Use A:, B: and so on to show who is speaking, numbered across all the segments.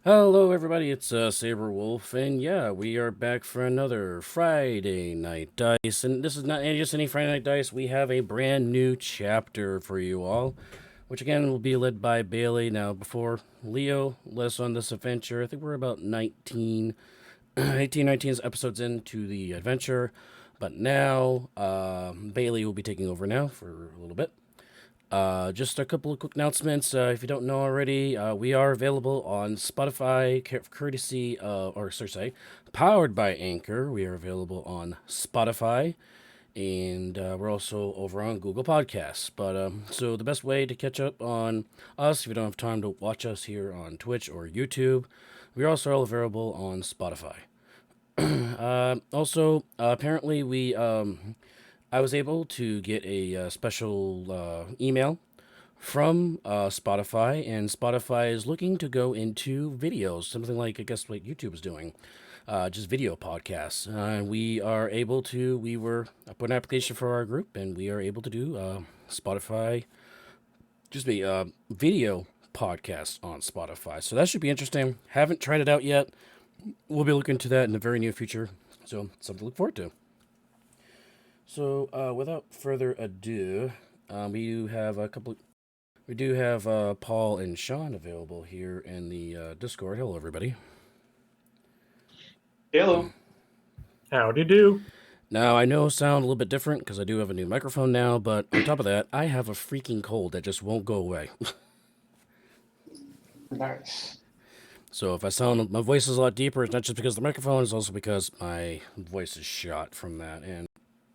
A: Hello, everybody. It's Sabre Wolf, and yeah, we are back for another Friday Night Dice. And this is not just any Friday Night Dice. We have a brand new chapter for you all, which again will be led by Bailey. Now, before Leo led us on this adventure, I think we're about 19 episodes into the adventure. But now, Bailey will be taking over now for a little bit. Just a couple of quick announcements. If you don't know already, we are available on Spotify, courtesy, powered by Anchor. We are available on Spotify, and we're also over on Google Podcasts. So the best way to catch up on us, if you don't have time to watch us here on Twitch or YouTube, we're also available on Spotify. Apparently, I was able to get a special email from Spotify, and Spotify is looking to go into videos, something like I guess what YouTube is doing, just video podcasts. I put an application for our group, and we are able to do Spotify, video podcasts on Spotify. So that should be interesting. Haven't tried it out yet. We'll be looking into that in the very near future. So something to look forward to. So without further ado, we do have Paul and Sean available here in the Discord. Hello, everybody.
B: Hello.
C: Howdy do.
A: Now, I know I sound a little bit different because I do have a new microphone now, but on top of that, I have a freaking cold that just won't go away.
B: Nice.
A: So if my voice is a lot deeper, it's not just because of the microphone, it's also because my voice is shot from that. And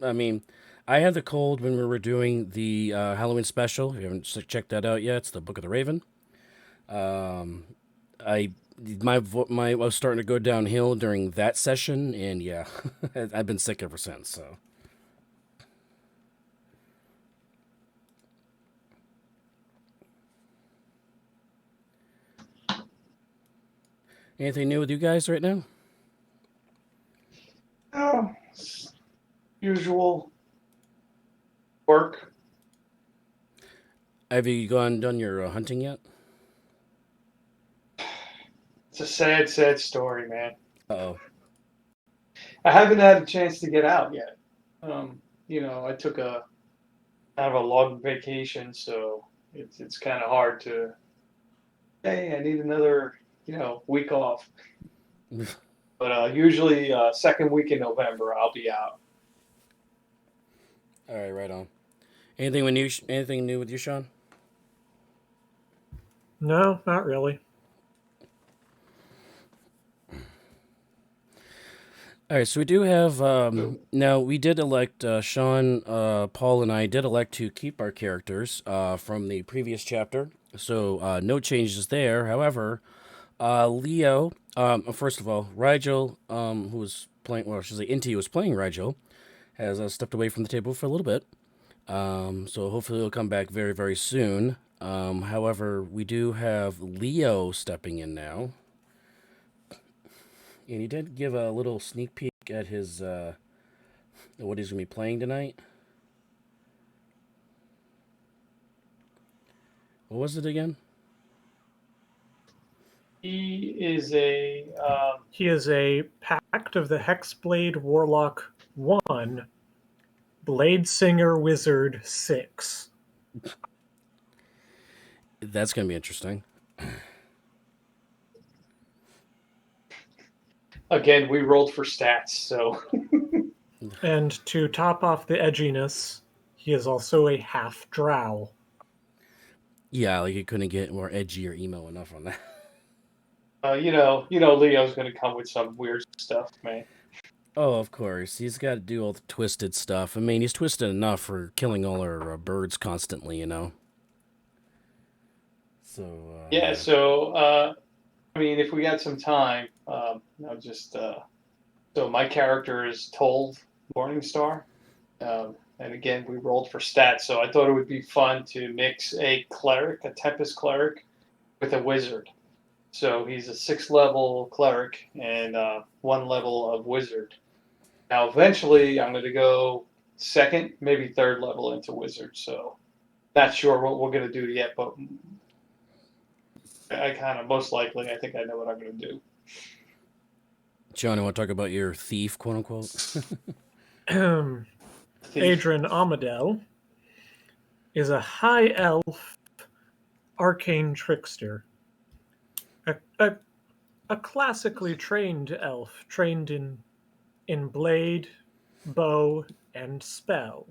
A: I mean, I had the cold when we were doing the Halloween special. If you haven't checked that out yet, it's the Book of the Raven. Um, I I was starting to go downhill during that session, and yeah, I've been sick ever since. So anything new with you guys right now?
B: Oh, usual work.
A: Have you done your hunting yet?
B: It's a sad, sad story, man.
A: Oh,
B: I haven't had a chance to get out yet. I took a kind of a long vacation, so it's kind of hard to. Hey, I need another week off. But usually second week in November I'll be out.
A: all right, right on. Anything new with you, Sean?
C: No, not really.
A: All right, so we do have now. We did elect Sean, Paul, and I did elect to keep our characters from the previous chapter, so no changes there. However, Leo, first of all, Rigel, who was playing, well, I should say Inti was playing Rigel, has stepped away from the table for a little bit. So hopefully he'll come back very, very soon. However, we do have Leo stepping in now. And he did give a little sneak peek at his what he's gonna be playing tonight. What was it again?
B: He is a
C: He is a Pact of the Hexblade Warlock 1, Blade Singer Wizard 6.
A: That's gonna be interesting.
B: again. We rolled for stats, so
C: And to top off the edginess, he is also a half drow.
A: Yeah, like he couldn't get more edgy or emo enough on that.
B: Leo's gonna come with some weird stuff, man.
A: Oh, of course. He's got to do all the twisted stuff. I mean, he's twisted enough for killing all our birds constantly, you know? So,
B: Yeah,
A: yeah.
B: so I mean, if we got some time, I'll just so my character is Told Morningstar, and again we rolled for stats, so I thought it would be fun to mix a cleric, a Tempest cleric, with a wizard. So he's a 6 level cleric and 1 level of wizard. Now, eventually, I'm going to go second, maybe third level into wizard. So not sure what we're going to do yet, but I kind of, most likely, I think I know what I'm going to do.
A: John, you want to talk about your thief, quote unquote?
B: Thief.
C: Adrian Amadel is a high elf arcane trickster. A, a, a classically trained elf, trained in blade, bow, and spell.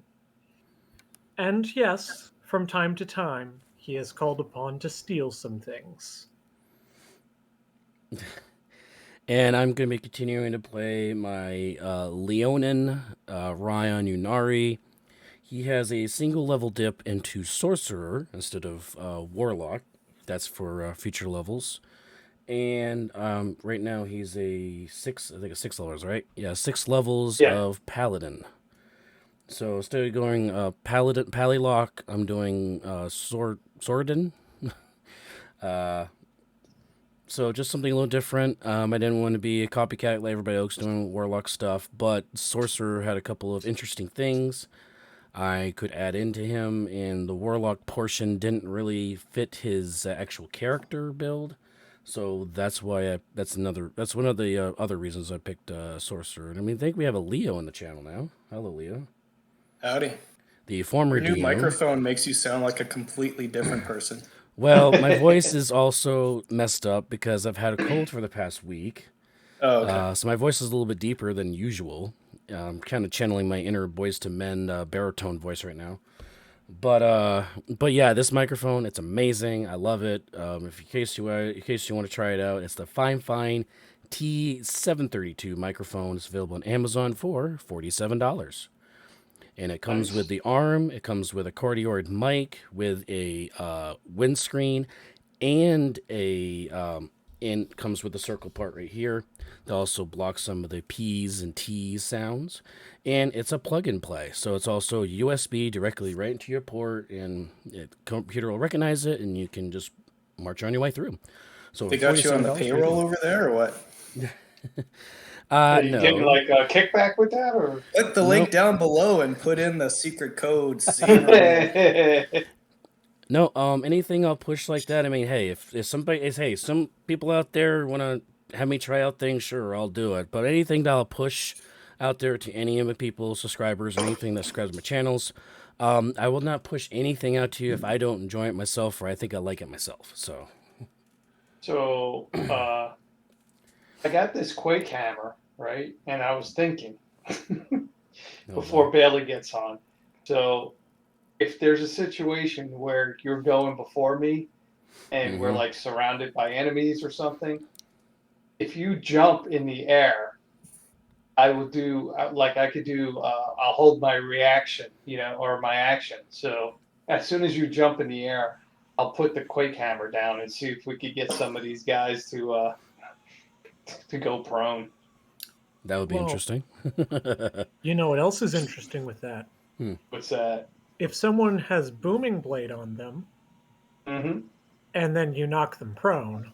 C: And yes, from time to time, he is called upon to steal some things.
A: And I'm going to be continuing to play my Leonin, Ryan Unari. He has a single level dip into Sorcerer instead of Warlock. That's for future levels. And right now he's a six, I think it's 6 levels, right? Yeah, 6 levels
B: Yeah.
A: of Paladin. So instead of going Paladin, Pallylock, I'm doing Sordin. So just something a little different. I didn't want to be a copycat like everybody else doing Warlock stuff, but Sorcerer had a couple of interesting things I could add into him, and the Warlock portion didn't really fit his actual character build. So that's why that's one of the other reasons I picked Sorcerer. And I mean, I think we have a Leo in the channel now. Hello, Leo.
D: Howdy.
A: The former
D: Your new
A: DM.
D: microphone makes you sound like a completely different person.
A: Well, my voice is also messed up because I've had a cold for the past week.
D: Oh, okay.
A: So my voice is a little bit deeper than usual. I'm kind of channeling my inner Boys to Men baritone voice right now. But yeah, this microphone, it's amazing. I love it. In case you want to try it out, it's the Fine T732 microphone. It's available on Amazon for $47. And it comes
B: Nice.
A: with the arm. It comes with a cardioid mic with a windscreen, and and comes with the circle part right here. That also blocks some of the P's and T's sounds, and it's a plug and play. So it's also USB directly right into your port, and the computer will recognize it, and you can just march on your way through. So
D: They got you on the
A: $47,
D: payroll over there, or what?
B: Are you getting
A: no.
B: like a kickback with that, or?
D: Click the link
A: Nope.
D: down below and put in the secret code Sabre.
A: No, anything I'll push like that. I mean, hey, if somebody is, hey, some people out there want to have me try out things, sure, I'll do it. But anything that I'll push out there to any of my people, subscribers, anything that subscribes to my channels, I will not push anything out to you if I don't enjoy it myself or I think I like it myself. So,
B: So I got this Quake hammer, right? And I was thinking before Bailey gets on. So if there's a situation where you're going before me and we're like surrounded by enemies or something, if you jump in the air, I will do like I could do. I'll hold my reaction, or my action. So as soon as you jump in the air, I'll put the Quake hammer down and see if we could get some of these guys to go prone.
A: that would be
C: Well,
A: interesting.
C: You know what else is interesting with that?
B: What's that?
C: If someone has booming blade on them,
B: Mm-hmm.
C: and then you knock them prone,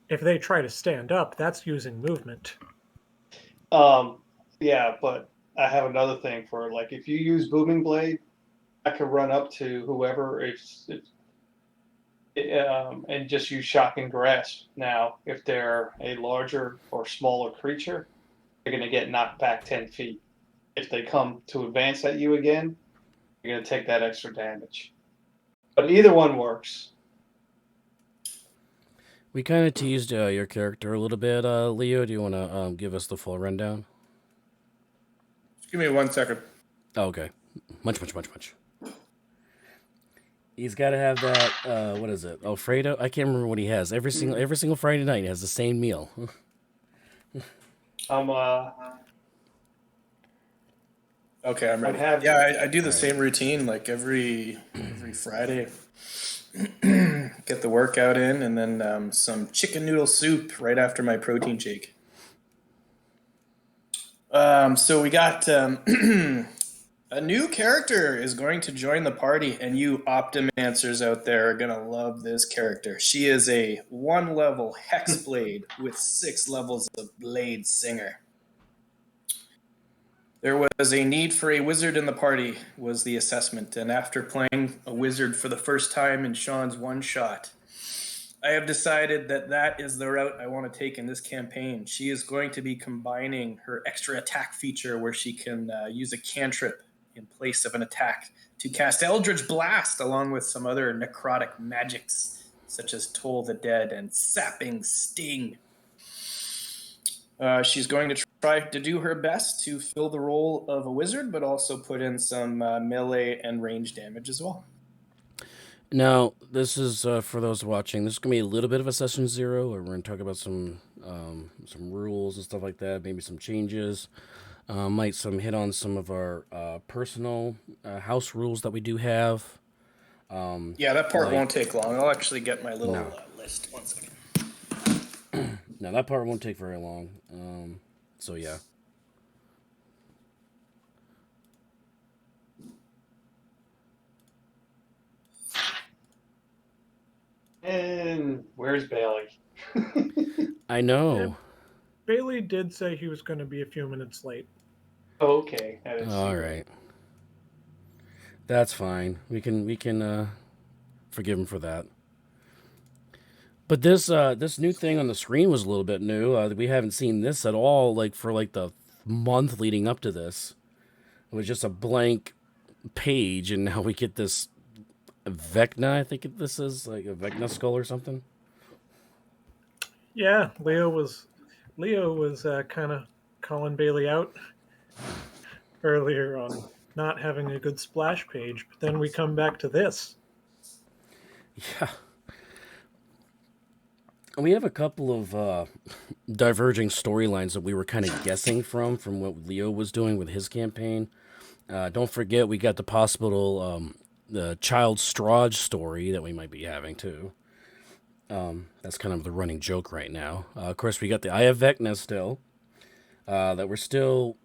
C: if they try to stand up, that's using movement.
B: Yeah, but I have another thing for like if you use booming blade, I could run up to whoever and just use shocking grasp. Now, if they're a larger or smaller creature, they're going to get knocked back 10 feet. If they come to advance at you again, you're going to take that extra damage. But either one works.
A: We kind of teased your character a little bit, Leo. Do you want to give us the full rundown?
D: Just give me 1 second.
A: Oh, okay. Much. He's got to have that. What is it? Alfredo. I can't remember what he has. Every single Friday night, he has the same meal.
D: Okay, I'm ready. I do the same routine like every Friday. Get the workout in, and then some chicken noodle soup right after my protein shake. So we got a new character is going to join the party, and you Optimancers out there are going to love this character. She is a 1-level Hexblade with 6 levels of Blade Singer. There was a need for a wizard in the party, was the assessment, and after playing a wizard for the first time in Sean's one-shot, I have decided that that is the route I want to take in this campaign. She is going to be combining her extra attack feature where she can use a cantrip in place of an attack to cast Eldritch Blast along with some other necrotic magics such as Toll the Dead and Sapping Sting. She's going to try to do her best to fill the role of a wizard, but also put in some melee and range damage as well.
A: Now, this is for those watching. This is gonna be a little bit of a session 0, where we're gonna talk about some rules and stuff like that. Maybe some changes. Might hit on some of our personal house rules that we do have.
D: Yeah, that part won't take long. I'll actually get my little list. 1 second.
A: No, that part won't take very long. So yeah.
B: And where's Bailey?
A: I know.
C: Yeah. Bailey did say he was going to be a few minutes late.
B: Okay.
A: All right. That's fine. We can forgive him for that. But this new thing on the screen was a little bit new. We haven't seen this at all, for the month leading up to this. It was just a blank page, and now we get this Vecna. I think this is like a Vecna skull or something.
C: Yeah, Leo was kind of calling Bailey out earlier on not having a good splash page, but then we come back to this.
A: Yeah. We have a couple of diverging storylines that we were kind of guessing from what Leo was doing with his campaign. Don't forget, we got the possible the child Strahd story that we might be having too. That's kind of the running joke right now. Of course, we got the Eye of Vecna still that we're still,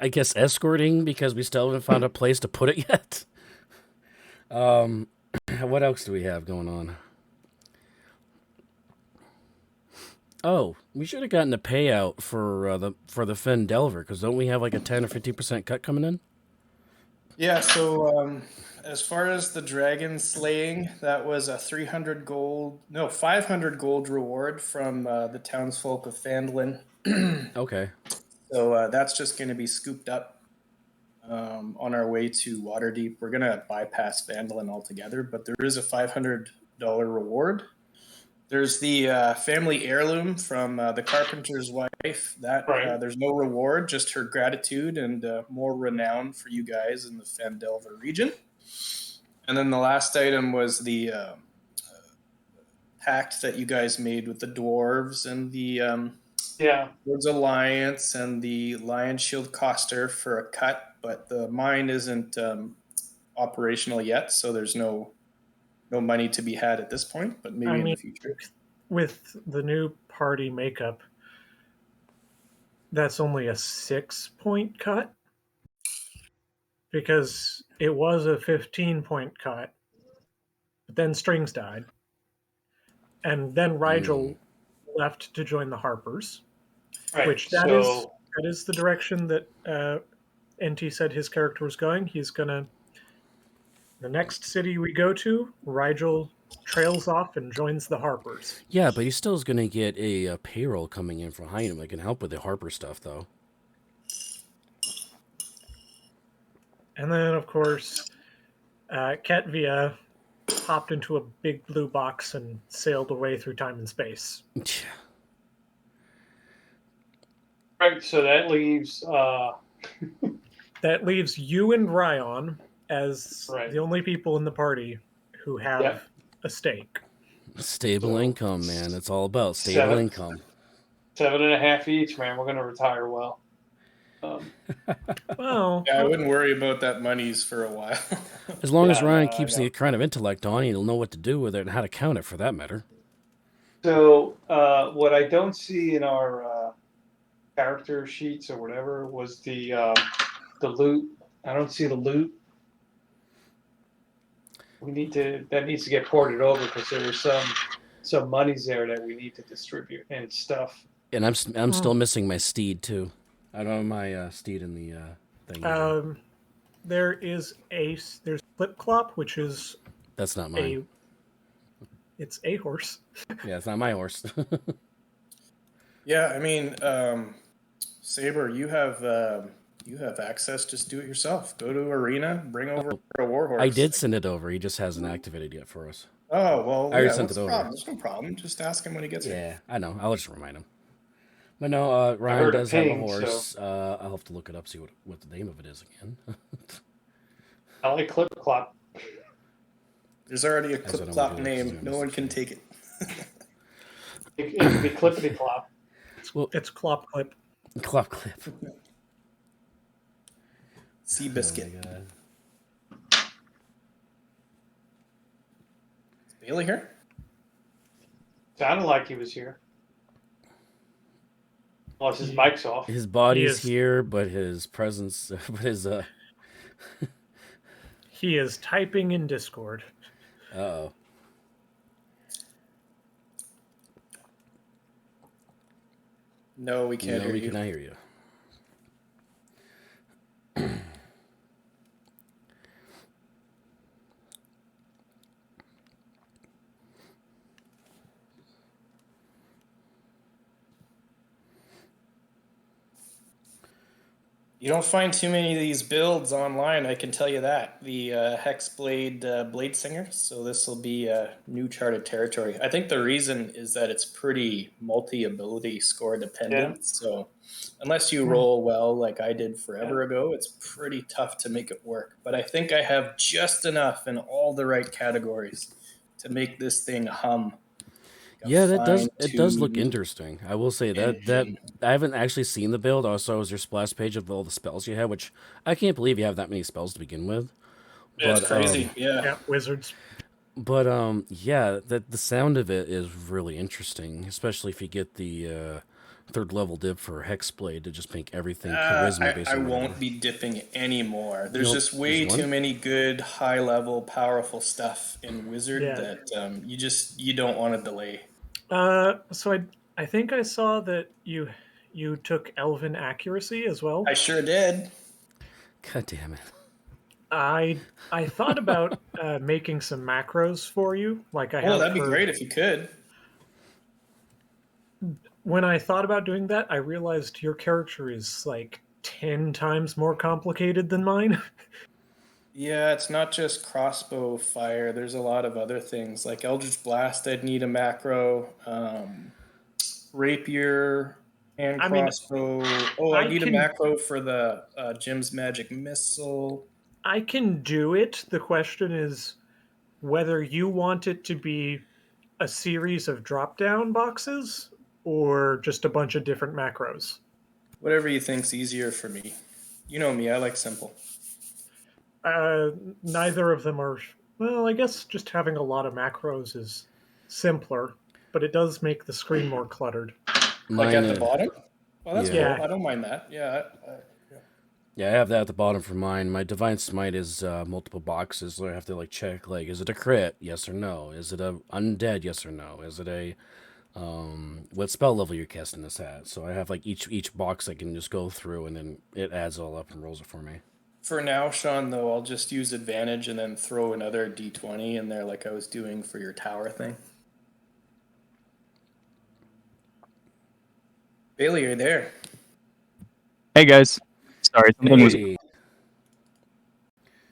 A: I guess, escorting because we still haven't found a place to put it yet. What else do we have going on? Oh, we should have gotten a payout for the Fen Delver, because don't we have like a 10 or 50% cut coming in?
D: Yeah, so as far as the dragon slaying, that was a 500 gold reward from the townsfolk of Fandlin.
A: Okay.
D: So that's just going to be scooped up on our way to Waterdeep. We're going to bypass Fandlin altogether, but there is a $500 reward. There's the family heirloom from the carpenter's wife. That there's no reward, just her gratitude and more renown for you guys in the Fendelver region. And then the last item was the pact that you guys made with the dwarves and the Lords Alliance and the Lion Shield Coster for a cut, but the mine isn't operational yet, so there's no money to be had at this point, but maybe in the future. With
C: the new party makeup, that's only a 6-point cut, because it was a 15-point cut, but then Strings died, and then Rigel left to join the Harpers, which that is the direction that NT said his character was going. He's gonna. The next city we go to, Rigel trails off and joins the Harpers.
A: Yeah, but he still is going to get a payroll coming in from behind him that can help with the Harper stuff, though.
C: And then, of course, Ketvia hopped into a big blue box and sailed away through time and space.
B: Right, so that leaves...
C: that leaves you and Ryan as the only people in the party who have a stake.
A: Stable income, man. It's all about stable income.
B: 7.5 each, man. We're going to retire well.
C: Well,
D: I wouldn't worry about that monies for a while.
A: As long as Ryan keeps the kind of intellect on, he'll know what to do with it and how to count it, for that matter.
B: So, what I don't see in our character sheets or whatever was the loot. I don't see the loot. That needs to get ported over, because there was some monies there that we need to distribute and stuff.
A: And I'm still missing my steed too. I don't have my steed in the thing?
C: There's Clip Clop, which is
A: That's not mine.
C: It's a horse.
A: Yeah, it's not my horse.
D: Yeah, I mean, Sabre, you have access. Just do it yourself. Go to Arena, bring over a warhorse.
A: I did send it over. He just hasn't activated yet for us.
D: Oh well,
A: I already
D: yeah.
A: sent
D: What's
A: it
D: the
A: over.
D: problem? There's no problem. Just ask him when he gets here.
A: Yeah, I know. I'll just remind him. But no, Ryan
B: heard a
A: does have a
B: ping,
A: horse.
B: so-
A: I'll have to look it up, see what the name of it is again.
B: I like Clip Clop.
D: There's already a
A: As I
D: clip
A: don't
D: clop
A: do it,
D: name.
A: because
D: No one can take it.
B: It can be Clippity Clop.
C: It's Clop Clip.
A: Clop Clip.
D: Sea biscuit.
A: Oh my God.
D: Is Bailey here?
B: Sounded like he was here. Unless his mic's off.
A: His body's
C: is.
A: here, but his presence, but his
C: He is typing in Discord.
A: Uh-oh.
D: No, we can't hear
A: we
D: you.
A: cannot hear you.
D: You don't find too many of these builds online, I can tell you that. The Hexblade Blade Singer, so this will be new charted territory. I think the reason is that it's pretty multi-ability score dependent,
B: Yeah.
D: so unless you roll well like I did forever ago, it's pretty tough to make it work. But I think I have just enough in all the right categories to make this thing hum.
A: Yeah, it does look
D: fine-tuned
A: interesting. I will say that I haven't actually seen the build. Also, it was your splash page of all the spells you have, which I can't believe you have that many spells to begin with.
D: It's crazy, yeah.
C: Yeah, wizards.
A: But yeah, the sound of it is really interesting, especially if you get the third level dip for Hexblade to just make everything charisma based.
D: I
A: on
D: won't be dipping anymore. There's
A: Nope,
D: just way
A: there's one.
D: too many good, high level, powerful stuff in Wizard
C: Yeah.
D: that you don't want to delay.
C: So I think I saw that you took Elven Accuracy as well.
D: I sure did.
A: God damn it!
C: I thought about making some macros for you, like I have.
D: Oh, that'd be
C: for-
D: great if you could.
C: When I thought about doing that, I realized your character is like 10 times more complicated than mine.
D: Yeah, it's not just crossbow fire. There's a lot of other things like Eldritch Blast. I'd need a macro. Rapier and
C: I mean,
D: crossbow. I
C: I
D: need
C: can-
D: a macro for the Jim's Magic Missile.
C: I can do it. The question is whether you want it to be a series of drop-down boxes or just a bunch of different macros.
D: Whatever you think's easier for me. You know me, I like simple.
C: Neither of them are. Well, I guess just having a lot of macros is simpler, but it does make the screen more cluttered.
D: Like at the bottom? Well, that's
A: Yeah.
D: cool. I don't mind that. Yeah.
A: Yeah, I have that at the bottom for mine. My Divine Smite is multiple boxes, so I have to like check like, is it a crit? Yes or no? Is it a undead? Yes or no? Is it a what spell level you're casting this at? So I have like each box I can just go through, and then it adds all up and rolls it for me.
D: For now, Sean, though, I'll just use advantage and then throw another d20 in there like I was doing for your tower thing. Bailey, you're there.
E: Hey guys, sorry, something was.
A: Hey.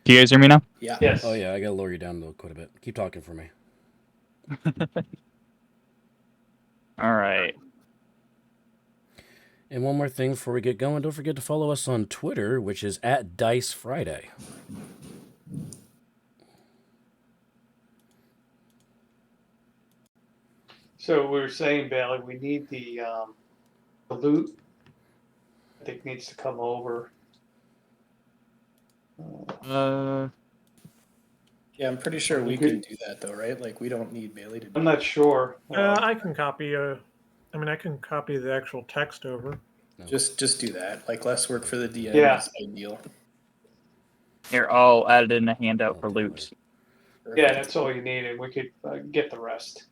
E: Do you guys hear me now?
D: Yeah.
B: Yes.
A: Oh yeah, I gotta lower you down though quite a bit. Keep talking for me.
E: All right.
A: And one more thing before we get going, don't forget to follow us on Twitter, which is at Dice Friday.
B: So we were saying, Bailey, we need the loot. I think needs to come over.
D: Yeah, I'm pretty sure we can do that, though, right? Like, we don't need Bailey to do
B: I'm not sure.
C: I can copy. I can copy the actual text over.
D: Just do that. Like, less work for the DM
B: Yeah.
D: is ideal.
E: Here, I'll add it in a handout for loot.
B: Yeah, that's all you need, and we could get the rest.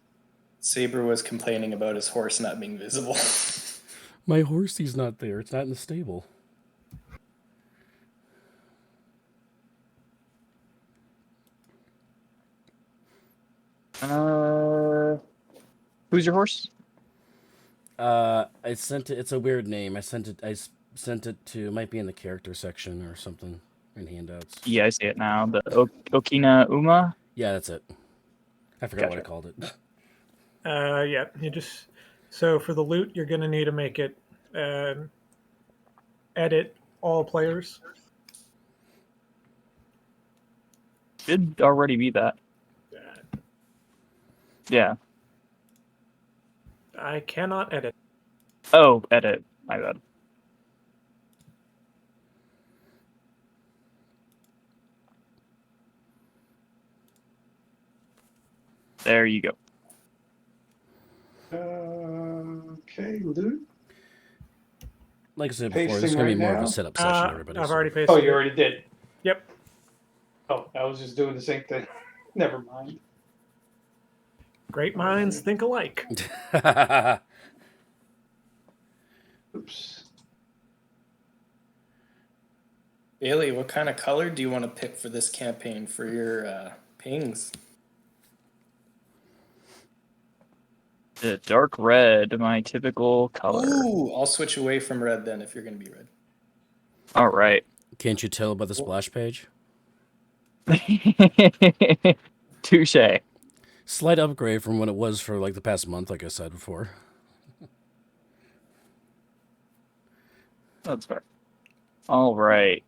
D: Sabre was complaining about his horse not being visible.
A: My horsey's not there. It's not in the stable.
E: Who's your horse?
A: I sent it. It's a weird name. I sent it to. It might be in the character section or something in handouts.
E: Yeah, I see it now. The Okina Uma.
A: Yeah, that's it. I forgot what I
E: Gotcha.
A: called it.
C: Yeah, so for the loot, you're gonna need to make it edit all players.
E: Should already be that. Yeah.
C: I cannot edit.
E: Oh, edit. My bad. There you go.
B: Okay, loot.
A: Like I said before, this is
B: Pasting
A: going to be
B: right
A: more of
B: now?
A: a setup session, everybody.
C: I've
A: so-
C: already pasted.
B: Oh, you already did.
C: Yep.
B: Oh, I was just doing the same thing. Never mind.
C: Great minds think alike.
B: Oops.
D: Bailey, what kind of color do you want to pick for this campaign for your pings?
E: The dark red, my typical color.
D: Ooh, I'll switch away from red then if you're going to be red.
E: All right.
A: Can't you tell by the splash page?
E: Touche.
A: Slight upgrade from what it was for like the past month, like I said before.
E: That's fair. All right.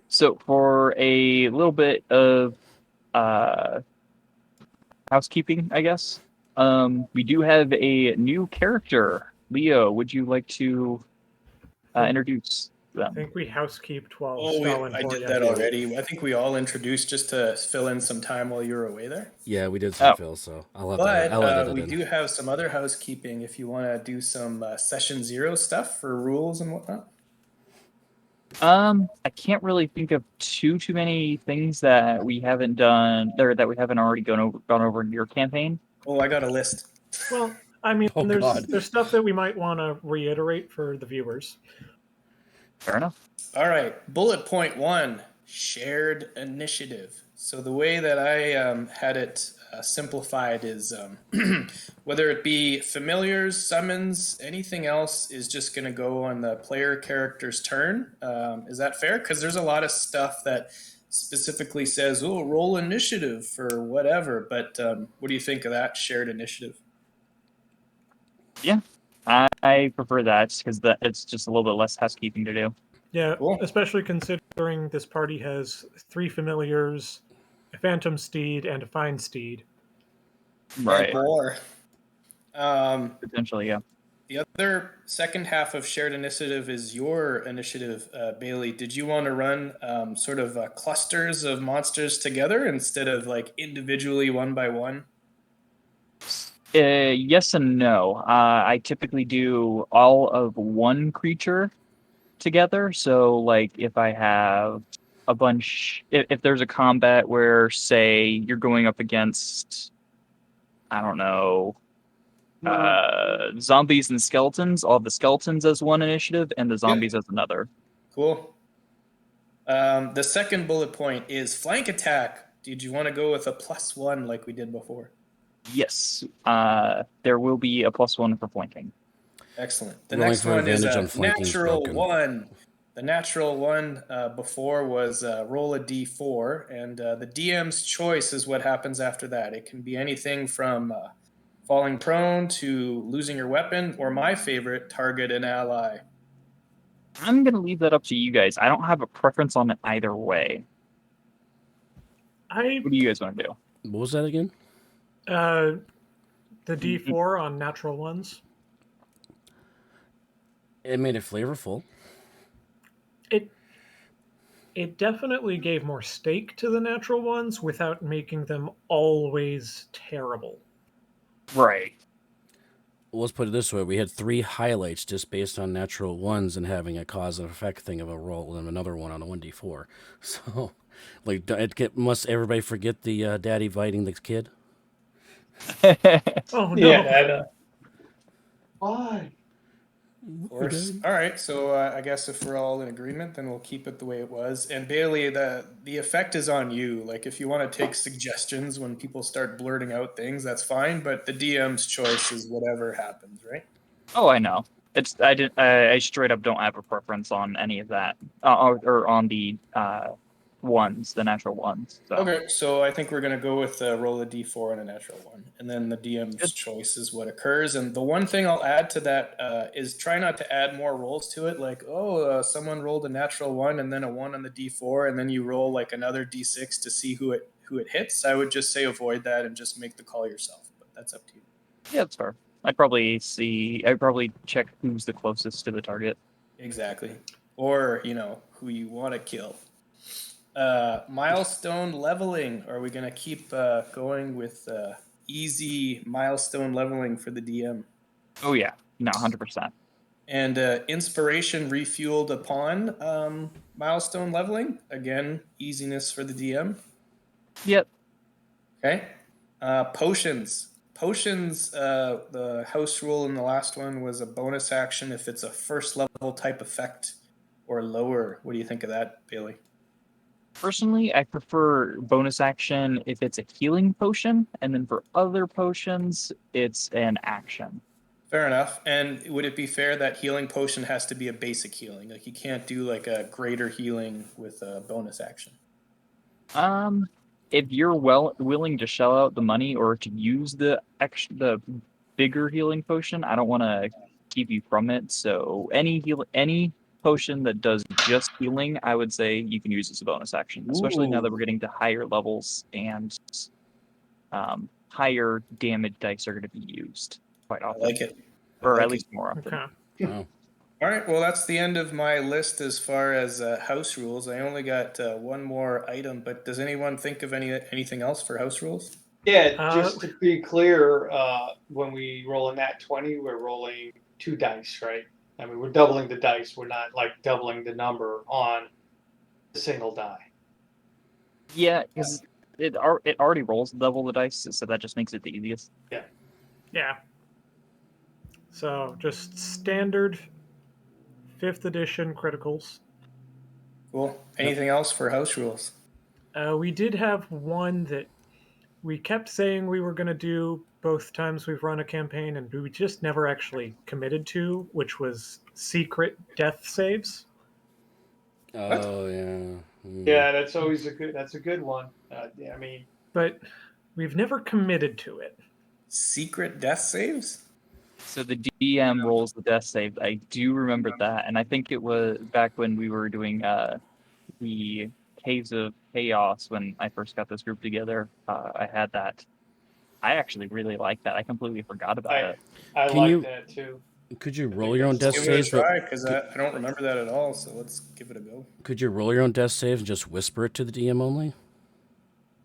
E: So for a little bit of housekeeping, I guess. We do have a new character. Leo, would you like to introduce
C: I
E: them?
C: think we housekeep 12
D: Oh,
C: Stalin
D: I
C: for
D: did
C: you.
D: that already. I think we all introduced just to fill in some time while you were away there.
A: Yeah, we did some
E: Oh.
A: Phil, so I'll have
D: But
A: to. I'll edit it
D: we
A: in.
D: do have some other housekeeping if you want to do some session 0 stuff for rules and whatnot.
E: I can't really think of too many things that we haven't done or that we haven't already gone over in your campaign.
D: Oh, I got a list.
C: Well, I mean,
A: Oh, God.
C: there's stuff that we might want to reiterate for the viewers.
E: Fair enough.
D: All right, bullet point 1, shared initiative. So the way that I had it simplified is whether it be familiars, summons, anything else is just going to go on the player character's turn. Is that fair? Because there's a lot of stuff that specifically says, oh, roll initiative for whatever. But what do you think of that shared initiative?
E: Yeah, I prefer that because it's just a little bit less housekeeping to do.
C: Yeah,
D: Cool.
C: especially considering this party has 3 familiars, a phantom steed, and a fine steed.
E: Right.
D: And more.
E: Potentially, yeah.
D: The other second half of shared initiative is your initiative, Bailey. Did you want to run sort of clusters of monsters together instead of like individually one by one?
E: Yes and no. I typically do all of one creature together. So, like, if I have a bunch, if there's a combat where, say, you're going up against, I don't know, zombies and skeletons, I'll have the skeletons as one initiative and the zombies as another.
D: Cool. The second bullet point is flank attack. Did you want to go with a +1 like we did before?
E: Yes. There will be a +1 for flanking.
D: Excellent. The
A: Rolling
D: next
A: for
D: one is
A: advantage
D: a
A: on flanking is
D: natural
A: broken.
D: 1. The natural one before was roll a d4, and the DM's choice is what happens after that. It can be anything from falling prone to losing your weapon, or my favorite, target an ally.
E: I'm going to leave that up to you guys. I don't have a preference on it either way. What do you guys want to do?
A: What was that again?
C: The D4 on natural ones.
A: It made it flavorful.
C: It definitely gave more stake to the natural ones without making them always terrible.
E: Right.
A: Well, let's put it this way: we had 3 highlights just based on natural ones and having a cause and effect thing of a roll and another one on a 1d4. So, like, must everybody forget the daddy biting the kid?
C: Oh no!
B: Yeah, that, why?
D: Of course. All right, so I guess if we're all in agreement, then we'll keep it the way it was. And Bailey, the effect is on you. Like, if you want to take suggestions when people start blurting out things, that's fine. But the DM's choice is whatever happens, right?
E: Oh, I know. I straight up don't have a preference on any of that, or on the ones, the natural ones. So.
D: Okay, so I think we're going to go with roll a d4 and a natural one. And then the DM's
E: Good.
D: choice is what occurs. And the one thing I'll add to that is try not to add more rolls to it. Like, someone rolled a natural one and then a 1 on the d4, and then you roll like another d6 to see who it hits. I would just say avoid that and just make the call yourself. But that's up to you.
E: Yeah, that's fair. I'd probably check who's the closest to the target.
D: Exactly. Or, who you want to kill. Milestone leveling. Are we going to keep going with easy milestone leveling for the DM?
E: Oh yeah, no, 100%.
D: And inspiration refueled upon milestone leveling. Again, easiness for the DM.
E: Yep.
D: Okay. Potions. Potions, the house rule in the last one was a bonus action if it's a first level type effect or lower. What do you think of that, Bailey?
E: Personally, I prefer bonus action if it's a healing potion, and then for other potions, it's an action.
D: Fair enough. And would it be fair that healing potion has to be a basic healing? Like, you can't do like a greater healing with a bonus action?
E: If you're willing to shell out the money or to use the bigger healing potion, I don't want to keep you from it. So any potion that does just healing, I would say you can use as a bonus action, especially now that we're getting to higher levels and higher damage dice are going to be used quite often.
D: I like it.
E: Or at least more often.
C: Okay.
A: Oh.
D: All right, well, that's the end of my list as far as house rules. I only got one more item, but does anyone think of anything else for house rules?
B: Yeah, just to be clear, when we roll a nat 20, we're rolling 2 dice, right? I mean, we're doubling the dice. We're not like doubling the number on a single die.
E: Yeah, because it already rolls double the dice, so that just makes it the easiest.
C: Yeah. So just standard 5th edition criticals.
D: Cool. Anything else for house rules?
C: We did have one that we kept saying we were going to do both times we've run a campaign, and we just never actually committed to, which was secret death saves.
A: Oh yeah.
B: Yeah, that's always a good one. Yeah, I mean,
C: but we've never committed to it.
D: Secret death saves?
E: So the DM rolls the death save. I do remember that, and I think it was back when we were doing the Caves of Chaos when I first got this group together. I had that. I actually really like that. I completely forgot about it.
B: I like that too.
A: Could you roll your own death
D: Give it a
A: saves?
D: try, because I don't remember that at all, so let's give it a go.
A: Could you roll your own death saves and just whisper it to the DM only?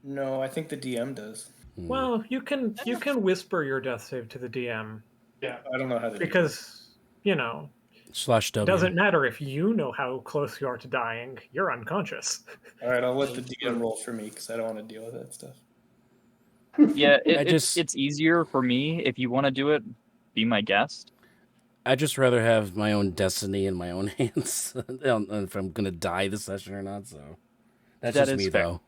D: No, I think the DM does.
C: Well, you can whisper your death save to the DM.
B: Yeah,
D: I don't know how to
C: because,
A: /W.
C: it doesn't matter if you know how close you are to dying. You're unconscious.
D: All right, I'll let the DM roll for me, because I don't want to deal with that stuff.
E: Yeah, it's easier for me. If you want to do it, be my guest.
A: I'd just rather have my own destiny in my own hands if I'm going to die this session or not. So that's
E: That
A: just
E: is
A: me,
E: fair.
A: though.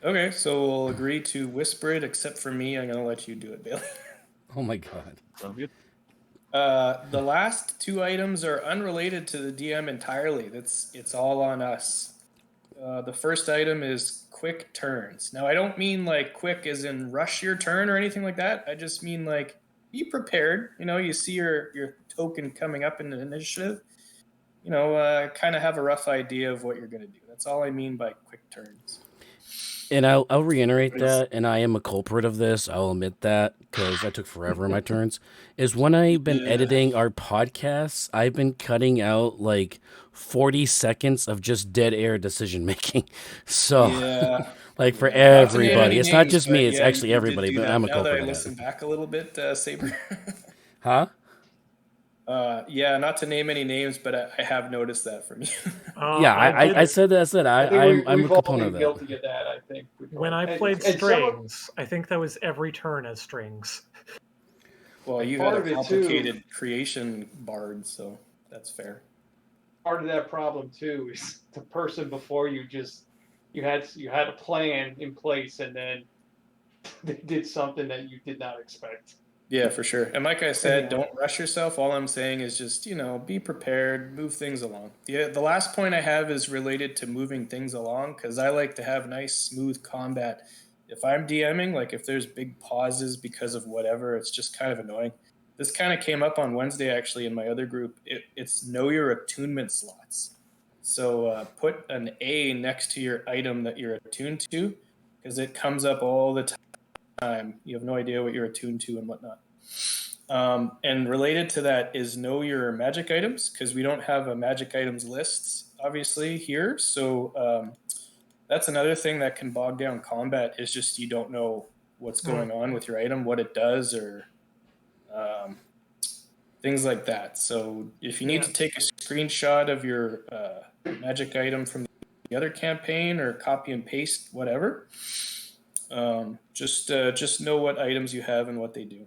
D: Okay, so we'll agree to whisper it, except for me. I'm going to let you do it, Bailey.
A: Oh, my God.
E: Sounds good.
D: The last 2 items are unrelated to the DM entirely. It's all on us. The first item is quick turns. Now, I don't mean like quick as in rush your turn or anything like that. I just mean like be prepared. You see your token coming up in the initiative. Kind of have a rough idea of what you're going to do. That's all I mean by quick turns.
A: And I'll reiterate that, and I am a culprit of this. I'll admit that, because I took forever in my turns. Is when I've been editing our podcasts, I've been cutting out like 40 seconds of just dead air decision making. So, like for everybody, it's not just me; it's actually everybody. But I'm a culprit.
D: Now that I listen back a little bit, Sabre.
A: Huh?
D: Not to name any names, but I have noticed that from you.
A: I said that. I'm a component of that.
B: Guilty of that, I think.
C: When I played strings, I think that was every turn as strings.
D: Well, you
B: part
D: got a
B: of it,
D: complicated creation bard, so that's fair.
B: Part of that problem too is the person before you you had a plan in place and then they did something that you did not expect.
D: Yeah, for sure. And like I said,
B: Yeah.
D: don't rush yourself. All I'm saying is just, be prepared, move things along. The last point I have is related to moving things along because I like to have nice, smooth combat. If I'm DMing, like if there's big pauses because of whatever, it's just kind of annoying. This kind of came up on Wednesday actually in my other group. It's know your attunement slots. So put an A next to your item that you're attuned to because it comes up all the time. You have no idea what you're attuned to and whatnot. And related to that is know your magic items because we don't have a magic items list obviously here. So that's another thing that can bog down combat is just you don't know what's going on with your item, what it does, or things like that. So if you need to take a screenshot of your magic item from the other campaign or copy and paste whatever, just know what items you have and what they do.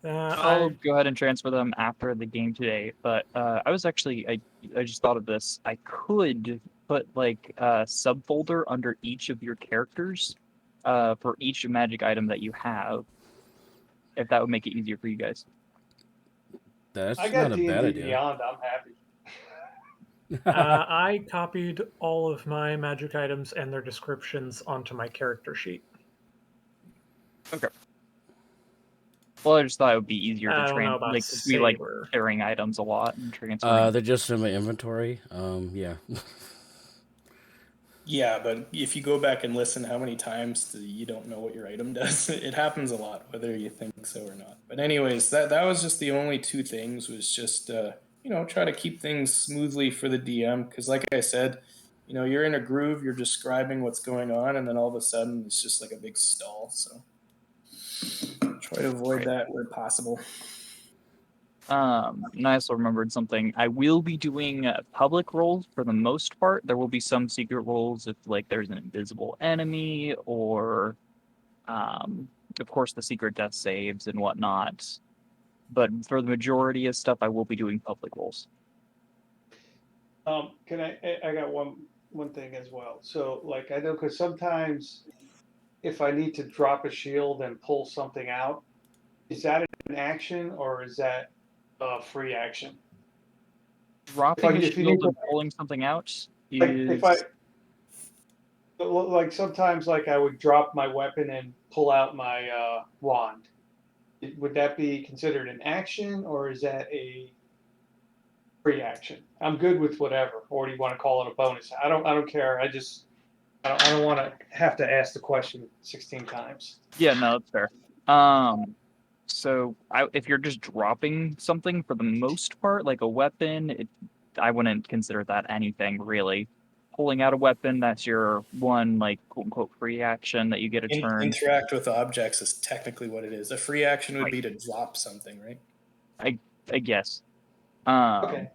E: I'll go ahead and transfer them after the game today. But I just thought of this. I could put like a subfolder under each of your characters for each magic item that you have, if that would make it easier for you guys.
A: That's
B: I got
A: not a bad
B: D&D
A: idea.
B: Beyond. I'm happy.
C: I copied all of my magic items and their descriptions onto my character sheet.
E: Okay. Well, I just thought it would be easier
C: I
E: to
C: don't know about
E: like we like
C: Sabre.
E: carrying items a lot and transferring.
A: They're just in my inventory. Yeah.
D: Yeah, but if you go back and listen how many times you don't know what your item does, it happens a lot, whether you think so or not. But anyways, that was just the only two things was just, try to keep things smoothly for the DM. Because like I said, you're in a groove, you're describing what's going on, and then all of a sudden it's just like a big stall. So try to avoid that where possible.
E: And I also remembered something. I will be doing public roles for the most part. There will be some secret roles if like there's an invisible enemy or, of course, the secret death saves and whatnot. But for the majority of stuff, I will be doing public roles.
B: Can I got one thing as well. So like I know because sometimes if I need to drop a shield and pull something out, is that an action or is that a free action?
E: Dropping a
B: if you
E: shield
B: need to,
E: and pulling something out
B: like
E: is...
B: if I like sometimes like I would drop my weapon and pull out my wand. Would that be considered an action or is that a free action? I'm good with whatever. Or do you want to call it a bonus? I don't care. I don't want to have to ask the question 16 times.
E: Yeah, no, that's fair. So if you're just dropping something for the most part, like a weapon, I wouldn't consider that anything really. Pulling out a weapon, that's your one like quote unquote free action that you get a turn.
D: Interact with objects is technically what it is. A free action would
E: Right.
D: be to drop something, right?
E: I guess.
B: Okay.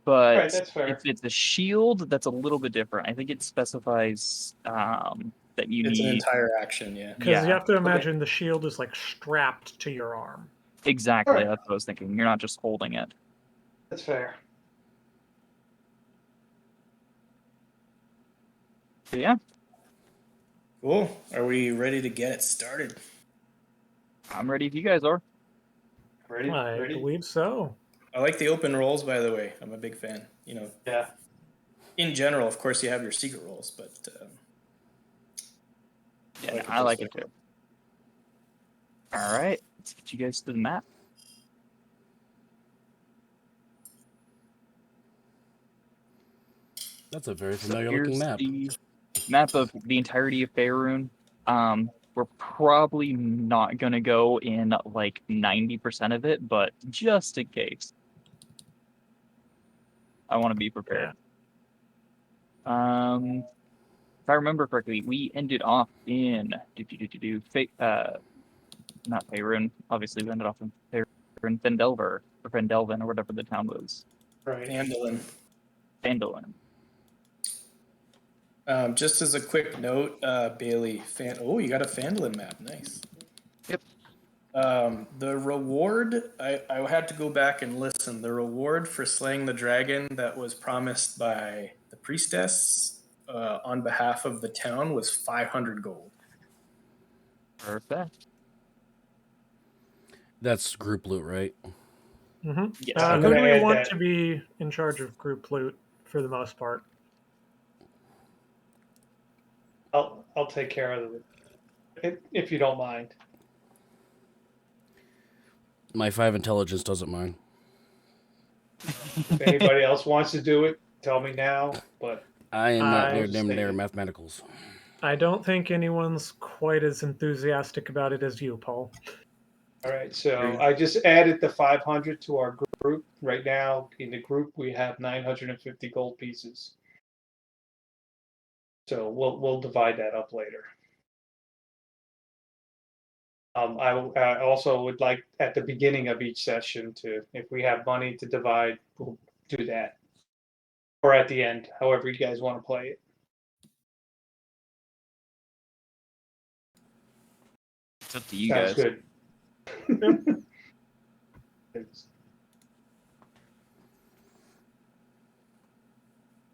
E: But
B: Right, that's fair.
E: if it's a shield, that's a little bit different. I think it specifies that you
D: It's
E: need
D: an entire action, yeah.
C: Because you have to imagine the shield is like strapped to your arm.
E: Exactly,
B: Right.
E: that's what I was thinking. You're not just holding it.
B: That's fair.
E: So yeah,
D: Cool. Are we ready to get it started?
E: I'm ready if you guys are.
B: Ready?
C: I
B: Ready?
C: believe so.
D: I like the open rolls, by the way. I'm a big fan.
B: Yeah.
D: In general, of course, you have your secret rolls, but
E: Yeah, I like it too. All right, let's get you guys to the map.
A: That's a very familiar looking map.
E: The map of the entirety of Faerun. We're probably not gonna go in like 90% of it, but just in case, I want to be prepared.
C: Yeah.
E: If I remember correctly, we ended off in not Faerun. Obviously, we ended off in Faerun, Fendelver or Fendelvin or whatever the town was.
B: Right.
E: Phandalin.
D: Just as a quick note, Bailey, you got a Phandalin map. Nice.
E: Yep.
D: The reward, I had to go back and listen. The reward for slaying the dragon that was promised by the priestess on behalf of the town was 500 gold.
E: Perfect.
A: That's group loot, right?
C: Mm-hmm.
E: Yes.
B: I'm
C: Who
B: gonna
C: do we
B: add
C: want
B: that.
C: to be in charge of group loot for the most part?
B: I'll take care of it if you don't mind.
A: My 5 intelligence doesn't mind.
B: If anybody else wants to do it, tell me now. But
A: I am not
C: I
A: near
B: just
A: them
B: think
A: near
B: it-
A: mathematicals.
C: I don't think anyone's quite as enthusiastic about it as you, Paul.
B: all right, so I just added the 500 to our group. Right now, in the group, we have 950 gold pieces. So we'll divide that up later. I also would like at the beginning of each session to, if we have money to divide, we'll do that, or at the end, however you guys want to play it.
E: It's up to you
B: Sounds
E: guys.
B: good.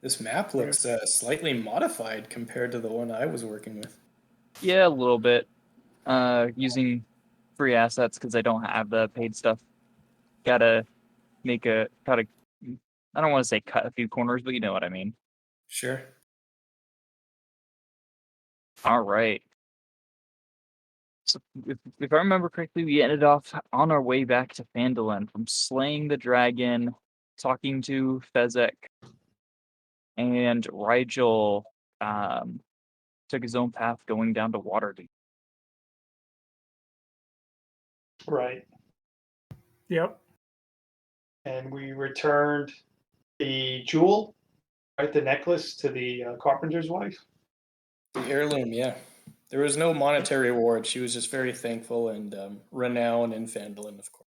D: This map looks slightly modified compared to the one I was working with.
E: Yeah, a little bit. Using free assets because I don't have the paid stuff. Gotta cut a. I don't want to say cut a few corners, but you know what I mean.
D: Sure.
E: All right. So if I remember correctly, we ended off on our way back to Phandalin from slaying the dragon, talking to Fezek, and Rigel took his own path going down to Waterdeep.
B: Right.
C: Yep.
B: And we returned the jewel, right, the necklace to the carpenter's wife.
D: The heirloom, yeah. There was no monetary reward. She was just very thankful and renowned in Phandalin, of course.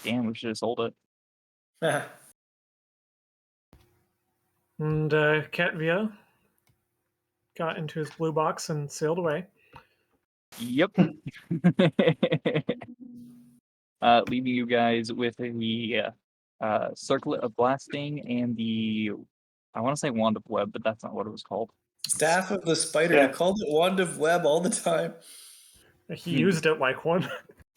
E: Damn, we should have sold it.
C: And Ketvia got into his blue box and sailed away.
E: Yep. Leaving you guys with the circlet of blasting and the, I want to say wand of web, but that's not what it was called.
D: Staff of the spider.
B: Yeah.
D: He called it wand of web all the time.
C: He used it like one.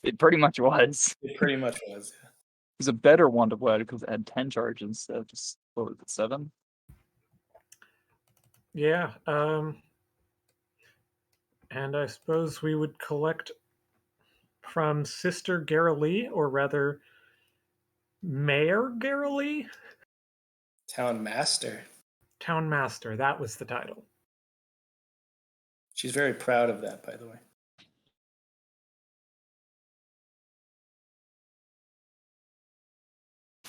E: It pretty much was.
D: It pretty much was.
E: It was a better wand of web because it had 10 charges instead of just, what was it, 7?
C: Yeah. And I suppose we would collect from Sister Garalee, or rather, Mayor Garalee?
D: Town master.
C: Town Master, that was the title.
D: She's very proud of that, by the way.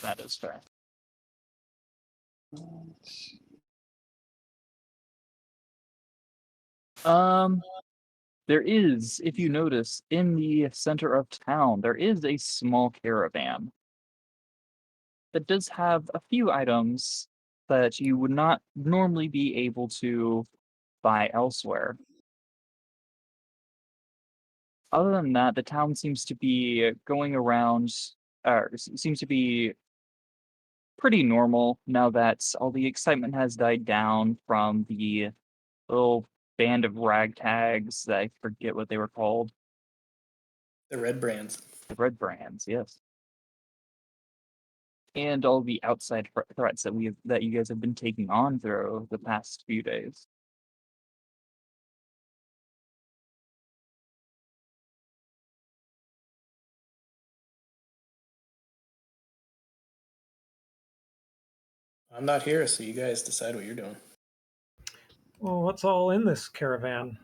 E: That is fair. There is, if you notice, in the center of town, there is a small caravan that does have a few items that you would not normally be able to buy elsewhere. Other than that, the town seems to be going around, seems to be pretty normal now that all the excitement has died down from the little band of ragtags that I forget what they were called.
D: The red brands.
E: The red brands, yes. And all the outside threats that you guys have been taking on through the past few days.
D: I'm not here, so you guys decide what you're doing.
C: Well, what's all in this caravan?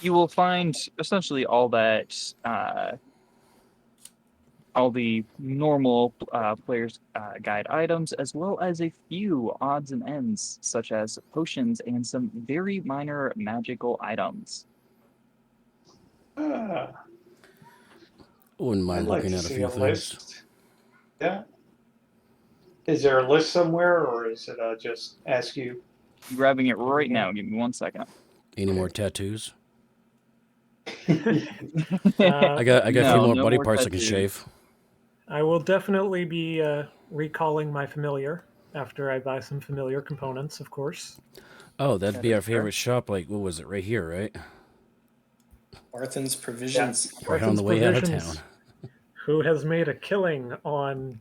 E: You will find essentially all that, all the normal player's guide items, as well as a few odds and ends, such as potions and some very minor magical items.
A: Wouldn't
B: I'd
A: mind
B: like
A: looking
B: to
A: at a
B: see
A: few
B: a
A: things.
B: list. Yeah. Is there a list somewhere, or is it just ask you?
E: I'm grabbing it right now. Give me 1 second.
A: Any more tattoos?
C: Uh,
A: I got a few
E: No,
A: more
E: no
A: body
E: more
A: parts I can
E: tattoos.
A: shave.
C: I will definitely be recalling my familiar after I buy some familiar components, of course.
A: Oh, that'd
E: That
A: be
E: is
A: our
E: fair.
A: favorite shop. Like, what was it? Right here, right?
D: Barthen's Provisions.
A: Right on
C: Barthen's
A: the way out of town.
C: Provisions, who has made a killing on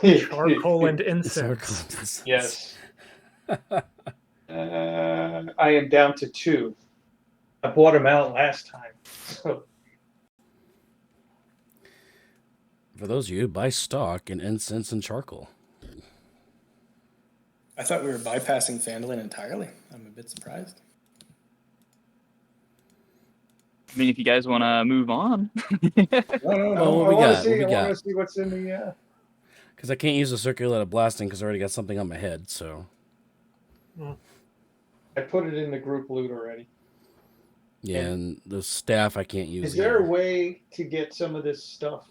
C: charcoal and incense.
B: Yes. I am down to 2. I bought them out last time. So
A: For those of you, buy stock in incense and charcoal.
D: I thought we were bypassing Phandalin entirely. I'm a bit surprised.
E: I mean, if you guys want to move on.
D: No.
A: Well, what
B: I
A: we
B: want to
A: got?
B: see.
A: What we
B: I want
A: got?
B: to see what's in the.
A: Because I can't use the circular blasting because I already got something on my head. So
B: I put it in the group loot already.
A: yeah, and the staff I can't use.
B: Is there a
A: either.
B: way to get some of this stuff?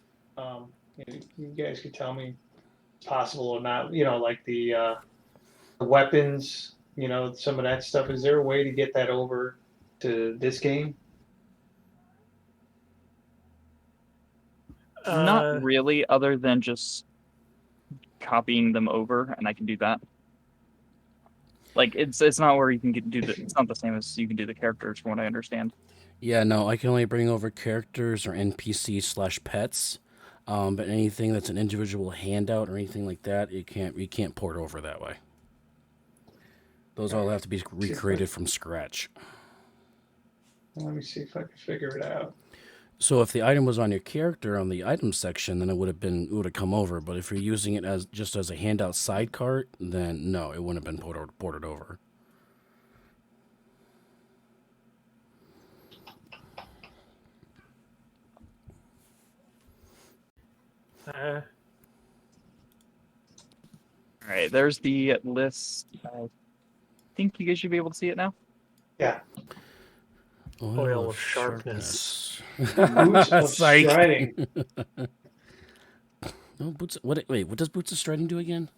B: You guys could tell me if it's possible or not. Like the weapons. Some of that stuff. Is there a way to get that over to this game?
E: Not really, other than just copying them over, and I can do that. Like it's not where you can do the. It's not the same as you can do the characters, from what I understand.
A: Yeah, no, I can only bring over characters or NPC/pets. But anything that's an individual handout or anything like that, you can't port over that way. Those all have to be recreated from scratch.
B: Let me see if I can figure it out.
A: So if the item was on your character on the item section, then it would have come over. But if you're using it as just as a handout side cart, then no, it wouldn't have been ported over.
E: All right, there's the list. I think you guys should be able to see it now.
B: Yeah.
C: Oil of sharpness.
B: Boots of
A: Psych.
B: striding.
A: No boots. Wait, what does boots of striding do again?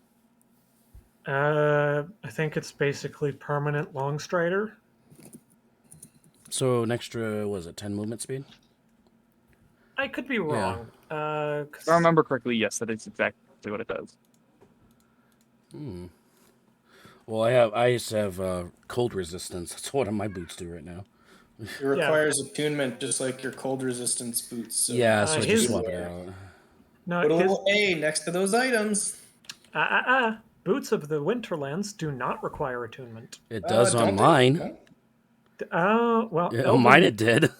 C: I think it's basically permanent long strider.
A: So an extra, was it 10 movement speed?
C: I could be wrong.
E: If I remember correctly, yes, that is exactly what it does.
A: Well, I used to have cold resistance. That's what my boots do right now.
D: It requires attunement, just like your cold resistance boots. So
A: Yeah, so
C: his-
A: just swap it out.
C: No,
D: put a
C: his
D: little A next to those items.
C: Boots of the Winterlands do not require attunement.
A: It does on
D: don't they?
A: mine.
C: Well,
A: Yeah, on mine it did.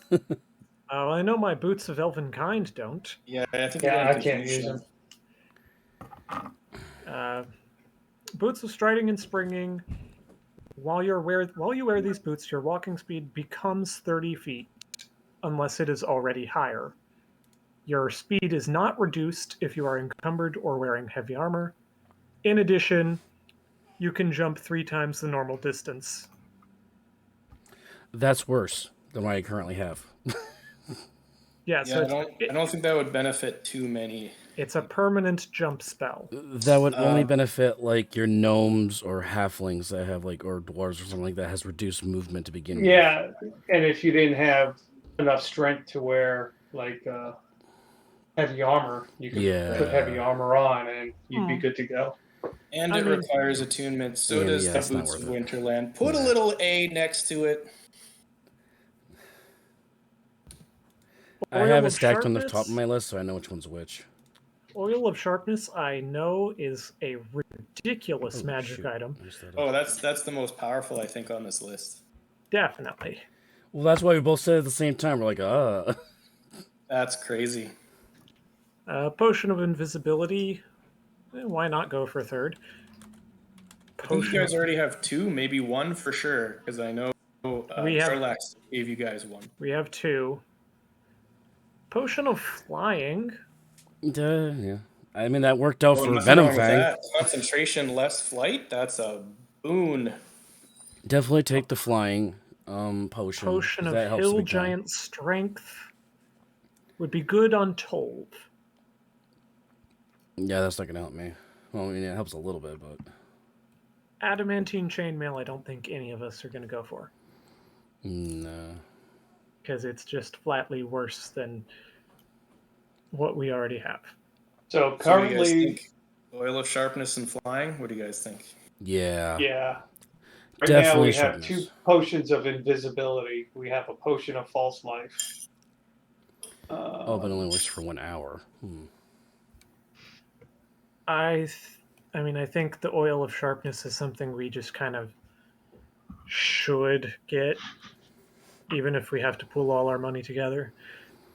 C: I know my boots of Elvenkind don't.
D: Yeah, I think.
B: Yeah, I can't use them.
C: Boots of striding and springing. While you wear these boots, your walking speed becomes 30 feet, unless it is already higher. Your speed is not reduced if you are encumbered or wearing heavy armor. In addition, you can jump 3 times the normal distance.
A: That's worse than what I currently have.
C: Yeah, so
D: I don't think that would benefit too many.
C: it's a permanent jump spell.
A: That would only benefit like your gnomes or halflings that have or dwarves or something like that has reduced movement to begin with.
B: Yeah, and if you didn't have enough strength to wear heavy armor, you could put heavy armor on and you'd be good to go.
D: And it requires attunement. So does the Boots of Winterland. Put a little A next to it.
A: I have it stacked on the top of my list, so I know which one's which.
C: Oil of Sharpness, I know, is a ridiculous magic item.
D: Oh, that's the most powerful, I think, on this list.
C: Definitely.
A: Well, that's why we both said it at the same time. We're like,
D: That's crazy.
C: Potion of Invisibility. Why not go for a third?
D: I think you guys already have 2, maybe 1 for sure, because I know Charlax gave you guys 1.
C: We have 2. Potion of Flying.
A: yeah. I mean, that worked out for
D: nothing
A: Venom
D: wrong with
A: Fang.
D: that. Concentration, less flight. That's a boon.
A: Definitely take the flying potion.
C: Potion of
A: that helps
C: Hill
A: big time.
C: Giant Strength would be good on Toll.
A: Yeah, that's not gonna help me. Well, I mean, it helps a little bit, but
C: Adamantine Chainmail, I don't think any of us are going to go for.
A: no.
C: because it's just flatly worse than what we already have.
B: So
D: So what do you guys
B: currently,
D: think? Oil of sharpness and flying? What do you guys think?
A: Yeah.
B: yeah. Right now
A: Definitely
B: we have
A: sharpness.
B: 2 potions of invisibility. We have a potion of false life.
A: Oh, but it only works for 1 hour.
C: I mean, I think the oil of sharpness is something we just kind of should get, even if we have to pool all our money together.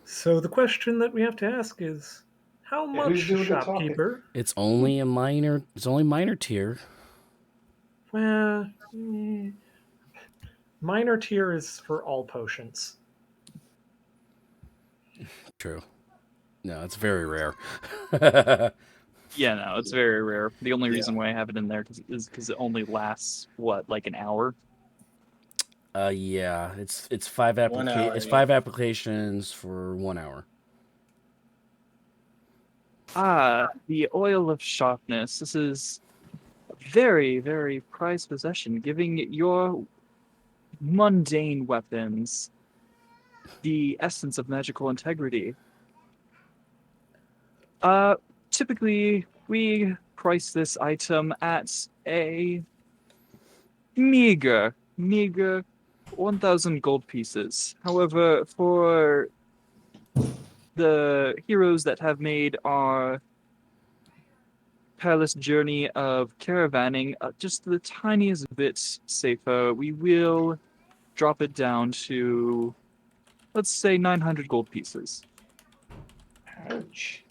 C: So the question that we have to ask is, how
B: Yeah,
C: much,
B: who's doing the talking?
C: shopkeeper?
A: It's only a minor. It's only minor tier.
C: Well, minor tier is for all potions.
A: True. No, it's very rare.
E: Yeah, no, it's very rare. The only
D: Yeah.
E: reason why I have it in there is because it only lasts what, like an hour.
A: Yeah, it's 5
D: 1 hour,
A: It's
D: yeah.
A: 5 applications for 1 hour.
E: Ah, the oil of sharpness. This is a very, very prized possession, giving your mundane weapons the essence of magical integrity. Typically, we price this item at a meager 1,000 gold pieces. However, for the heroes that have made our perilous journey of caravanning just the tiniest bit safer, we will drop it down to, let's say, 900 gold pieces.
B: Ouch.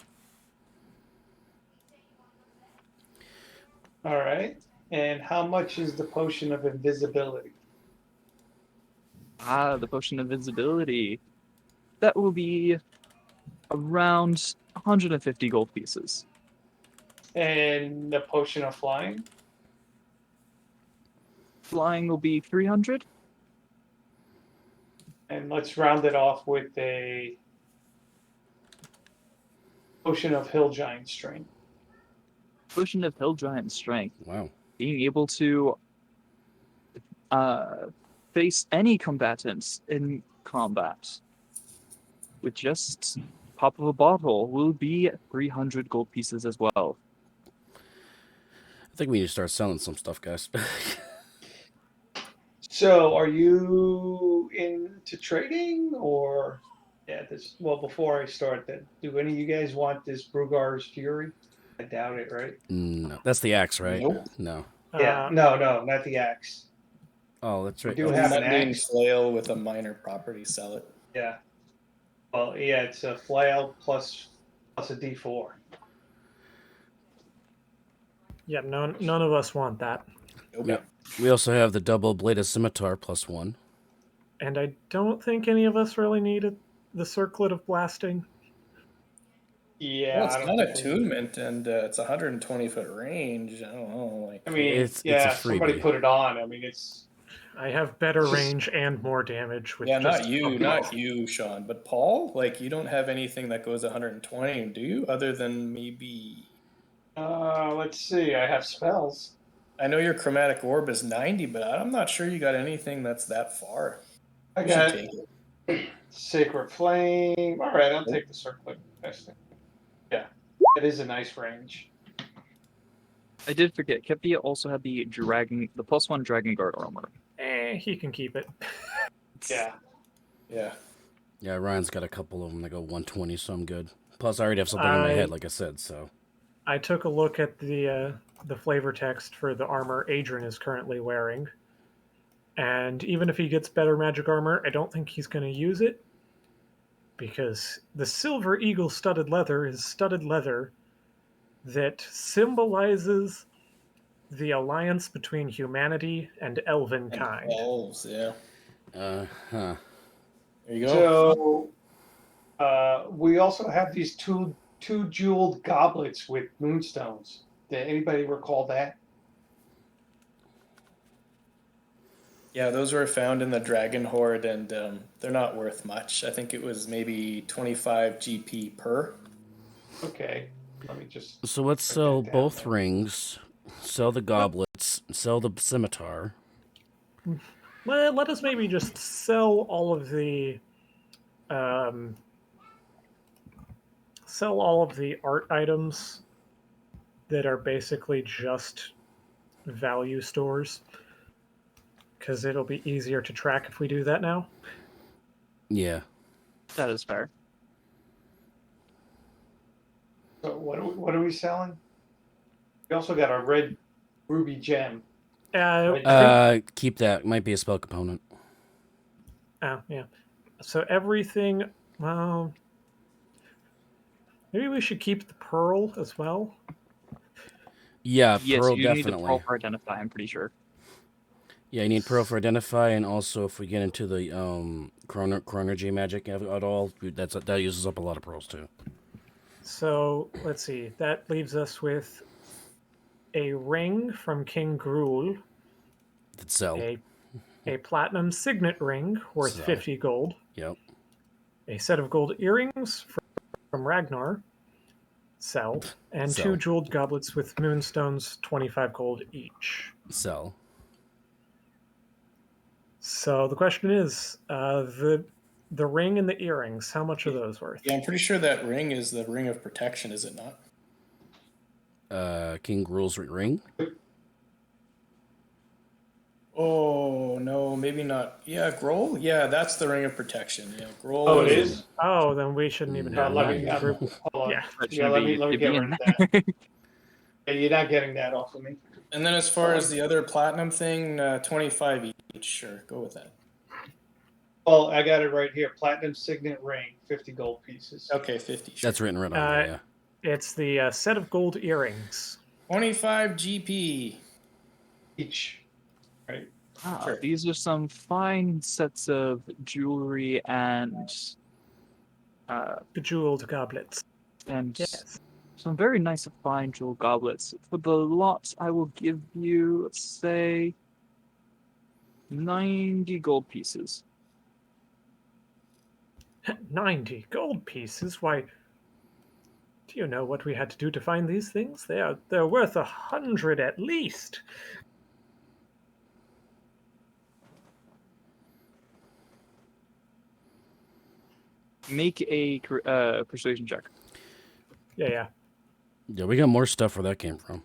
B: All right. And how much is the potion of invisibility?
E: Ah, the potion of invisibility. That will be around 150 gold pieces.
B: And the potion of flying?
E: Flying will be 300.
B: And let's round it off with a potion of hill giant strength.
E: Potion of hill giant strength.
A: Wow.
E: Being able to face any combatants in combat with just pop of a bottle will be 300 gold pieces as well.
A: I think we need to start selling some stuff, guys.
B: So are you into trading or well before I start that, do any of you guys want this Brugar's Fury? I doubt it, right?
A: No, that's the axe, right?
D: Nope.
A: No.
B: Yeah, no, not the axe.
A: Oh, that's
B: We
A: right.
B: do
A: Oh,
B: have an
D: Mundane
B: axe.
D: flail with a minor property. Sell it.
B: Yeah. Well, yeah, it's a flail plus a D4.
C: Yeah, none of us want that.
D: Nope.
A: Yep. We also have the double bladed scimitar +1.
C: And I don't think any of us really needed the circlet of blasting.
B: Yeah,
D: Well, it's
B: I don't
D: not
B: think we-
D: attunement, and it's 120-foot range. I don't know. Like,
B: I mean,
A: It's a
B: somebody
A: freebie.
B: put it on. I mean, it's
C: I have better range and more damage with
D: yeah,
C: just
D: not you, Sean, but Paul. Like, you don't have anything that goes 120, do you? Other than maybe,
B: let's see. I have spells.
D: I know your chromatic orb is 90, but I'm not sure you got anything that's that far.
B: I
D: You should
B: got
D: take it.
B: Sacred Flame. All right, I'll take the circlet. Yeah, it is a nice range.
E: I did forget, Kepia also had the +1 Dragon Guard armor.
C: he can keep it.
B: Yeah.
D: Yeah.
A: Yeah, Ryan's got a couple of them that go 120, so I'm good. Plus, I already have something in my head, like I said, so.
C: I took a look at the flavor text for the armor Adrian is currently wearing, and even if he gets better magic armor, I don't think he's going to use it, because the silver eagle studded leather is studded leather that symbolizes the alliance between humanity and elven kind.
D: Elves, yeah.
A: Huh.
D: There you go.
B: So we also have these two jeweled goblets with moonstones. Did anybody recall that?
D: Yeah, those were found in the Dragon Horde, and they're not worth much. I think it was maybe 25 GP per.
B: Okay, let me just.
A: So let's
B: write
A: sell
B: that down
A: both
B: then.
A: rings, sell the goblets, sell the scimitar.
C: Well, let us maybe just sell all of the sell all of the art items that are basically just value stores, because it'll be easier to track if we do that now.
A: Yeah.
E: That is fair.
B: So what are we selling? We also got a red ruby gem.
A: Keep that. Might be a spell component.
C: Oh, yeah. So everything, well, maybe we should keep the pearl as well.
A: Yeah,
E: Yes,
A: pearl
E: you need the
A: definitely.
E: pearl for identify, I'm pretty sure.
A: Yeah, you need pearl for identify, and also if we get into the chronergy magic at all, that uses up a lot of pearls too.
C: So let's see. That leaves us with a ring from King Gruul,
A: That sell.
C: a platinum signet ring worth
A: Sell.
C: 50 gold,
A: Yep.
C: a set of gold earrings from Ragnar, sell, and
A: Sell.
C: 2 jeweled goblets with moonstones, 25 gold each.
A: Sell.
C: So the question is, the ring and the earrings, how much are those worth?
D: Yeah, I'm pretty sure that ring is the ring of protection, is it not?
A: King Gruul's ring.
D: Oh no, maybe not. Yeah, Grohl. Yeah, that's the ring of protection. Yeah, Grohl.
B: Oh, it is.
C: Oh, then we shouldn't even have
B: Let
C: that
B: me
C: in the group.
B: hold on.
C: Yeah.
B: Yeah, let me get rid of that. Yeah, you're not getting that off of me.
D: And then as far as the other platinum thing, 25 each. Sure, go with that.
B: Well, I got it right here. Platinum signet ring, 50 gold pieces.
D: Okay, 50. Sure.
A: That's written right on there. Yeah.
C: It's the set of gold earrings.
D: 25 GP
B: Each. Right.
E: Wow,
D: Sure.
E: These are some fine sets of jewelry and
C: Bejeweled goblets. Yes.
E: some very nice and fine jewel goblets. For the lot, I will give you, let's say, 90 gold pieces.
C: 90 gold pieces? Why, do you know what we had to do to find these things? They're worth 100 at least.
E: Make a persuasion check.
C: Yeah.
A: Yeah, we got more stuff where that came from.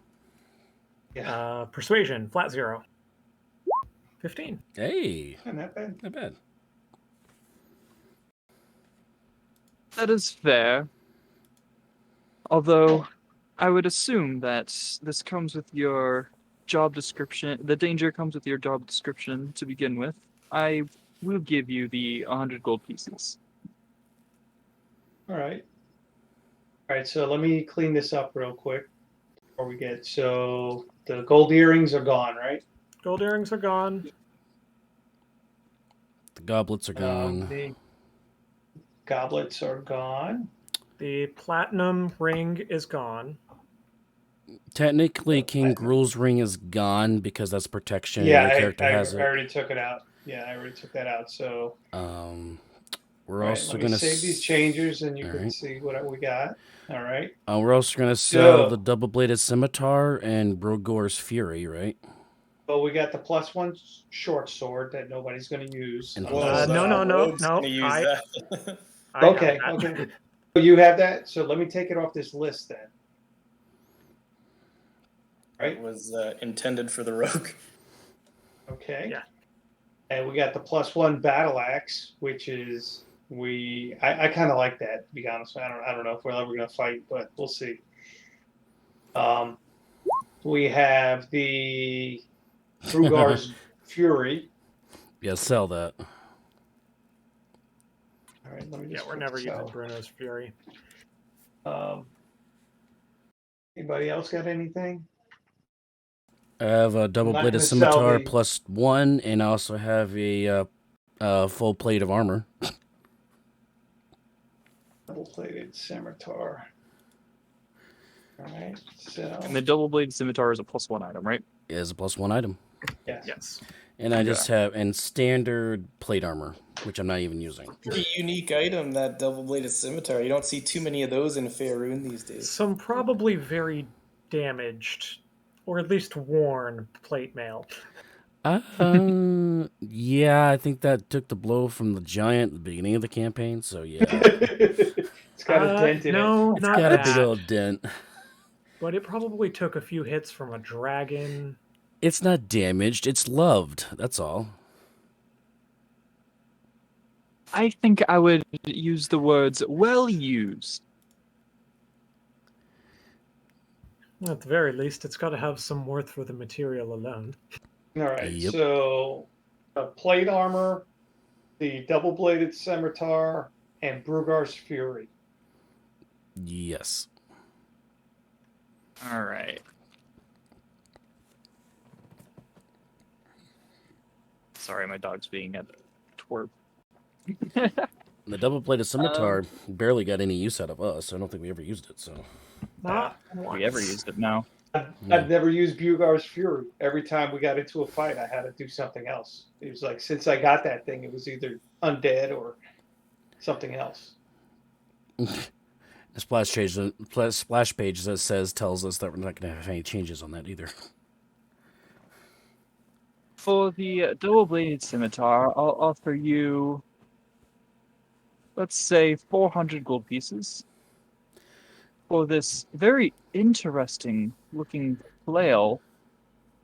B: Yeah.
C: Persuasion, flat 0. 15.
A: Hey,
B: Not bad.
A: not bad.
E: That is fair. Although, I would assume that this comes with your job description. The danger comes with your job description to begin with. I will give you the 100 gold pieces.
B: All right. All right, so let me clean this up real quick before we get. So the gold earrings are gone, right?
C: Gold earrings are gone.
A: The goblets are gone.
B: The goblets are gone.
C: The platinum ring is gone.
A: Technically, King Gruul's ring is gone because that's protection.
B: Yeah,
A: and your character
B: I
A: has it.
B: already took it out. Yeah, I already took that out. So
A: We're
B: all right,
A: also
B: let me
A: gonna
B: save these changes, and you
A: all
B: can
A: right.
B: see what we got. All right.
A: We're also gonna sell
B: So-
A: the double-bladed scimitar and Brogor's Fury, right?
B: Well, we got the +1 short sword that nobody's going to use.
A: And
C: No.
D: Rogue's gonna use that.
C: I have
B: Okay,
C: that.
B: okay. So you have that. So let me take it off this list then. Right.
D: It was intended for the rogue.
B: Okay.
C: Yeah.
B: And we got the +1 battle axe, which is I kind of like that, to be honest. I don't know if we're ever gonna fight, but we'll see. We have the Rugar's Fury.
A: Yeah, sell that.
B: All right, let me
C: Yeah,
B: just
C: we're
B: put
C: never
B: this
C: using
B: out.
C: Bruno's Fury.
B: Anybody else got anything?
A: I have a double-bladed
B: gonna sell
A: scimitar
B: the-
A: +1, and I also have a full plate of armor.
B: Double-plated scimitar. All right, so
E: And the double-bladed scimitar is a +1 item, right?
A: It is a +1 item.
C: Yes.
A: And I just have standard plate armor, which I'm not even using.
D: Pretty unique item, that double-bladed scimitar. You don't see too many of those in Faerun these days.
C: Some probably very damaged, or at least worn plate mail.
A: Yeah, I think that took the blow from the giant at the beginning of the campaign. So yeah,
B: It's got a dent in it.
C: No,
A: it's
C: not
A: got
C: that.
A: a big old dent.
C: But it probably took a few hits from a dragon.
A: It's not damaged. It's loved. That's all.
E: I think I would use the words "well used."
C: At the very least, it's got to have some worth for the material alone.
B: All right,
A: Yep.
B: so plate armor, the double-bladed scimitar, and Brugar's Fury.
A: Yes.
E: All right. Sorry, my dog's being a twerp.
A: The double-bladed scimitar barely got any use out of us. I don't think we ever used it. So.
C: Not
E: Have
C: once.
E: we ever used it now?
B: I've never used Brugar's Fury. Every time we got into a fight, I had to do something else. It was like, since I got that thing, it was either undead or something else.
A: The splash page that tells us that we're not going to have any changes on that either.
E: For the double-bladed scimitar, I'll offer you, let's say, 400 gold pieces. For this very interesting-looking flail,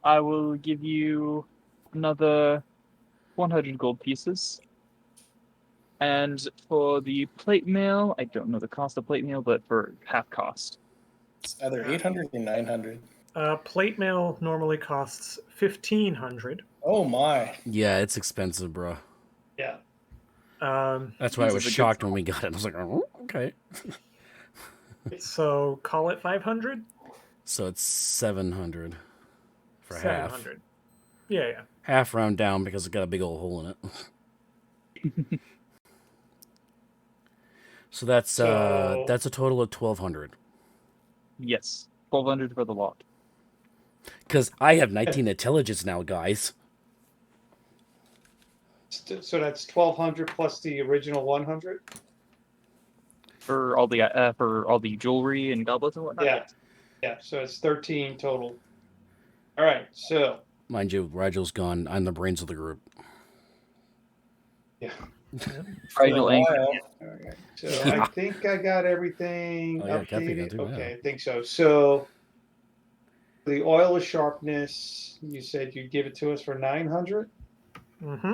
E: I will give you another 100 gold pieces. And for the plate mail, I don't know the cost of plate mail, but for half cost.
D: It's either 800 or 900.
C: Plate mail normally costs 1,500.
D: Oh my!
A: Yeah, it's expensive, bro.
B: Yeah.
A: That's why I
E: This
A: was
E: is a good
A: shocked when we got it. I was like, oh, okay.
C: So call it 500.
A: So it's 700 for half.
C: 700. Yeah.
A: Half round down because it's got a big old hole in it. So that's a total of 1,200.
E: Yes, 1,200 for the lot.
A: Because I have 19 intelligence now, guys.
B: So that's 1,200 plus the original 100.
E: For all the jewelry and goblets and whatnot.
B: Yeah. So it's 13 total. All right. So
A: Mind you, Rigel's gone. I'm the brains of the group.
B: yeah.
E: Rigel ain't-
B: All right. So I think I got everything
A: Oh, yeah, Cappy
B: updated.
A: got too,
B: Okay,
A: yeah.
B: I think so. So the oil of sharpness, you said you'd give it to us for 900.
C: Mm-hmm.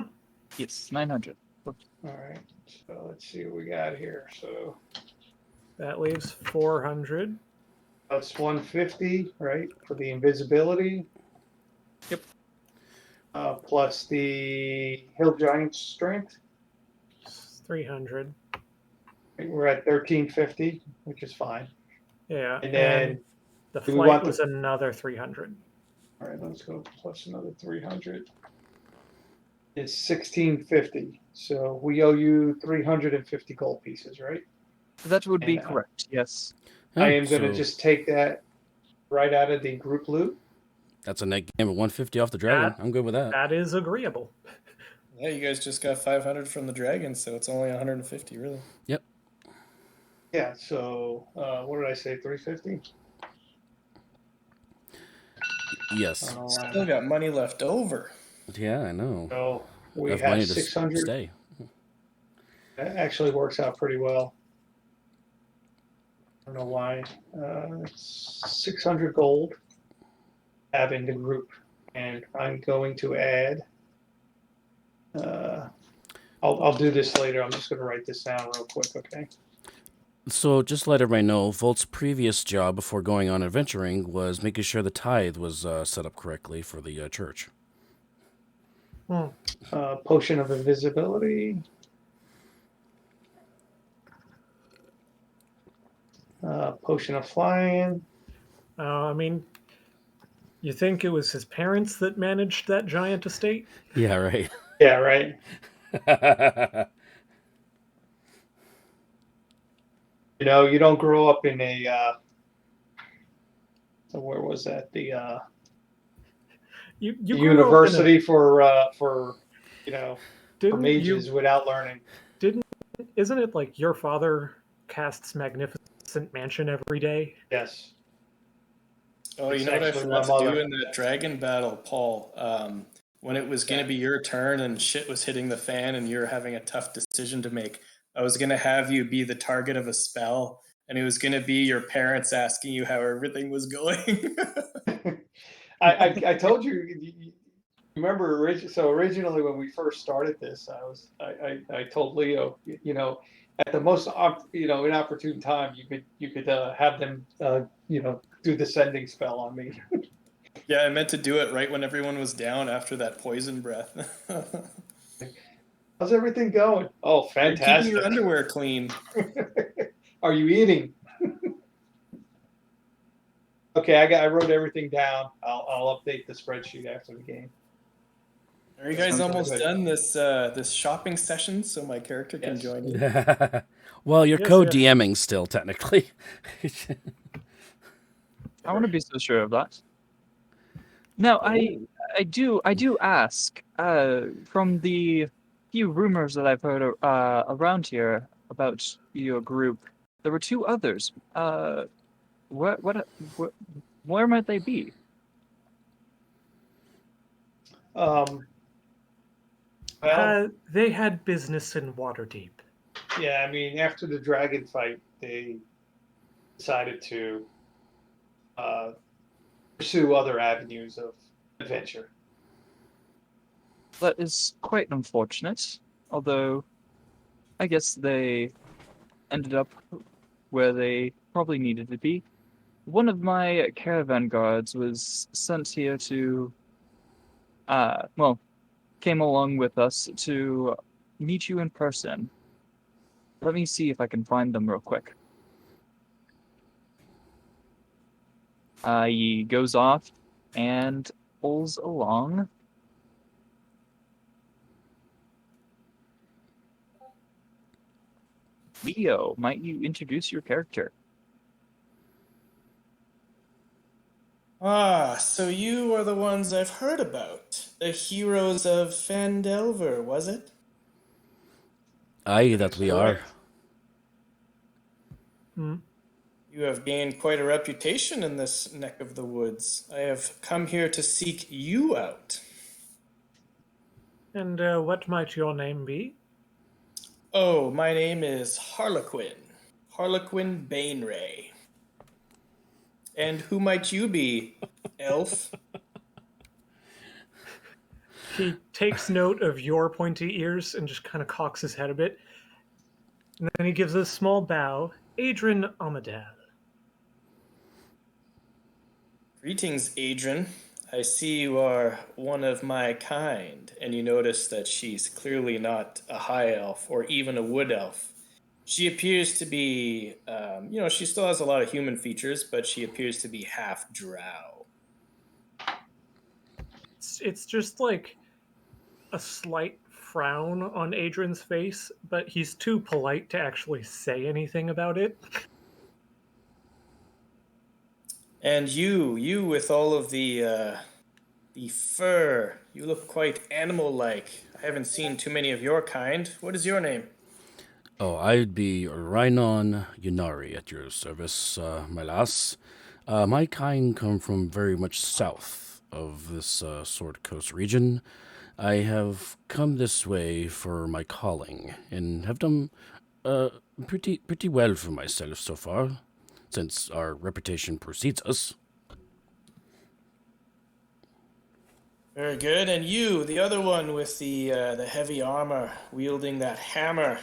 E: Yes, 900.
B: All right. So let's see what we got here. So
C: That leaves 400.
B: that's 150, right, for the invisibility.
E: Yep.
B: Plus the hill giant strength.
C: 300.
B: We're at 1350, which is fine.
C: Yeah.
B: And then
C: the
B: do we
C: flight
B: want
C: was another 300.
B: all right, let's go plus another 300. It's 1650. So we owe you 350 gold pieces, right?
E: That would be
B: And,
E: correct, yes.
B: I am going to
A: So
B: just take that right out of the group loot.
A: that's a net game of 150 off the dragon. I'm good with that.
C: That is agreeable.
D: Yeah, you guys just got 500 from the dragon, so it's only 150, really.
A: Yep.
B: Yeah, so what did I say, 350?
A: Yes.
D: Still got money left over.
A: Yeah, I know.
B: So we
A: Enough
B: have
A: money to
B: 600.
A: stay.
B: That actually works out pretty well. I don't know why. It's 600 gold having the group, and I'm going to add. I'll do this later. I'm just going to write this down real quick, okay?
A: So just to let everybody know, Volt's previous job before going on adventuring was making sure the tithe was set up correctly for the church.
B: Potion of invisibility. Potion of flying.
C: I mean, you think it was his parents that managed that giant estate?
A: Yeah, right.
B: Yeah, right. You know, you don't grow up in a. So where was that? The
C: You
B: the
C: grew up in a-
B: university for you know for
C: didn't
B: mages
C: you?
B: without learning.
C: Isn't it like your father casts Magnificent Mansion every day?
B: Yes.
D: Oh,
B: It's
D: you know what I
B: actually
D: forgot
B: my
D: to do
B: mother.
D: in that dragon battle, Paul? when it was going to be your turn and shit was hitting the fan and you're having a tough decision to make. I was going to have you be the target of a spell, and it was going to be your parents asking you how everything was going.
B: I told you. Remember, originally when we first started this, I told Leo, at the most inopportune time, you could have them do the sending spell on me.
D: Yeah, I meant to do it right when everyone was down after that poison breath.
B: How's everything going? Oh,
D: You're keeping
B: fantastic!
D: your underwear clean.
B: Are you eating? Okay, I wrote everything down. I'll update the spreadsheet after the game.
D: Are you guys almost done this shopping session so my character can join in?
A: Well, you're
C: Yes,
A: co-DMing still, technically.
E: I want to be so sure of that. Now, I do ask, from the few rumors that I've heard around here about your group, there were two others. Where might they be?
B: Well,
C: they had business in Waterdeep.
B: yeah, I mean, after the dragon fight, they decided to pursue other avenues of adventure.
E: That is quite unfortunate, although I guess they ended up where they probably needed to be. One of my caravan guards was sent here to, came along with us to meet you in person. Let me see if I can find them real quick. He goes off and pulls along. Leo, might you introduce your character?
D: Ah, so you are the ones I've heard about. The heroes of Fandelver, was it?
A: Aye, that we are.
C: Hmm.
D: You have gained quite a reputation in this neck of the woods. I have come here to seek you out.
C: And what might your name be?
D: Oh, my name is Harlequin. Harlequin Bainray. And who might you be, elf?
C: He takes note of your pointy ears and just kind of cocks his head a bit. And then he gives a small bow. Adrian Amadal.
D: Greetings, Adrian. I see you are one of my kind, and you notice that she's clearly not a high elf or even a wood elf. She appears to be, she still has a lot of human features, but she appears to be half drow.
C: It's just like a slight frown on Adrian's face, but he's too polite to actually say anything about it.
D: And you with all of the fur, you look quite animal-like. I haven't seen too many of your kind. What is your name?
A: Oh, I'd be Rhinon Yunari at your service, my lass. My kind come from very much south of this Sword Coast region. I have come this way for my calling, and have done pretty well for myself so far, since our reputation precedes us.
D: Very good. And you, the other one with the heavy armor, wielding that hammer.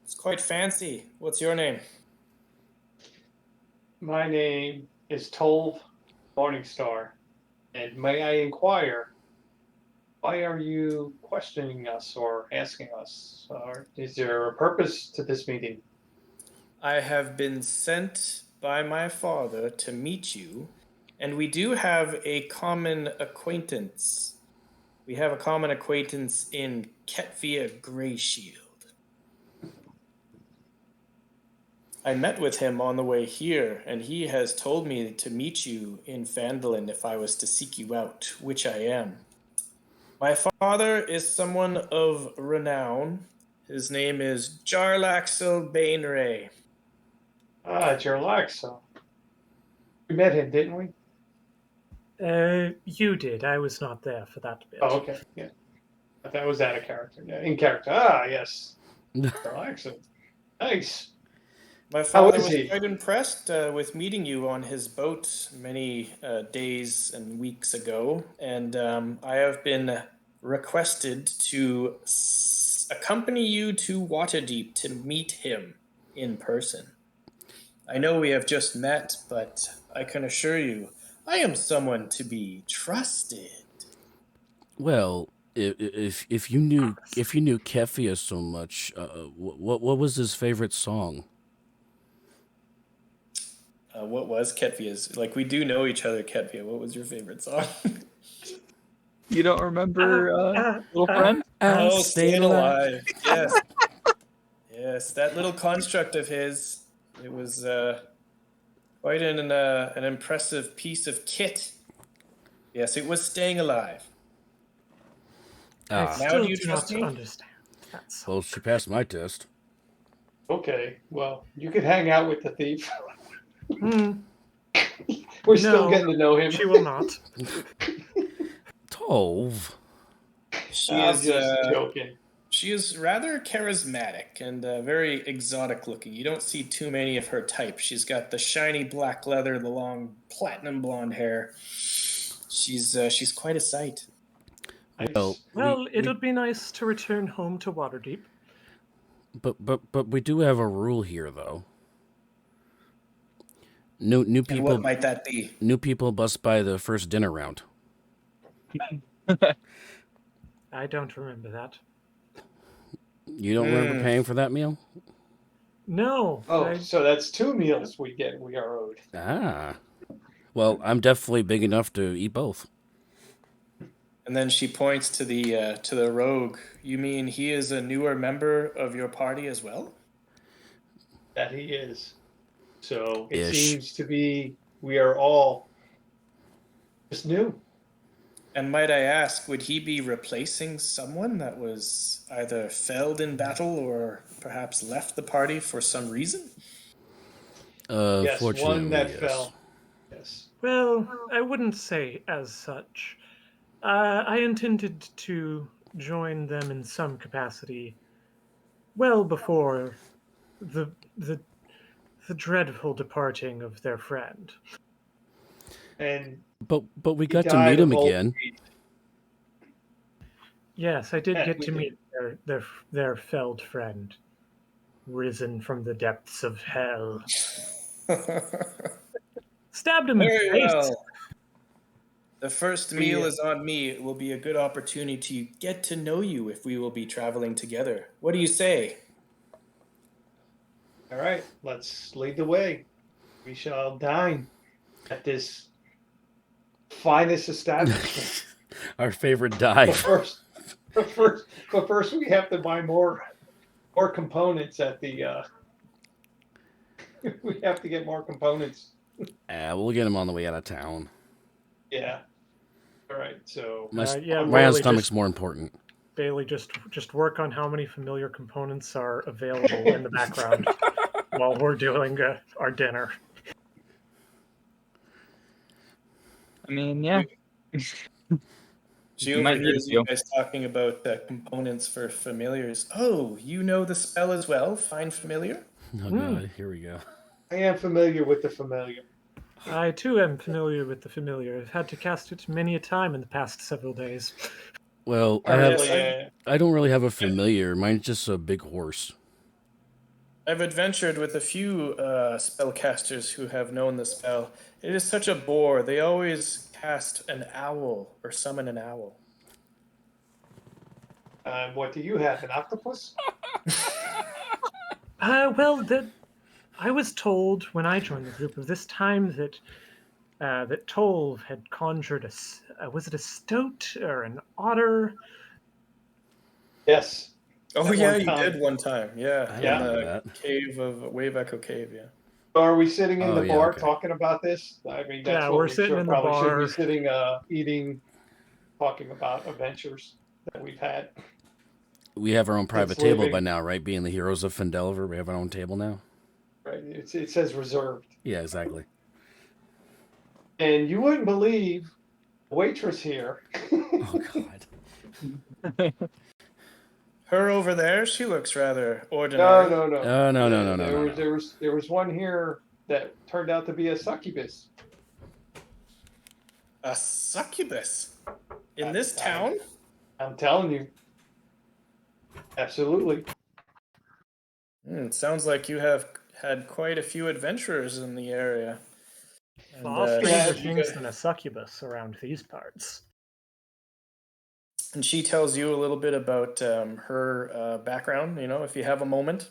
D: It's quite fancy. What's your name?
B: My name is Tolv Morningstar, and may I inquire, why are you questioning us or asking us? Or is there a purpose to this meeting?
D: I have been sent by my father to meet you, and we do have a common acquaintance. We have a common acquaintance in Ketvia Greyshield. I met with him on the way here, and he has told me to meet you in Phandalin if I was to seek you out, which I am. My father is someone of renown. His name is Jarlaxle Bainray.
B: Ah, Jarlaxle. We met him, didn't we?
C: You did. I was not there for that bit.
B: Oh, okay. Yeah. That was out of character. Yeah, in character. Ah, yes. Oh, excellent. Nice.
D: My
B: How
D: father
B: is
D: was
B: he?
D: quite impressed with meeting you on his boat many days and weeks ago, and I have been requested to accompany you to Waterdeep to meet him in person. I know we have just met, but I can assure you, I am someone to be trusted.
A: Well, if you knew Kefia so much, what was his favorite song?
D: What was Ketvia's? Like, we do know each other, Ketvia. What was your favorite song?
E: You don't remember Little Friend?
D: Oh,
A: Staying
D: Staying
A: Alive.
D: Alive. Yes. Yes, that little construct of his. It was quite an impressive piece of kit. Yes, it was Staying Alive.
C: I
A: Ah,
D: Now
C: still
D: do you
C: do
D: trust
C: not
D: me?
C: understand that song.
A: well, she passed my test.
B: Okay. Well, you could hang out with the thief.
C: Hmm.
B: We're still
C: No,
B: getting to know him.
C: she will not.
A: Tove.
D: She
B: I'm
D: is
B: just joking.
D: she is rather charismatic and very exotic looking. You don't see too many of her type. She's got the shiny black leather, the long platinum blonde hair. She's quite a sight.
A: Well,
B: Nice.
C: Well, it'll be nice to return home to Waterdeep.
A: but we do have a rule here, though. New
D: And
A: people
D: what might that be?
A: new people must buy the first dinner round.
C: I don't remember that.
A: You don't remember paying for that meal?
C: No.
B: Oh, so that's 2 meals we are owed.
A: Ah. Well, I'm definitely big enough to eat both.
D: And then she points to the rogue. You mean he is a newer member of your party as well?
B: That he is. So it
A: Ish.
B: seems to be we are all just new.
D: And might I ask, would he be replacing someone that was either felled in battle or perhaps left the party for some reason?
B: Yes,
A: Fortunately,
B: one that
A: yes.
B: fell. Yes.
C: Well, I wouldn't say as such. I intended to join them in some capacity well before the the the dreadful departing of their friend.
B: And
A: But we
B: he
A: got to meet
B: died
A: him
B: of old
A: again.
B: age.
C: Yes, I did
B: Yeah,
C: get
B: we
C: to
B: did.
C: meet their felled friend, risen from the depths of hell. Stabbed him in the
D: Very
C: face.
D: well. The first meal
B: We-
D: is on me. It will be a good opportunity to get to know you if we will be traveling together. What do you say?
B: All right, let's lead the way. We shall dine at this finest establishment.
A: Our favorite
B: But
A: dive.
B: first, we have to buy more components at the. We have to get more components.
A: We'll get him on the way out of town.
B: Yeah. All right. So
C: Yeah,
A: My
C: Bailey
A: stomach's
C: just,
A: more important.
C: Bailey, just work on how many familiar components are available in the background while we're doing our dinner.
E: I mean, yeah.
D: She
E: You might need
D: overhears
E: a
D: you
E: few.
D: guys talking about components for familiars. Oh, you know the spell as well? Find familiar?
A: Oh god, here we go.
B: I am familiar with the familiar.
C: I too am familiar with the familiar. I've had to cast it many a time in the past several days.
A: Well,
B: Apparently,
A: I don't really have a familiar. Mine's just a big horse.
D: I've adventured with a few spellcasters who have known the spell. It is such a bore. They always cast an owl or summon an owl.
B: what do you have? An octopus?
C: I was told when I joined the group of this time that that Tolv had conjured was it a stoat or an otter?
B: Yes.
D: Oh
B: At
D: yeah,
B: one
D: you
B: time.
D: did one time. Yeah,
A: I
D: in
A: remember
D: the
A: that.
D: cave of Wave Echo Cave. Yeah.
B: So are we sitting in
A: Oh,
B: the
A: yeah,
B: bar
A: okay.
B: talking about this? I mean, that's
C: Yeah,
B: what
C: we're
B: we
C: sitting in the
B: probably should
C: bar.
B: be sitting, eating, talking about adventures that we've had.
A: We have our own private
B: It's
A: table by
B: living.
A: now, right? Being the heroes of Fendelver, we have our own table now.
B: Right? It says reserved,
A: Yeah, exactly.
B: and you wouldn't believe waitress here.
A: Oh God.
D: Her over there, she looks rather
B: No,
D: ordinary.
B: no, no.
A: No.
B: There was one here that turned out to be a succubus.
D: A succubus in this town?
B: I'm telling you. Absolutely.
D: It sounds like you have had quite a few adventurers in the area.
C: Far stranger things than a succubus around these parts.
D: And she tells you a little bit about her background, if you have a moment.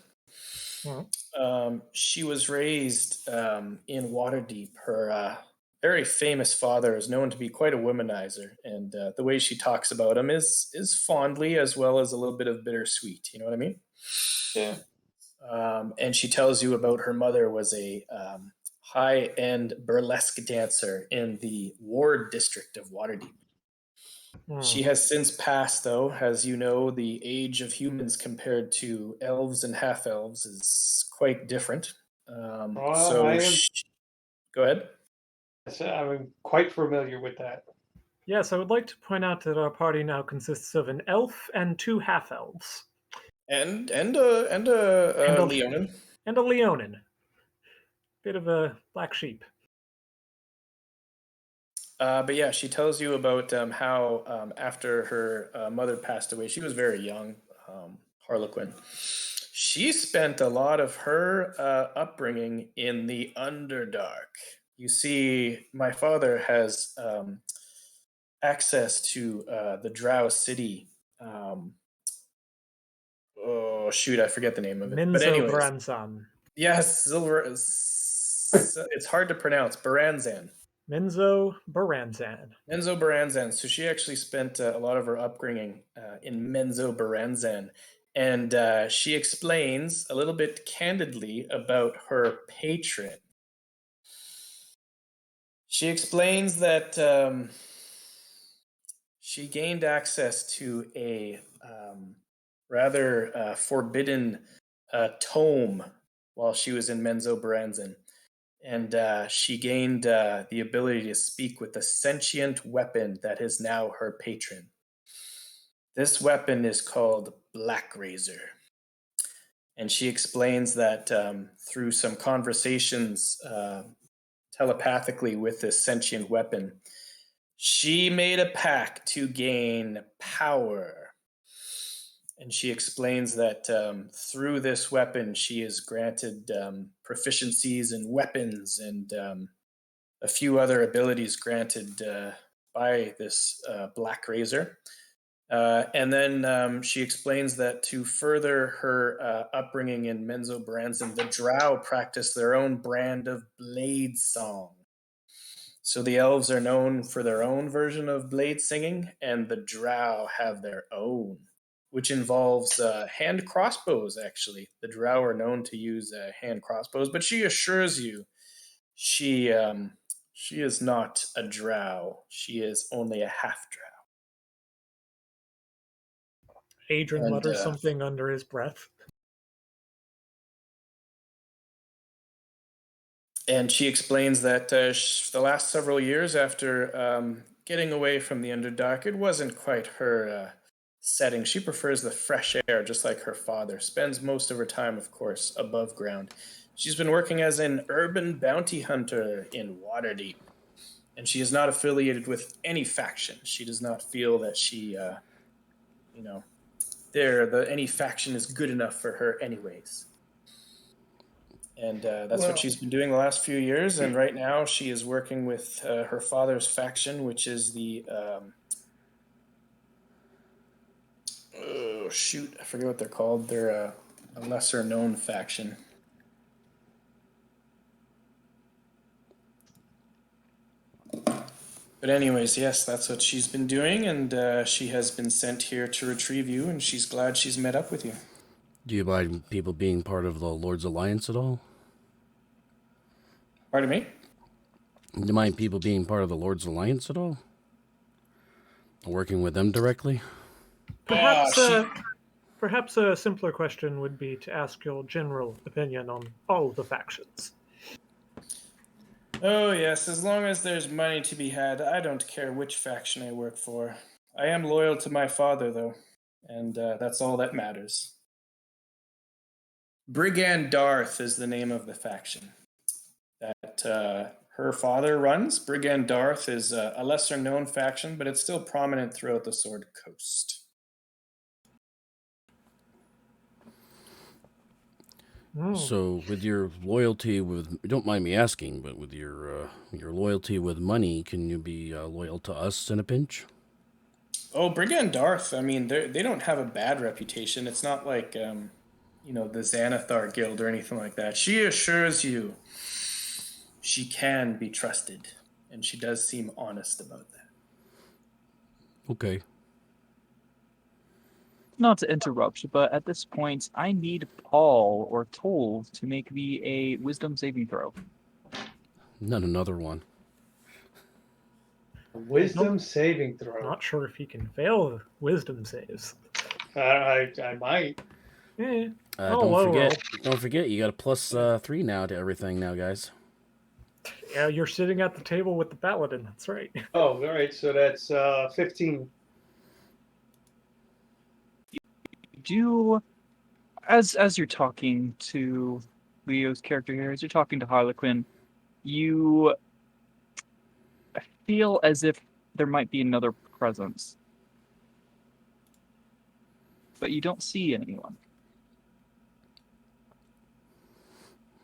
D: She was raised in Waterdeep. Her very famous father is known to be quite a womanizer, and the way she talks about him is fondly as well as a little bit of bittersweet. You know what I mean?
B: Yeah.
D: And she tells you about her mother was a high-end burlesque dancer in the Ward district of Waterdeep. She has since passed, though. As you know, the age of humans compared to elves and half-elves is quite different. Go ahead.
B: I'm quite familiar with that.
C: Yes, I would like to point out that our party now consists of an elf and 2 half-elves.
D: And a Leonin.
C: And a Leonin. Bit of a black sheep.
D: But yeah, she tells you about how after her mother passed away, she was very young, Harlequin. She spent a lot of her upbringing in the Underdark. You see, my father has access to the Drow city. Oh shoot, I forget the name of it. But anyways,
C: Baranzan.
D: yes, Silver. It's hard to pronounce. Baranzan.
C: Menzo Baranzan.
D: So she actually spent a lot of her upbringing in Menzo Baranzan. And she explains a little bit candidly about her patron. She explains that she gained access to a rather forbidden tome while she was in Menzo Baranzan. And she gained the ability to speak with a sentient weapon that is now her patron. This weapon is called Black Razor. And she explains that through some conversations telepathically with this sentient weapon, she made a pact to gain power. And she explains that through this weapon, she is granted proficiencies in weapons and a few other abilities granted by this Black Razor. And then she explains that to further her upbringing in Menzo Baranzan, the Drow practice their own brand of blade song. So the elves are known for their own version of blade singing, and the Drow have their own, which involves hand crossbows, actually. The Drow are known to use hand crossbows, but she assures you she is not a Drow. She is only a half-Drow.
C: Adrian mutters something under his breath.
D: And she explains that the last several years after getting away from the Underdark, it wasn't quite her setting. She prefers the fresh air, just like her father. Spends most of her time, of course, above ground. She's been working as an urban bounty hunter in Waterdeep. And she is not affiliated with any faction. She does not feel that she, any faction is good enough for her anyways. And that's what she's been doing the last few years. And right now she is working with her father's faction, which is the... I forget what they're called. They're a lesser known faction. But anyways, yes, that's what she's been doing, and she has been sent here to retrieve you, and she's glad she's met up with you.
A: Do you mind people being part of the Lord's Alliance at all?
D: Pardon me?
A: Do you mind people being part of the Lord's Alliance at all? Working with them directly?
C: Perhaps a simpler question would be to ask your general opinion on all the factions.
D: Oh, yes, as long as there's money to be had, I don't care which faction I work for. I am loyal to my father, though, and that's all that matters. Brigand Darth is the name of the faction that her father runs. Brigand Darth is a lesser known faction, but it's still prominent throughout the Sword Coast.
A: So, with your loyalty with, don't mind me asking, but with your loyalty with money, can you be loyal to us in a pinch?
D: Oh, Brigand Darth, I mean, they don't have a bad reputation. It's not like, the Xanathar Guild or anything like that. She assures you she can be trusted, and she does seem honest about that.
A: Okay.
E: Not to interrupt, but at this point, I need Paul or Toll to make me a wisdom saving throw.
A: Not another one.
B: Wisdom saving throw.
C: Not sure if he can fail wisdom saves.
B: I might.
C: Eh.
A: Don't forget, you got a plus 3 now to everything now, guys.
C: Yeah, you're sitting at the table with the paladin. That's right.
B: Oh, all right. So that's 15.
E: Do as you're talking to Leo's character here, as you're talking to Harlequin, you feel as if there might be another presence, but you don't see anyone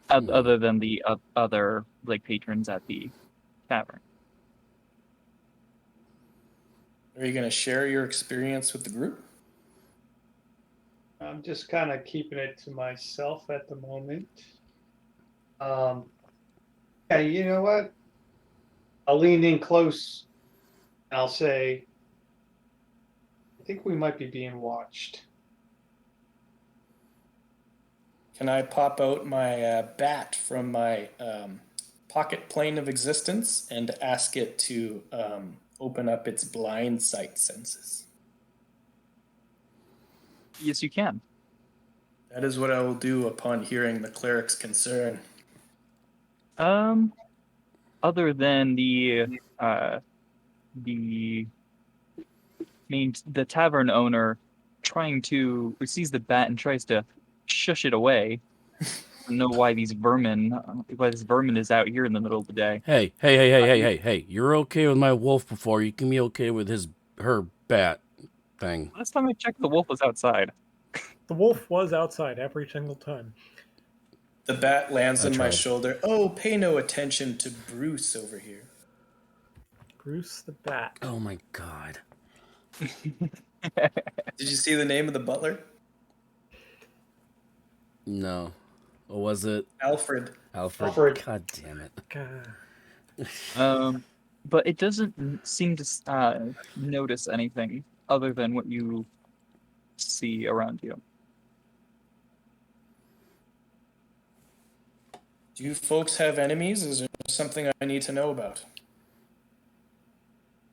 E: other than the other patrons at the tavern.
D: Are you going to share your experience with the group?
B: I'm just kind of keeping it to myself at the moment. Yeah, you know what? I'll lean in close and I'll say, I think we might be being watched.
D: Can I pop out my bat from my pocket plane of existence and ask it to open up its blind sight senses?
E: Yes, you can.
D: That is what I will do upon hearing the cleric's concern.
E: Other than the tavern owner sees the bat and tries to shush it away. I don't know why this vermin is out here in the middle of the day.
A: Hey. You're okay with my wolf before. You can be okay with her bat thing.
E: Last time I checked, the wolf was outside.
C: The wolf was outside every single time.
D: The bat lands on my
A: tried.
D: shoulder. Oh, pay no attention to Bruce over here.
C: Bruce the bat.
A: Oh my god.
D: Did you see the name of the butler?
A: No. Or was it?
D: Alfred.
A: Alfred. God damn it.
E: But it doesn't seem to notice anything other than what you see around you.
D: Do you folks have enemies? Is there something I need to know about?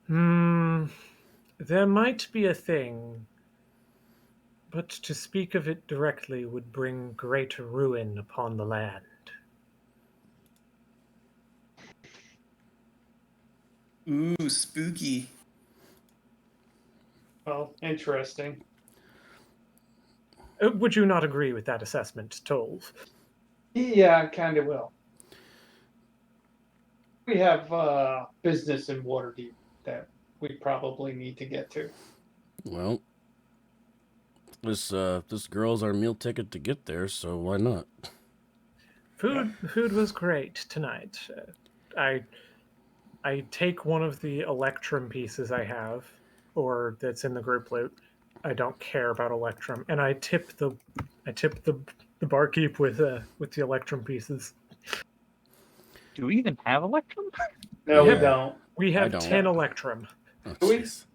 C: There might be a thing, but to speak of it directly would bring great ruin upon the land.
D: Ooh, spooky.
B: Well, interesting.
C: Would you not agree with that assessment, Tolv?
B: Yeah, I kind of will. We have business in Waterdeep that we probably need to get to.
A: Well, this girl's our meal ticket to get there, so why not?
C: Food was great tonight. I take one of the Electrum pieces I have, or that's in the group loot. I don't care about Electrum, and I tip the barkeep with the Electrum pieces.
E: Do we even have Electrum?
B: No, we don't.
C: We have 10 Electrum.
A: Oh,
B: Do we?
A: jeez.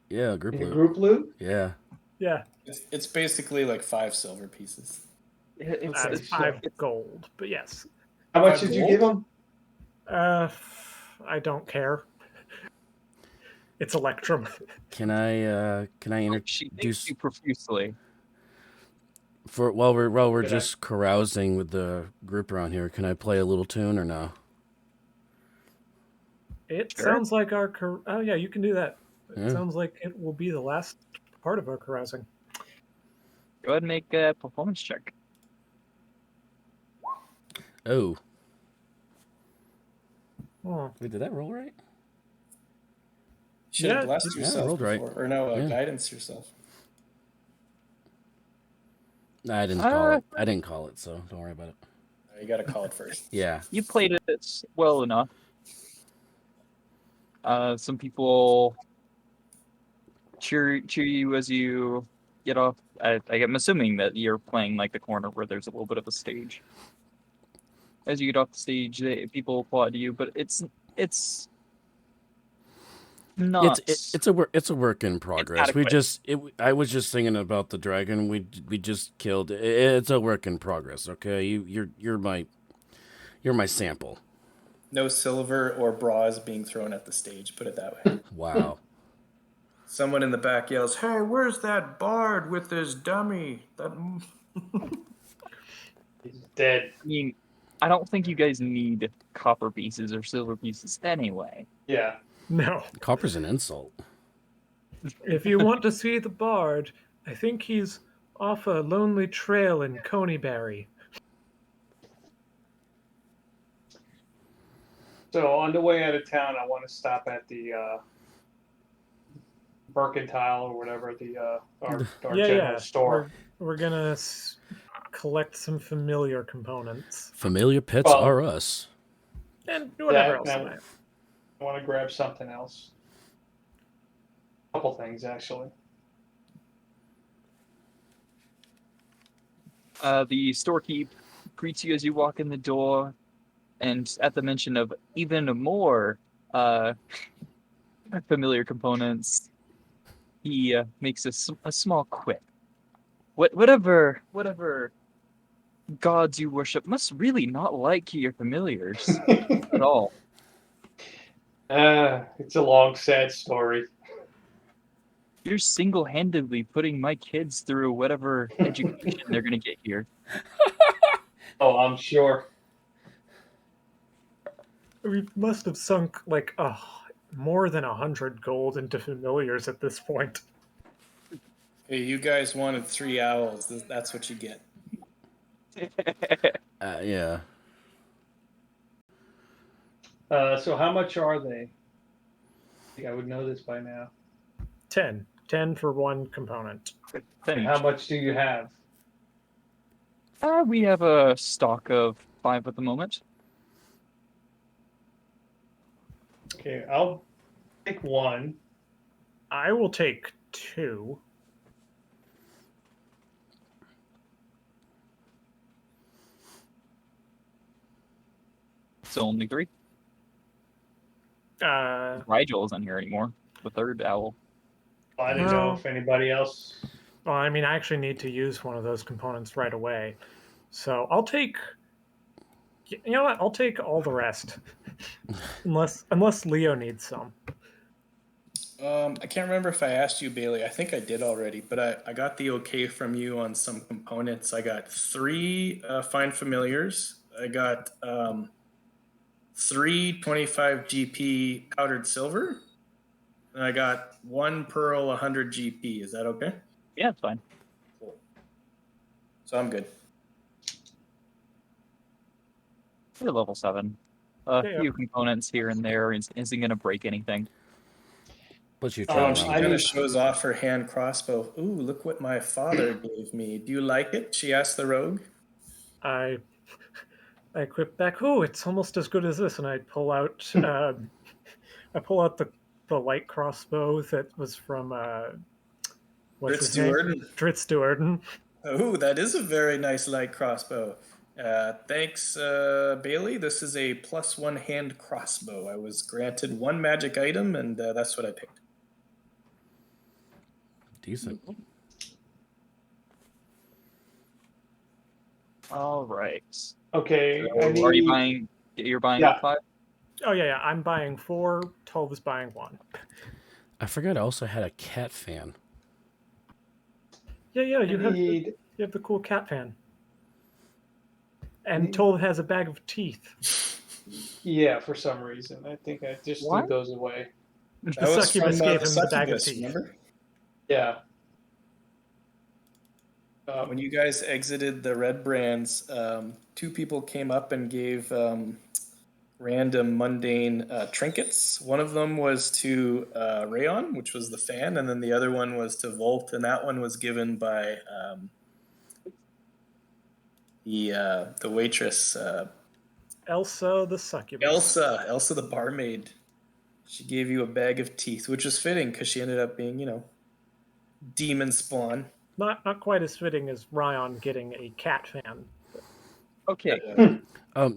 A: Yeah, group
B: In
A: loot.
B: group loot?
A: Yeah.
C: Yeah,
D: It's basically like 5 silver pieces.
C: it's 5 gold, but yes.
B: How much
D: 5
B: did you
D: gold?
B: give them?
C: I don't care. It's Electrum.
A: Can I
E: She
A: introduce
E: thanks you profusely.
A: while we're
B: Good
A: just carousing with the group around here, can I play a little tune or no?
C: It
E: Sure.
C: sounds like our. Oh yeah, you can do that. It
A: Yeah.
C: sounds like it will be the last part of our carousing.
E: Go ahead and make a performance check.
A: Oh,
C: Oh,
A: wait, did that roll right?
D: Should have
C: Yeah,
D: blessed
A: Yeah,
D: yourself
A: rolled right.
D: before, or no,
A: Yeah.
D: guidance yourself.
A: Nah, I didn't call it. I didn't call it, so don't worry about it.
D: You got to call it first.
A: Yeah.
E: You played it well enough. Some people cheer you as you get off. I'm assuming that you're playing like the corner where there's a little bit of a stage. As you get off the stage, people applaud you, but it's not.
A: It's a work in progress.
E: adequate.
A: I was just singing about the dragon we just killed. It's a work in progress. Okay, you're my sample.
D: No silver or bras being thrown at the stage, put it that way.
A: Wow.
D: Someone in the back yells, "Hey, where's that bard with his dummy?"
B: He's dead.
E: I mean, I don't think you guys need copper pieces or silver pieces anyway.
B: Yeah.
C: no.
A: Copper's an insult.
C: If you want to see the bard, I think he's off a lonely trail in Coneyberry.
B: So on the way out of town, I want to stop at the Mercantile or whatever our general store.
C: We're gonna collect some familiar components
A: Familiar pets
B: Well-
A: are us.
C: and whatever else.
B: I want to grab something else. A couple things actually.
E: The storekeep greets you as you walk in the door, and at the mention of even more familiar components, he makes a small quip. Whatever gods you worship must really not like your familiars at all.
B: It's a long, sad story.
E: You're single-handedly putting my kids through whatever education they're going to get here.
B: Oh, I'm sure.
C: We must have sunk like more than 100 gold into familiars at this point.
D: Hey, you guys wanted 3 owls. That's what you get.
A: Yeah.
B: So how much are they? I think I would know this by now.
C: 10 for one component.
B: And how much do you have?
E: We have a stock of 5 at the moment.
B: Okay, I'll take one.
C: I will take 2.
E: So only 3.
C: Uh,
E: Rigel isn't here anymore. The third owl.
B: I didn't know if anybody else.
C: well, I mean, I actually need to use one of those components right away. So I'll take. You know what? I'll take all the rest, unless Leo needs some.
D: I can't remember if I asked you, Bailey. I think I did already, but I got the okay from you on some components. I got 3 fine familiars. I got 3 25 GP powdered silver. And I got 1 pearl 100 GP. Is that okay?
E: Yeah, it's fine.
D: Cool. So I'm good.
E: You're level 7. A
C: Yeah.
E: few components here and there isn't going to break anything.
A: But you
B: Oh,
A: try
D: She
A: around.
D: kind of shows off her hand crossbow. Ooh, look what my father gave me. Do you like it? She asked the rogue.
C: I quip back. Oh, it's almost as good as this, and I pull out. The light crossbow that was from what's his name? Dritz Duerden.
D: Oh, that is a very nice light crossbow. Thanks, Bailey. This is a +1 hand crossbow. I was granted 1 magic item, and that's what I picked.
A: Decent.
E: All right.
B: Okay.
E: So are you buying? You're buying
B: Yeah.
E: 5?
C: Oh yeah. I'm buying 4. Tolv is buying 1.
A: I forgot I also had a cat fan.
C: Yeah. You
B: I need
C: You have the cool cat fan. And Tolv has a bag of teeth.
B: Yeah, for some reason. I think I just threw
E: What?
B: those away.
C: The
D: That was
C: succubus
D: from
C: gave
D: the
C: him the bag of
D: succubus,
C: teeth.
D: remember?
B: Yeah.
D: When you guys exited the Red Brands, two people came up and gave random mundane trinkets. One of them was to Rayon, which was the fan, and then the other one was to Volt, and that one was given by the waitress,
C: Elsa the succubus.
D: Elsa the barmaid. She gave you a bag of teeth, which was fitting because she ended up being, demon spawn.
C: Not quite as fitting as Ryan getting a cat fan.
E: Okay.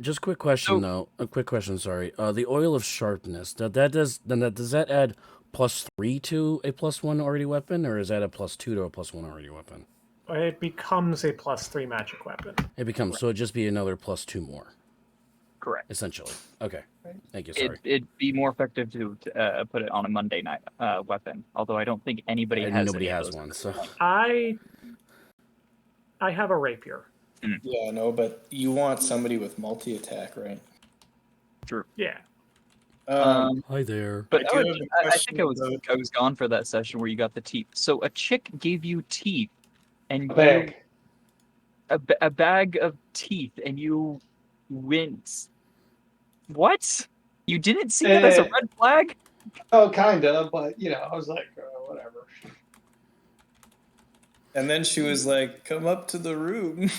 A: Just quick question though. A quick question. Sorry. The oil of sharpness. Does that add +3 to a +1 already weapon, or is that a +2 to a +1 already weapon?
C: It becomes a +3 magic weapon.
A: It becomes so it'd just be another +2 more,
E: Correct.
A: essentially. Okay. Thank you. Sorry.
E: It'd be more effective to put it on a Monday night weapon. Although I don't think anybody
A: And
E: has
A: nobody
E: any of
A: has
E: those.
A: one. So
C: I have a rapier.
D: Yeah, no, but you want somebody with multi-attack, right?
E: True.
C: Yeah.
A: hi there.
E: But
D: I do have a
E: I think
D: question
E: I was gone for that session where you got the teeth. So a chick gave you teeth, and
B: A bag.
E: a bag of teeth, and you went. What? You didn't see that as a red flag?
B: Oh, kinda, but I was like, whatever.
D: And then she was like, "Come up to the room."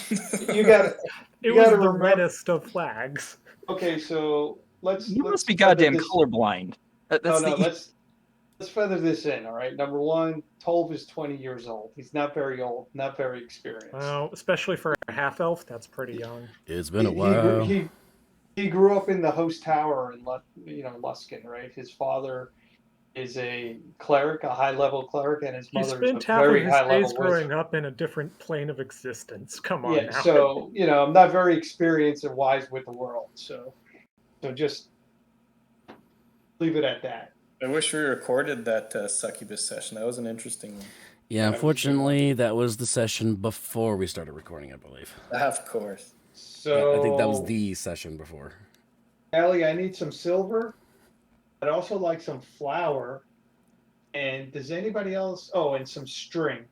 B: You got it.
C: It
B: You
C: was
B: gotta
C: the
B: remember-
C: reddest of flags.
B: Okay, so let's.
E: You
B: let's
E: must be
B: feather
E: goddamn
B: this-
E: colorblind. That's
B: No,
E: the
B: let's feather this in. All right. Number one, Tolv is 20 years old. He's not very old, not very experienced.
C: Well, especially for a half elf, that's pretty young.
A: It's been a
B: He
A: while.
B: he grew up in the host tower in Luskin, right? His father is a cleric, a high level cleric, and his
C: He
B: mother is
C: spent
B: a
C: half of
B: very
C: his
B: high
C: days
B: level
C: growing
B: wizard.
C: up in a different plane of existence. Come on
B: Yeah,
C: now.
B: so I'm not very experienced and wise with the world, so just leave it at that.
D: I wish we recorded that succubus session. That was an interesting one.
A: Yeah, unfortunately, that was the session before we started recording, I believe.
D: Of course.
B: So
A: I think that was the session before.
B: Allie, I need some silver. I'd also like some flour. And does anybody else? Oh, and some string,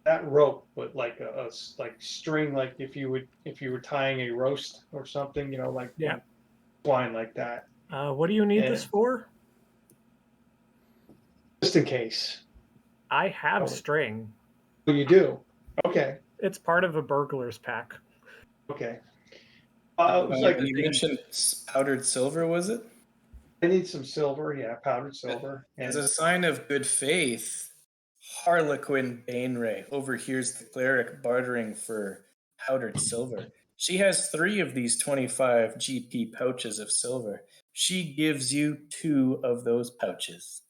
B: that rope, but like a like string, like if you were tying a roast or something,
C: Yeah.
B: twine like that,
C: What do you need this for?
B: just in case.
C: I have
B: Oh.
C: string.
B: Oh, you do? Okay,
C: It's part of a burglar's pack.
B: okay. It was like
D: You mentioned powdered silver, was it?
B: I need some silver. Yeah, powdered silver.
D: As a sign of good faith, Harlequin Bainray overhears the cleric bartering for powdered silver. She has 3 of these 25 GP pouches of silver. She gives you 2 of those pouches.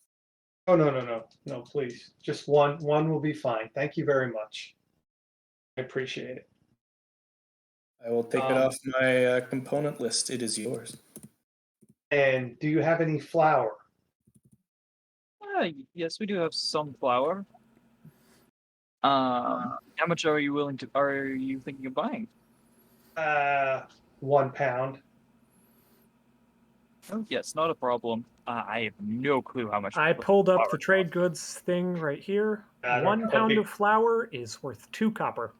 B: Oh, no, please. Just one. One will be fine. Thank you very much. I appreciate it.
D: I will take it off my component list. It is yours.
B: And do you have any flour?
E: yes, we do have some flour. How much are you thinking of buying?
B: 1 pound.
E: Oh, yes, not a problem. I have no clue how much.
C: I pulled up
E: flour
C: the trade goods thing right here.
B: I don't
C: 1
B: know.
C: pound
B: Okay.
C: of flour is worth 2 copper.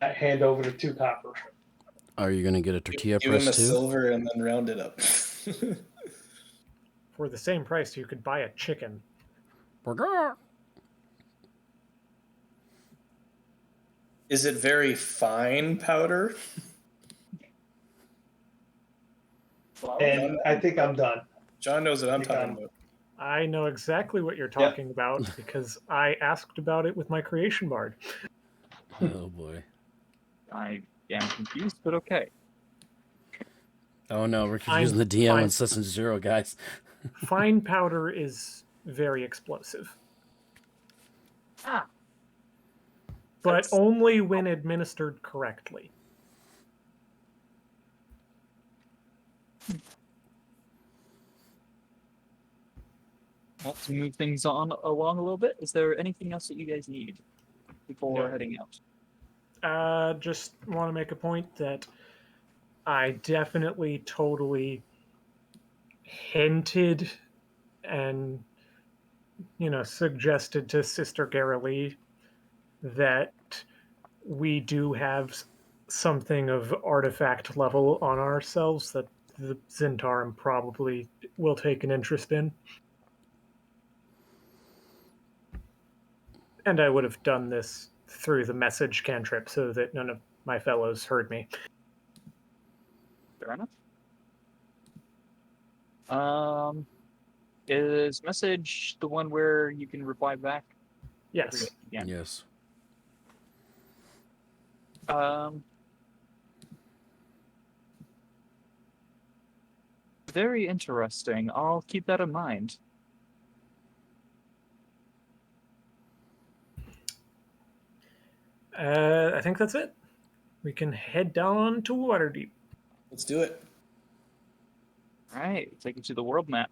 B: I hand over the 2 copper.
A: Are you going to get a tortilla
D: Give him a
A: press too?
D: silver and then round it up.
C: For the same price, you could buy a chicken.
A: Burger.
D: Is it very fine powder?
B: And I think I'm done.
D: John knows what I'm
B: You
D: talking
B: done.
D: about.
C: I know exactly what you're talking about because I asked about it with my creation bard.
A: Oh boy.
E: I am confused, but okay.
A: Oh no, we're confusing the DM on Session 0, guys.
C: Fine powder is very explosive. But only when administered correctly.
E: Well, to move things on along a little bit, is there anything else that you guys need before
B: No.
E: heading out?
C: Just want to make a point that I definitely totally hinted and suggested to Sister Garalee that we do have something of artifact level on ourselves that the Zentarum probably will take an interest in. And I would have done this through the message cantrip so that none of my fellows heard me.
E: Fair enough. Is message the one where you can reply back?
C: Yes.
E: Yeah.
A: Yes.
E: Very interesting. I'll keep that in mind.
C: I think that's it. We can head down to Waterdeep.
D: Let's do it.
E: All right, take you to the world map.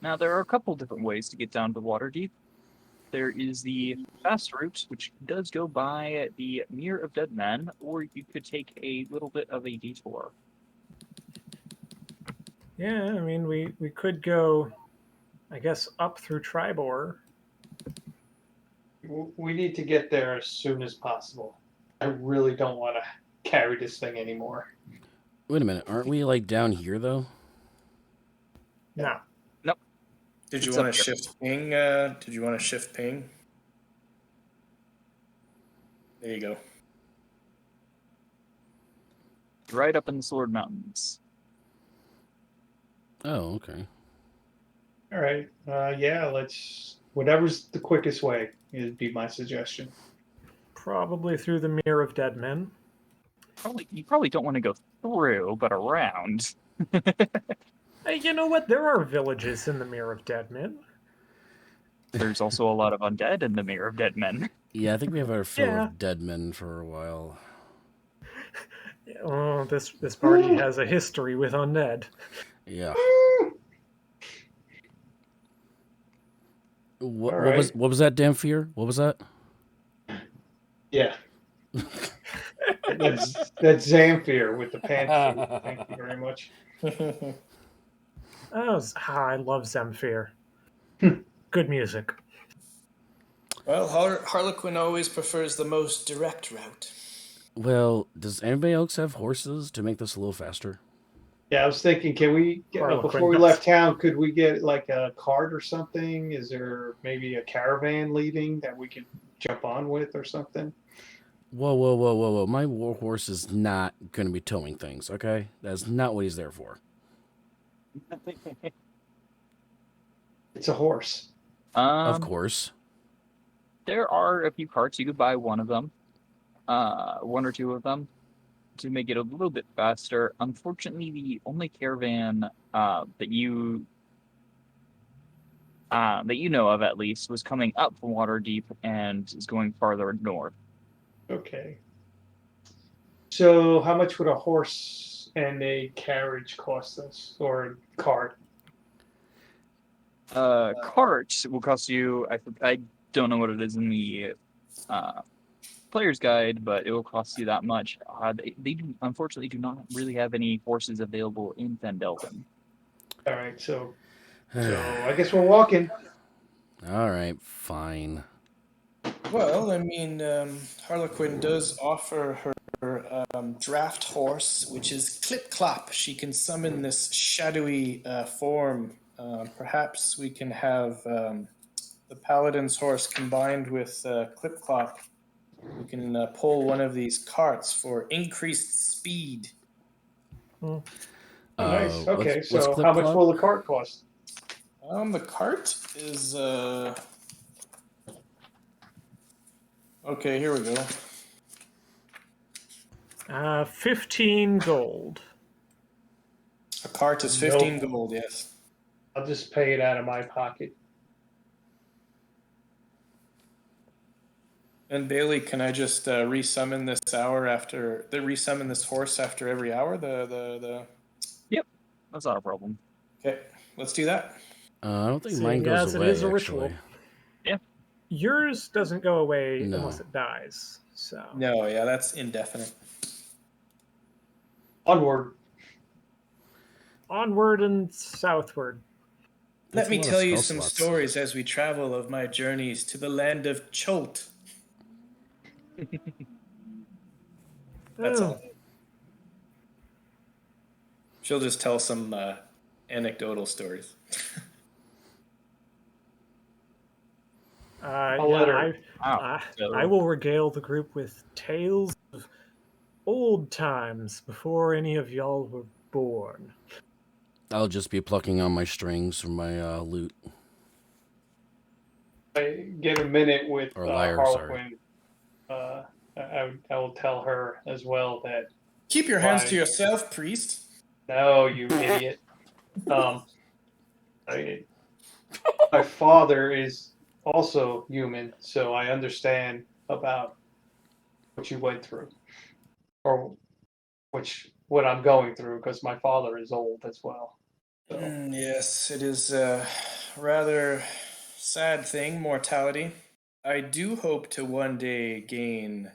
E: Now, there are a couple different ways to get down to Waterdeep. There is the fast route, which does go by the Mere of Dead Men, or you could take a little bit of a detour.
C: Yeah, I mean, we could go, I guess, up through Tribor.
B: We need to get there as soon as possible. I really don't want to carry this thing anymore.
A: Wait a minute. Aren't we like down here though?
C: No.
E: Nope.
D: Did you
E: It's
D: want
E: up
D: to
E: there.
D: shift ping? Did you want to shift ping? There you go.
E: Right up in the Sword Mountains.
A: Oh, okay.
B: All right. Yeah, let's. Whatever's the quickest way would be my suggestion.
C: Probably through the Mere of Dead Men.
E: You probably don't want to go through, but around.
C: Hey, you know what? There are villages in the Mere of Dead Men.
E: There's also a lot of undead in the Mere of Dead Men.
A: Yeah, I think we have our fill
C: Yeah.
A: of dead men for a while.
C: Oh, this party has a history with undead.
A: Yeah.
B: All
A: What
B: right.
A: was that, damn fear? What was that?
B: Yeah. that's Zamfir with the pantsuit. Thank you very much.
C: Oh, I love Zemfir. Good music.
D: Well, Harlequin always prefers the most direct route.
A: Well, does anybody else have horses to make this a little faster?
B: Yeah, I was thinking, can we get,
C: Harlequin
B: before we
C: does.
B: left town, could we get like a cart or something? Is there maybe a caravan leaving that we could jump on with or something?
A: Whoa. My war horse is not going to be towing things, okay? That's not what he's there for.
B: It's a horse.
A: Of course.
E: There are a few carts. You could buy one of them, one or two of them, to make it a little bit faster. Unfortunately, the only caravan that you know of, at least, was coming up from Waterdeep and is going farther north.
B: Okay. So how much would a horse and a carriage cost us, or cart?
E: Cart will cost you. I don't know what it is in the player's guide, but it will cost you that much. They unfortunately do not really have any horses available in Fendelton.
B: All right, so I guess we're walking.
A: All right, fine.
D: Well, I mean, Harlequin does offer her draft horse, which is Clip Clop. She can summon this shadowy form. Perhaps we can have the Paladin's horse combined with Clip Clop. We can pull one of these carts for increased speed.
B: Oh, nice. Okay,
A: what's
B: so
A: Clip
B: how much
A: Clop?
B: will the cart cost?
D: The cart is okay, here we go.
C: 15 gold.
D: A cart is 15 gold, yes.
B: I'll just pay it out of my pocket.
D: And Bailey, can I just resummon this horse after every hour?
E: Yep, that's not a problem.
D: Okay, let's do that.
A: I don't think
C: Seeing
A: mine goes
C: as it
A: away,
C: is a ritual.
A: actually.
C: Yours doesn't go away
A: No.
C: unless it dies. So
D: No, yeah, that's indefinite.
B: Onward.
C: onward and southward.
A: That's
D: Let
A: a
D: me
A: lot of
D: tell you
A: spell
D: some
A: slots.
D: stories as we travel of my journeys to the land of Cholt. That's
C: Oh,
D: all. She'll just tell some anecdotal stories.
B: I'll let her.
C: I will regale the group with tales of old times before any of y'all were born.
A: I'll just be plucking on my strings from my loot.
B: I get a minute with
A: Or lyre,
B: Harlequin. I will tell her as well that
D: Keep your hands to yourself, priest.
B: no, you idiot. My father is also human, so I understand about what you went through, or what I'm going through, because my father is old as well. So
D: Yes, it is a rather sad thing, mortality. I do hope to one day gain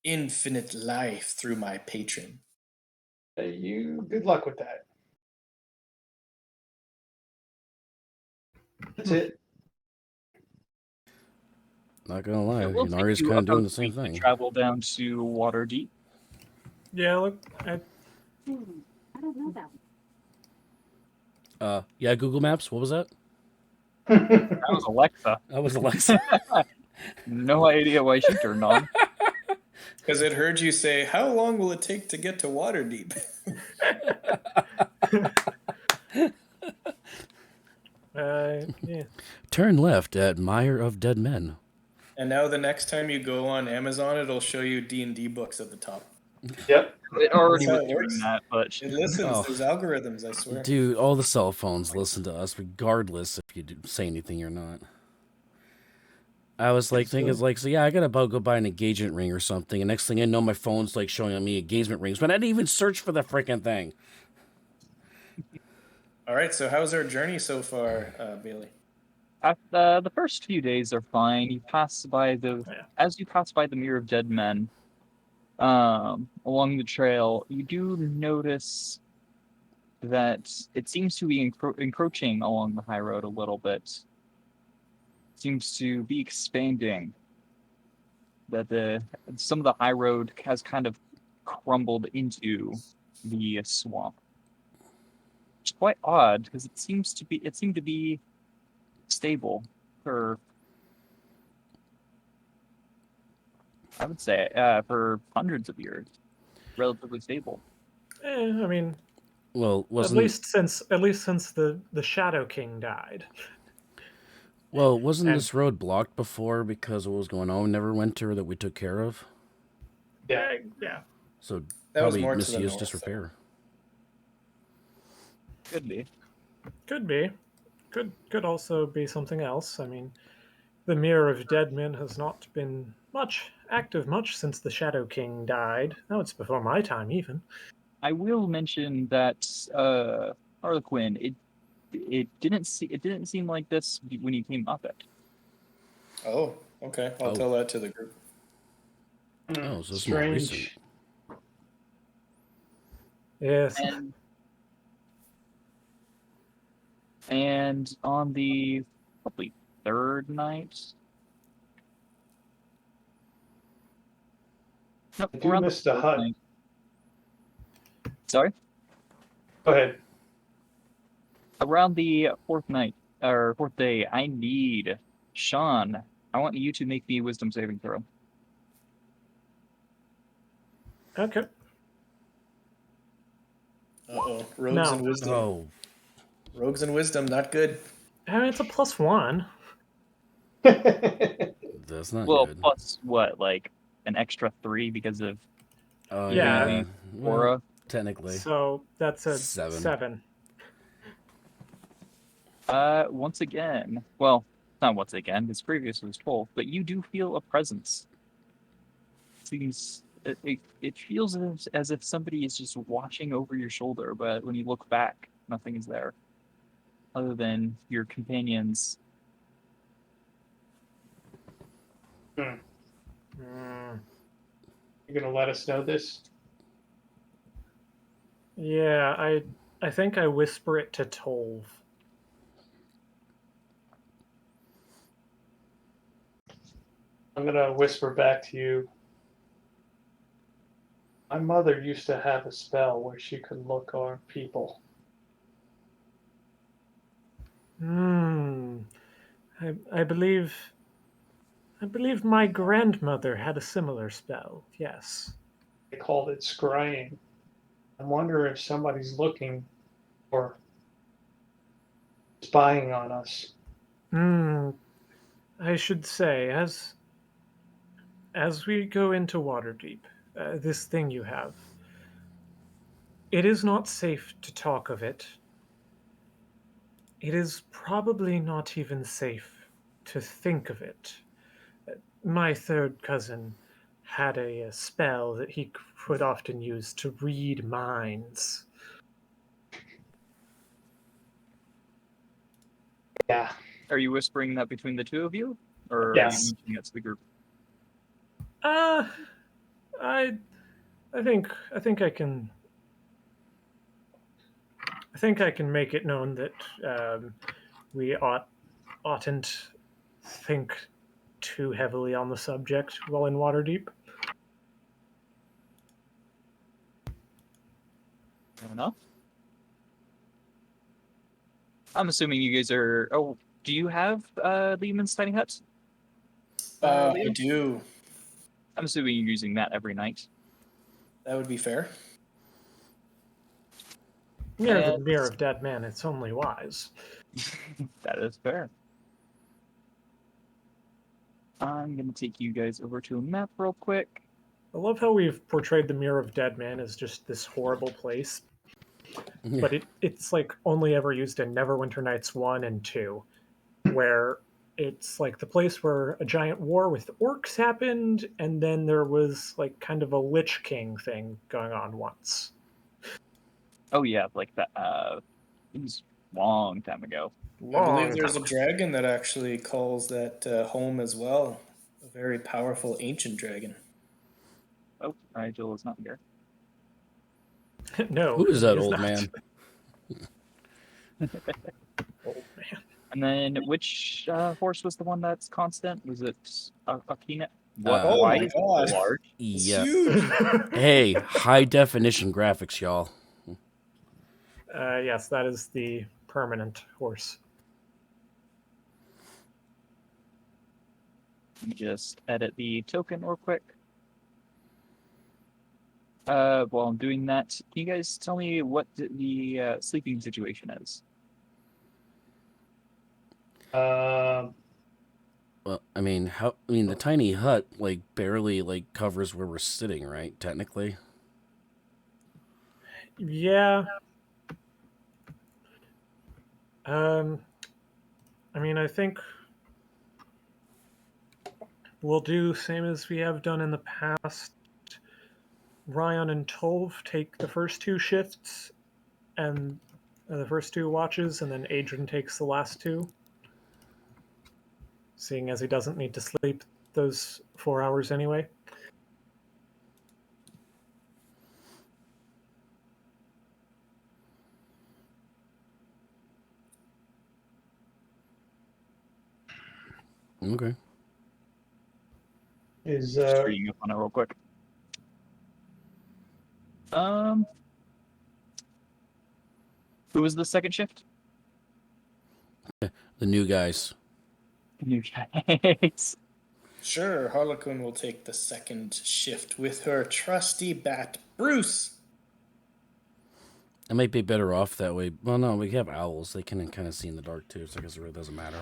D: infinite life through my patron.
B: good luck with that. That's it.
A: Not gonna lie,
E: It will
A: Inari's
E: take you
A: kind of doing
E: about
A: the same
E: a week to
A: thing.
E: travel down to Waterdeep.
C: Yeah, look,
F: I don't know that.
A: Yeah, Google Maps. What was that?
E: That was Alexa.
A: That was Alexa.
E: No idea why she turned on.
D: Because it heard you say, "How long will it take to get to Waterdeep?"
C: yeah.
A: Turn left at Mire of Dead Men.
D: And now the next time you go on Amazon, it'll show you D&D books at the top.
B: Yep.
E: It already
D: That's how
E: was
D: it
E: doing
D: works.
E: that, but
D: It listens.
A: Oh.
D: There's algorithms, I swear.
A: Dude, all the cell phones listen to us, regardless if you say anything or not. I was like thinking, so yeah, I gotta go buy an engagement ring or something. And next thing I know, my phone's like showing me engagement rings, but I didn't even search for the freaking thing.
D: All right, so how's our journey so far, Bailey?
E: the first few days are fine. You pass by as you pass by the Mirror of Dead Men, along the trail, you do notice that it seems to be encroaching along the high road a little bit. Seems to be expanding. That some of the high road has kind of crumbled into the swamp. It's quite odd because it seemed to be stable for, I would say, for hundreds of years, relatively stable.
C: I mean,
A: Well,
C: at least since the Shadow King died.
A: wasn't
C: And-
A: this road blocked before because of what was going on Neverwinter that we took care of?
B: Yeah.
C: Yeah.
A: So
D: That was
A: probably
D: more to the
A: misuse,
D: north,
A: disrepair.
E: Could be.
C: Could be. Could also be something else. I mean, the Mirror of Dead Men has not been active much since the Shadow King died. No, it's before my time even.
E: I will mention that Harlequin. It didn't seem like this when you came up it.
D: Oh, okay. I'll tell that to the group.
A: Oh, so it's more recent.
B: Strange.
C: Yes.
E: And on the probably third night. Nope,
B: I do
E: around the
B: miss the
E: fourth
B: hut.
E: night. Sorry?
B: Go ahead.
E: Around the fourth night, or fourth day, I need Sean. I want you to make me a wisdom saving throw.
C: Okay.
D: Uh-oh. Rogues
C: No.
D: and wisdom.
A: Oh,
D: Rogues and wisdom, not good.
C: I mean, it's a +1.
A: that's not
E: Well,
A: good.
E: plus what, like an extra 3 because of
A: Oh
C: Yeah.
A: yeah. Well,
E: aura?
A: technically.
C: So that's a
A: 7.
C: 7.
E: Once again, well, not once again, because previous was 12, but you do feel a presence. It feels as if somebody is just watching over your shoulder, but when you look back, nothing is there. other than your companions.
C: Mm.
B: You're gonna let us know this?
C: Yeah, I think I whisper it to Tolv.
B: I'm gonna whisper back to you. My mother used to have a spell where she could look on people.
C: Hmm. I believe my grandmother had a similar spell. Yes.
B: They called it scrying. I wonder if somebody's looking or spying on us.
C: Hmm. I should say, as we go into Waterdeep, this thing you have, it is not safe to talk of it. It is probably not even safe to think of it. My third cousin had a spell that he would often use to read minds.
B: Yeah.
E: Are you whispering that between the two of you, or are you
B: Yes.
E: mentioning it to the group?
C: Uh, I I think I can make it known that we oughtn't think too heavily on the subject while in Waterdeep.
E: Fair enough. I'm assuming you guys are. Oh, do you have Lehman's tiny hut?
D: I
E: Leo?
D: do.
E: I'm assuming you're using that every night.
D: That would be fair.
C: Near the
E: And
C: Mirror of Dead Man, it's only wise.
E: that is fair. I'm gonna take you guys over to a map real quick.
C: I love how we've portrayed the Mirror of Dead Man as just this horrible place, but it's like only ever used in Neverwinter Nights 1 and 2, where it's like the place where a giant war with orcs happened, and then there was like kind of a Lich King thing going on once.
E: Oh yeah, like that. It was a long time ago.
D: I believe
C: Long
D: there's a
C: time.
D: dragon that actually calls that home as well. A very powerful ancient dragon.
E: Oh, Nigel is not here.
C: No,
A: Who is
C: he
A: that
C: is
A: old
C: not.
A: man?
C: Old man.
E: And then which horse was the one that's constant? Was it Akina? What?
A: Uh,
D: Oh
E: Why
D: my
E: is it so
D: god.
E: large?
D: It's
A: Yeah.
D: huge.
A: Hey, high definition graphics, y'all.
C: Yes, that is the permanent horse.
E: Let me just edit the token real quick. While I'm doing that, can you guys tell me what the sleeping situation is?
B: Um,
A: Well, I mean, the tiny hut like barely like covers where we're sitting, right? Technically.
C: Yeah. Um, I mean, I think we'll do same as we have done in the past. Ryan and Tolv take the first two shifts and the first two watches, and then Adrian takes the last two, seeing as he doesn't need to sleep those 4 hours anyway.
A: Okay.
B: is
E: Just reading up on it real quick. Who was the second shift?
A: The new guys.
E: You guys.
D: Sure, Harlequin will take the second shift with her trusty bat, Bruce.
A: I might be better off that way. Well, no, we have owls. They can kind of see in the dark too, so I guess it really doesn't matter.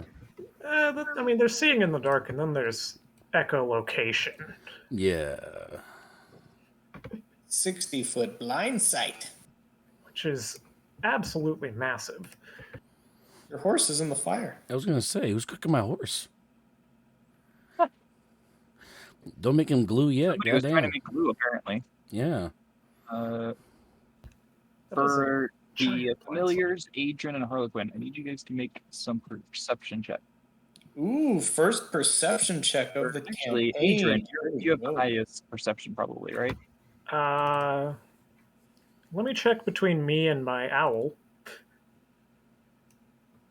C: I mean, there's seeing in the dark, and then there's echolocation.
A: Yeah.
D: 60-foot blind sight.
C: Which is absolutely massive.
D: Your horse is in the fire.
A: I was gonna say, who's cooking my horse? Don't make him glue yet.
E: Somebody was trying to
A: Goddamn.
E: make glue, apparently.
A: Yeah.
E: Uh,
C: That doesn't
E: for The
C: Giant
E: familiars, Adrian and Harlequin. I need you guys to make some perception check.
D: Ooh, first perception check of the
E: Actually,
D: campaign.
E: Adrian,
D: Here we
E: you have the
D: go.
E: highest perception probably, right?
C: Let me check between me and my owl.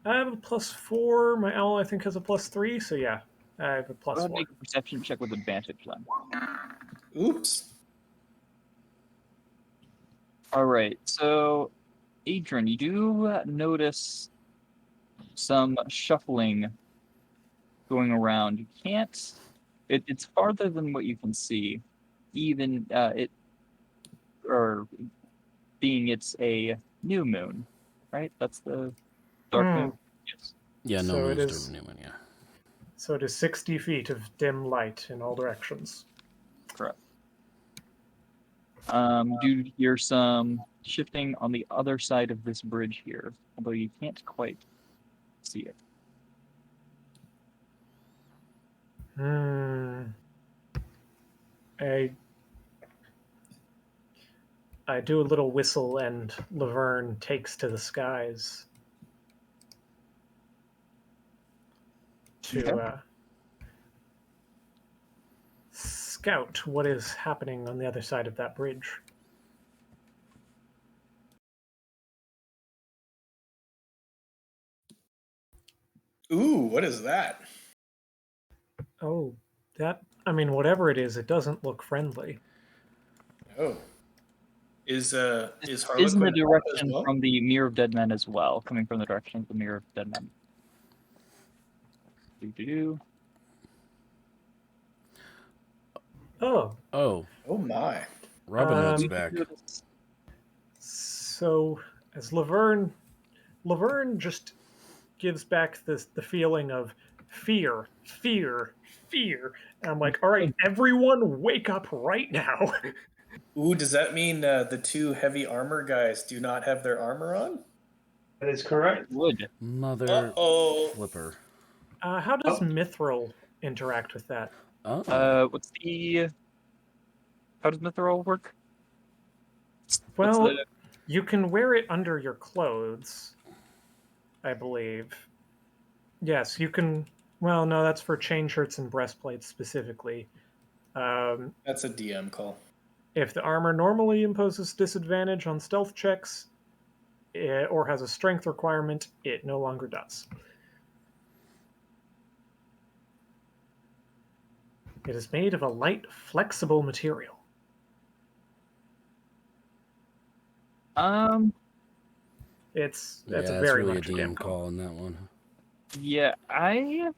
C: I have a +4. My owl, I think, has a +3. So yeah, I have a
E: Go ahead and
C: +4.
E: make a perception check with advantage then.
D: Oops.
E: All right, so Adrian, you do notice some shuffling going around. You can't. It's farther than what you can see, even or being it's a new moon, right? That's the dark moon. Yes.
A: Yeah, no
C: So it
A: moon's
C: is-
A: doing Newman, yeah.
C: So it is 60 feet of dim light in all directions.
E: Correct. Do hear some shifting on the other side of this bridge here, although you can't quite see it.
C: I do a little whistle, and Laverne takes to the skies to
E: Okay.
C: scout what is happening on the other side of that bridge.
D: Ooh, what is that?
C: Oh, whatever it is, it doesn't look friendly.
D: Oh. Is
E: Is in
D: Harlequin
E: the
D: up as
E: direction
D: well?
E: from the Mirror of Dead Men as well, coming from the direction of the Mirror of Dead Men. Do.
C: Oh,
A: Oh,
D: Oh my.
A: Robin Hood's
C: Um,
A: back.
C: so as Laverne just gives back the feeling of fear, fear, fear. And I'm like, all right, everyone, wake up right now.
D: Ooh, does that mean the two heavy armor guys do not have their armor on?
B: That is correct.
E: Wood.
A: Mother
D: Uh-oh.
A: flipper.
C: How does Mithril interact with that?
A: Oh.
E: How does Mithril work?
C: Well, you can wear it under your clothes, I believe. Yes, you can. Well, no, that's for chain shirts and breastplates specifically.
D: That's a DM call.
C: If the armor normally imposes disadvantage on stealth checks or has a strength requirement, it no longer does. It is made of a light, flexible material. That's a
A: It's
C: very
A: really a
C: much
A: DM
C: call.
A: call on that one.
E: Yeah, I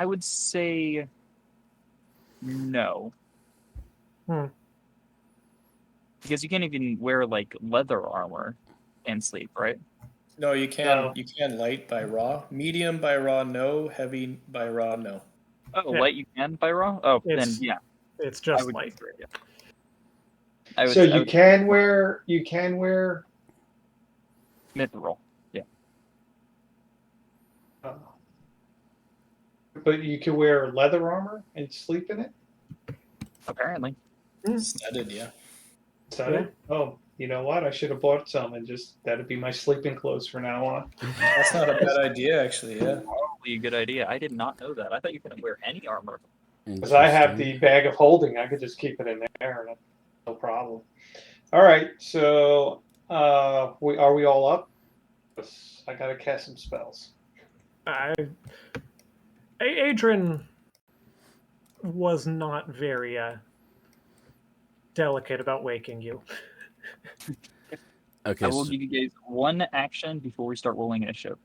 E: would say no. Because you can't even wear like leather armor and sleep, right?
D: No, you can.
B: No.
D: You can light by raw, medium by raw, no. Heavy by raw, no.
E: Oh,
C: Yeah.
E: light you can by raw? Oh, then
C: It's
E: yeah.
C: it's
E: I
C: just
E: would
C: light.
E: consider it, yeah.
B: So you can wear
E: Mithril. Yeah.
B: but you can wear leather armor and sleep in it.
E: Apparently.
D: Studded, yeah.
B: Studded?
C: Yeah.
B: Oh, you know what? I should have bought some and that'd be my sleeping clothes from now on.
D: That's not a bad idea, actually, yeah.
E: Probably a good idea. I did not know that. I thought you couldn't wear any armor.
B: Because I have the bag of holding, I could just keep it in there, and no problem. All right, so are we all up? I gotta cast some spells.
C: Adrian was not very delicate about waking you.
A: Okay,
E: I will give you guys one action before we start rolling initiative.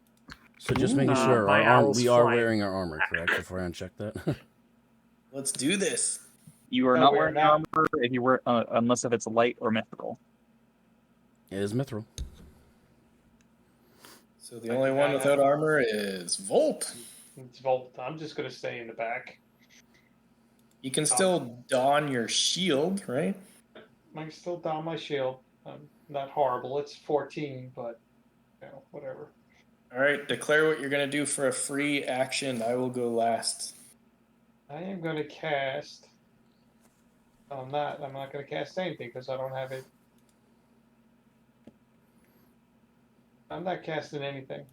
A: so just making sure
C: my owl's
A: we are
C: flying.
A: wearing our armor, correct? Before I uncheck that.
D: Let's do this.
E: You are
B: No,
E: not
B: we are
E: wearing
B: not.
E: armor if you wear unless if it's light or mythical.
A: It is Mithril.
D: So the only one without armor is Volt.
B: It's Volt. I'm just gonna stay in the back.
D: You can still don your shield, right?
B: I can still don my shield. I'm not horrible. It's 14, but whatever.
D: All right, declare what you're going to do for a free action. I will go last.
B: I am gonna cast. I'm not gonna cast anything because I don't have it. I'm not casting anything.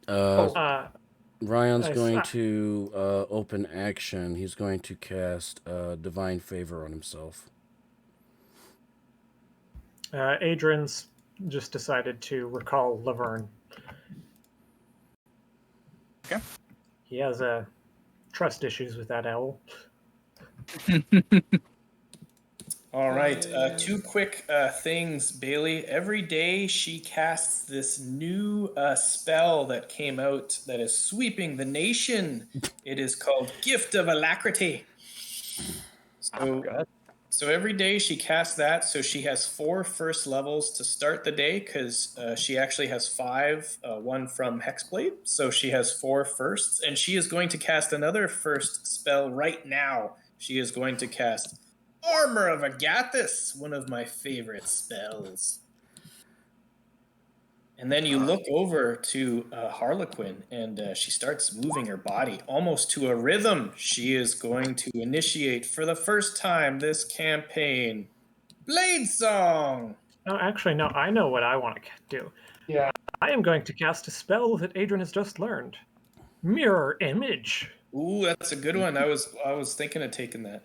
A: Ryan's
C: I
A: going
C: saw-
A: to open action. He's going to cast Divine Favor on himself.
C: Adrian's just decided to recall Laverne.
E: Okay.
C: He has trust issues with that owl.
D: All right, two quick things, Bailey. Every day she casts this new spell that came out that is sweeping the nation. It is called Gift of Alacrity.
E: Good.
D: So every day she casts that. So she has 4 first levels to start the day because she actually has 5, one from Hexblade. So she has 4 firsts, and she is going to cast another first spell right now. She is going to cast Armor of Agathis, one of my favorite spells. And then you look over to Harlequin, and she starts moving her body almost to a rhythm. She is going to initiate for the first time this campaign Blade Song.
C: Oh, actually, no. I know what I want to do.
B: Yeah.
C: I am going to cast a spell that Adrian has just learned. Mirror Image.
D: Ooh, that's a good one. I was thinking of taking that.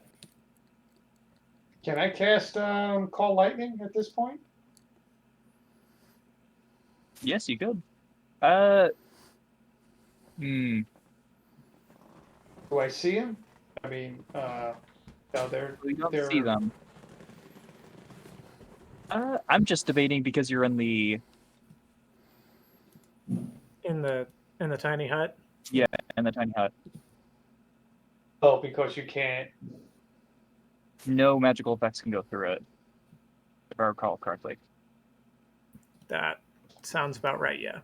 B: Can I cast Call Lightning at this point?
E: Yes, you could. Hmm.
B: Do I see him? I mean, no,
E: We don't
B: they're
E: see them. I'm just debating because you're in the
C: in the tiny hut.
E: in the tiny hut.
B: Oh, because you can't.
E: No magical effects can go through it, if I recall correctly.
C: That sounds about right. Yeah.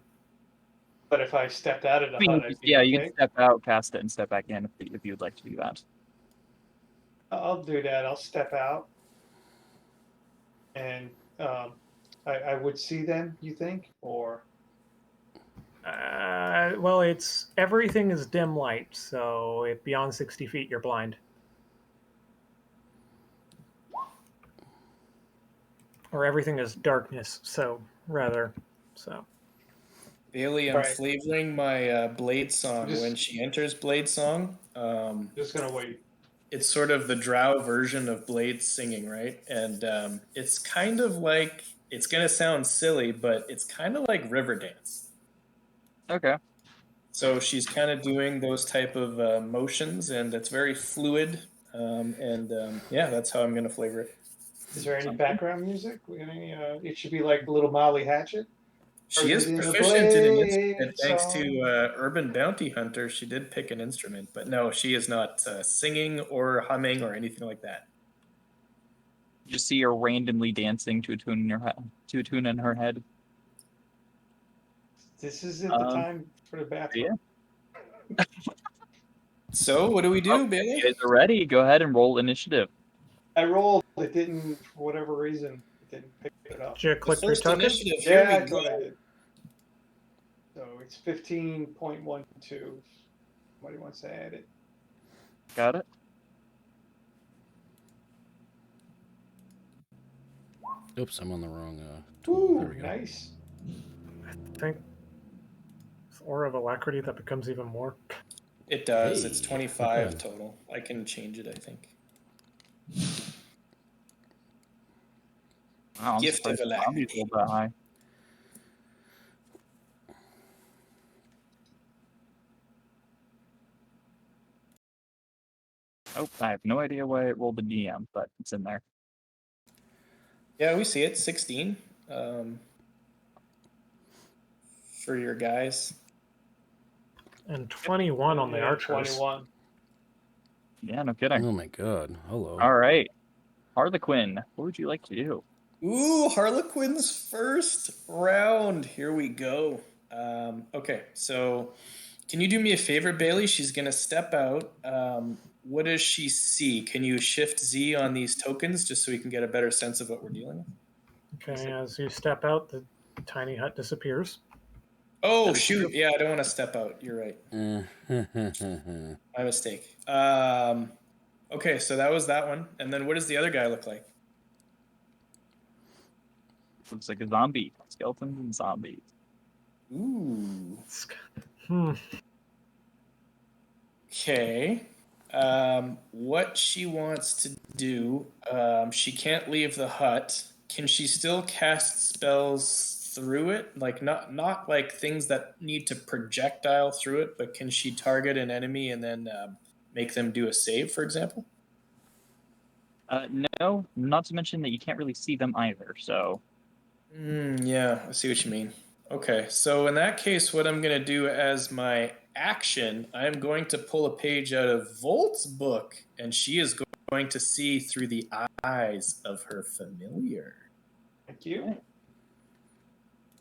B: But if I stepped out of the
E: I mean,
B: hut, I'd be
E: yeah,
B: okay.
E: you can step out, cast it, and step back in if you'd like to do that.
B: I'll do that. I'll step out, and I would see them. You think, or
C: Well, it's everything is dim light, so if beyond 60 feet, you're blind. Or everything is darkness, so rather, so.
D: Bailey, I'm
B: Right.
D: flavoring my Blade Song.
B: Just-
D: When she enters Blade Song,
B: just gonna wait?
D: it's sort of the drow version of Blade singing, right? And it's kind of like, it's going to sound silly, but it's kind of like Riverdance.
E: Okay.
D: So she's kind of doing those type of motions, and it's very fluid. Yeah, that's how I'm going to flavor it.
B: Is there any background music? It should be like a little Molly Hatchet.
D: She is
B: In the
D: proficient in an
B: Blade
D: instrument thanks
B: Song.
D: to Urban Bounty Hunter. She did pick an instrument, but no, she is not singing or humming or anything like that.
E: You just see her randomly dancing to a tune in your head, in her head.
B: This isn't the time for the bathroom.
E: Yeah.
D: So, what do we do, Bailey?
E: You guys are ready. Go ahead and roll initiative.
B: I rolled. It didn't, for whatever reason, it didn't pick it up.
C: Did you click your
D: First
C: token?
D: initiative,
B: Yeah,
D: here
B: I
D: we
B: thought I
D: go.
B: did. So it's 15.12. Somebody wants to add it.
E: Got it.
A: Oops, I'm on the wrong tool. There
B: Ooh,
A: we go.
B: nice.
C: I think it's Aura of Alacrity that becomes even more.
D: It does.
A: Hey,
D: It's 25
A: okay.
D: total. I can change it, I think.
E: Wow, I'm
D: Gift of
E: surprised the zombies
D: Alacrity.
E: rolled that high. Oh, I have no idea why it rolled the DM, but it's in there.
D: Yeah, we see it. 16 for your guys.
C: And 21 on the
B: Yeah,
C: archers.
B: 21.
E: Yeah, no kidding.
A: Oh my god. Hello.
E: All right. Harlequin, what would you like to do?
D: Ooh, Harlequin's first round. Here we go. Okay, so can you do me a favor, Bailey? She's going to step out. What does she see? Can you shift Z on these tokens just so we can get a better sense of what we're dealing with?
C: Okay, as you step out, the tiny hut disappears.
D: Oh, shoot. Yeah, I don't want to step out. You're right.
A: Mm.
D: My mistake. Okay, so that was that one. And then what does the other guy look like?
E: Looks like a zombie. Skeletons and zombies.
D: Ooh.
C: Hmm.
D: Okay. What she wants to do, she can't leave the hut. Can she still cast spells through it? Like not like things that need to projectile through it, but can she target an enemy and then make them do a save, for example?
E: No, not to mention that you can't really see them either, so...
D: Yeah, I see what you mean. Okay, so in that case, what I'm going to do as my action, I'm going to pull a page out of Volt's book, and she is going to see through the eyes of her familiar.
B: Thank you.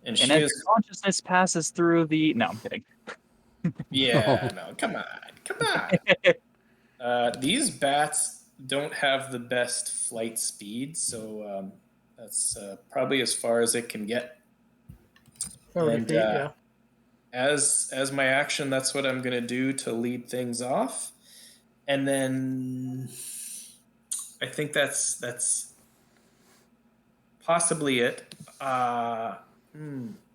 D: And
E: And
D: she
E: as
D: is.
E: your consciousness passes through the... No, I'm kidding.
D: Yeah, no, come on. These bats don't have the best flight speed, so that's probably as far as it can get.
C: 30
D: And
C: feet, yeah.
D: as my action, that's what I'm gonna do to lead things off, and then I think that's possibly it. I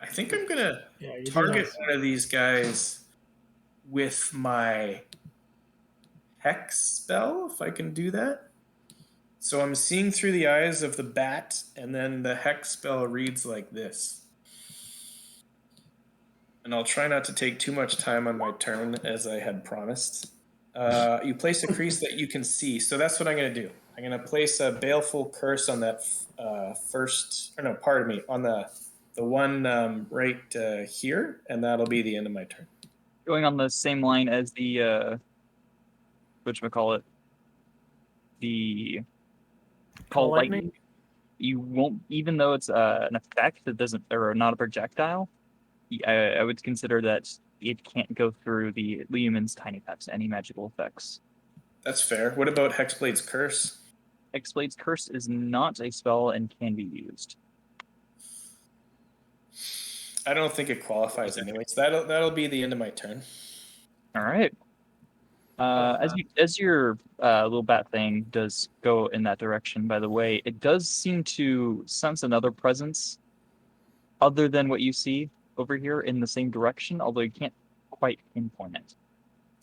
D: think I'm gonna
C: Yeah, you do
D: target
C: have
D: one of these guys with my hex spell, if I can do that. So I'm seeing through the eyes of the bat, and then the hex spell reads like this. And I'll try not to take too much time on my turn, as I had promised. You place a crease that you can see. So that's what I'm going to do. I'm going to place a baleful curse on that on the one right here, and that'll be the end of my turn.
E: Going on the same line as the, whatchamacallit, the call lightning. You won't, even though it's an effect that doesn't, or not a projectile, I would consider that it can't go through the Leomund's tiny pets, any magical effects.
D: That's fair. What about Hexblade's Curse?
E: Hexblade's Curse is not a spell and can be used.
D: I don't think it qualifies anyways. That'll be the end of my turn.
E: All right. As your little bat thing does go in that direction, by the way, it does seem to sense another presence other than what you see over here in the same direction, although you can't quite pinpoint it.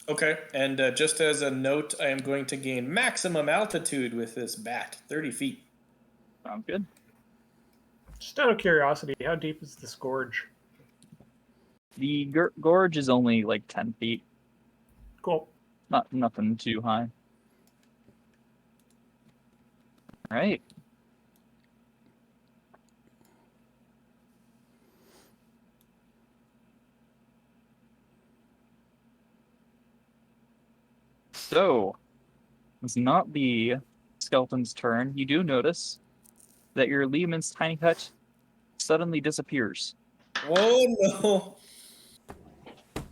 D: Okay, and just as a note, I am going to gain maximum altitude with this bat, 30 feet.
E: Sounds good.
C: Just out of curiosity, how deep is this gorge?
E: The gorge is only like 10 feet.
C: Cool.
E: Nothing too high. All right. So, it's not the skeleton's turn. You do notice that your Leomund's tiny hut suddenly disappears
D: Whoa, no.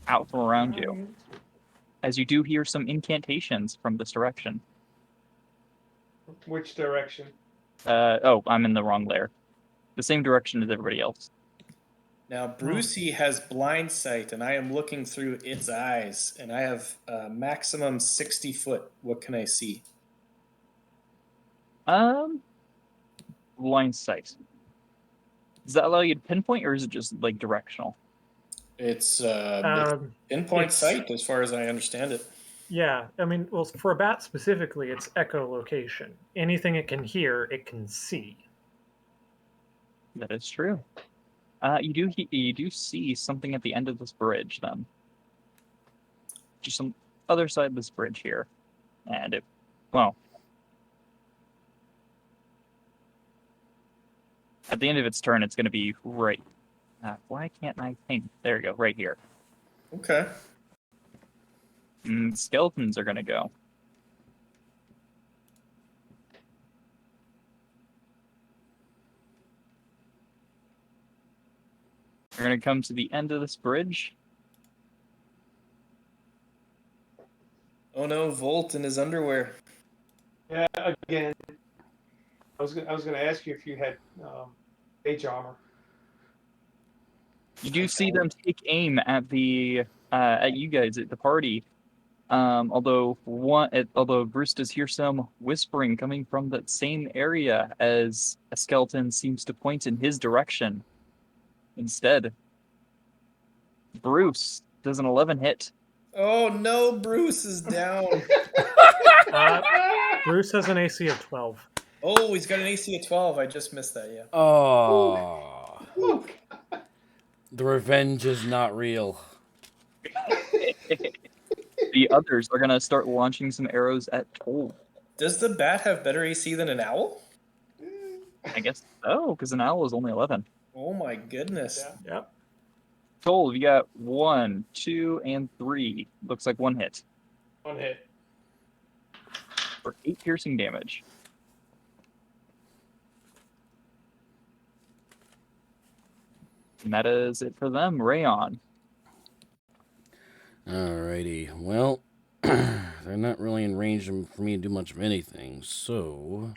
E: out from around you, as you do hear some incantations from this direction.
B: Which direction?
E: Oh, I'm in the wrong layer. The same direction as everybody else.
D: Now, Brucey has blind sight, and I am looking through its eyes, and I have maximum 60 foot. What can I see?
E: Line sight. Does that allow you to pinpoint, or is it just like directional?
D: It's
C: Pinpoint
D: sight, as far as I understand it.
C: Yeah, I mean, well, for a bat specifically, it's echolocation. Anything it can hear, it can see.
E: That is true. You do see something at the end of this bridge, then. Just some other side of this bridge here, and at the end of its turn, it's going to be right. Why can't I think? There you go, right here.
D: Okay.
E: Skeletons are going to go. We're going to come to the end of this bridge.
D: Oh no, Volt in his underwear.
B: Yeah, again. I was going to ask you if you had mage armor.
E: You do see them take aim at the at you guys at the party, Although Bruce does hear some whispering coming from that same area as a skeleton seems to point in his direction. Instead, Bruce does an 11 hit.
D: Oh no, Bruce is down.
C: Bruce has an AC of 12.
D: Oh, he's got an AC of 12. I just missed that, yeah.
A: Oh. The revenge is not real.
E: The others are going to start launching some arrows at Toll.
D: Does the bat have better AC than an owl?
E: I guess so, because an owl is only 11.
D: Oh my goodness.
C: Yeah. Yep.
E: Toll, you got 1, 2, and 3. Looks like 1 hit.
B: 1 hit.
E: For 8 piercing damage. And that is it for them. Rayon.
A: Alrighty. Well, they're not really in range for me to do much of anything, so...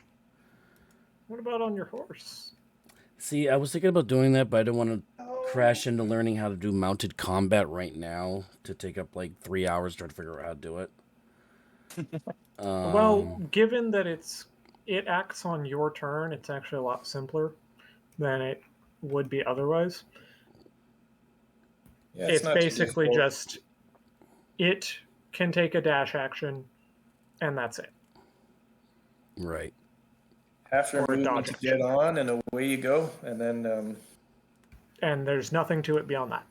C: What about on your horse?
A: See, I was thinking about doing that, but I don't want to crash into learning how to do mounted combat right now to take up like 3 hours trying to figure out how to do it.
C: Well, given that it acts on your turn, it's actually a lot simpler than it would be otherwise.
D: Yeah,
C: it's
D: not too
C: basically
D: difficult.
C: just it can take a dash action, and that's it.
A: Right.
D: Half your
C: Or a
D: movement
C: dodge
D: to get on, and away you go. And then,
C: And there's nothing to it beyond that.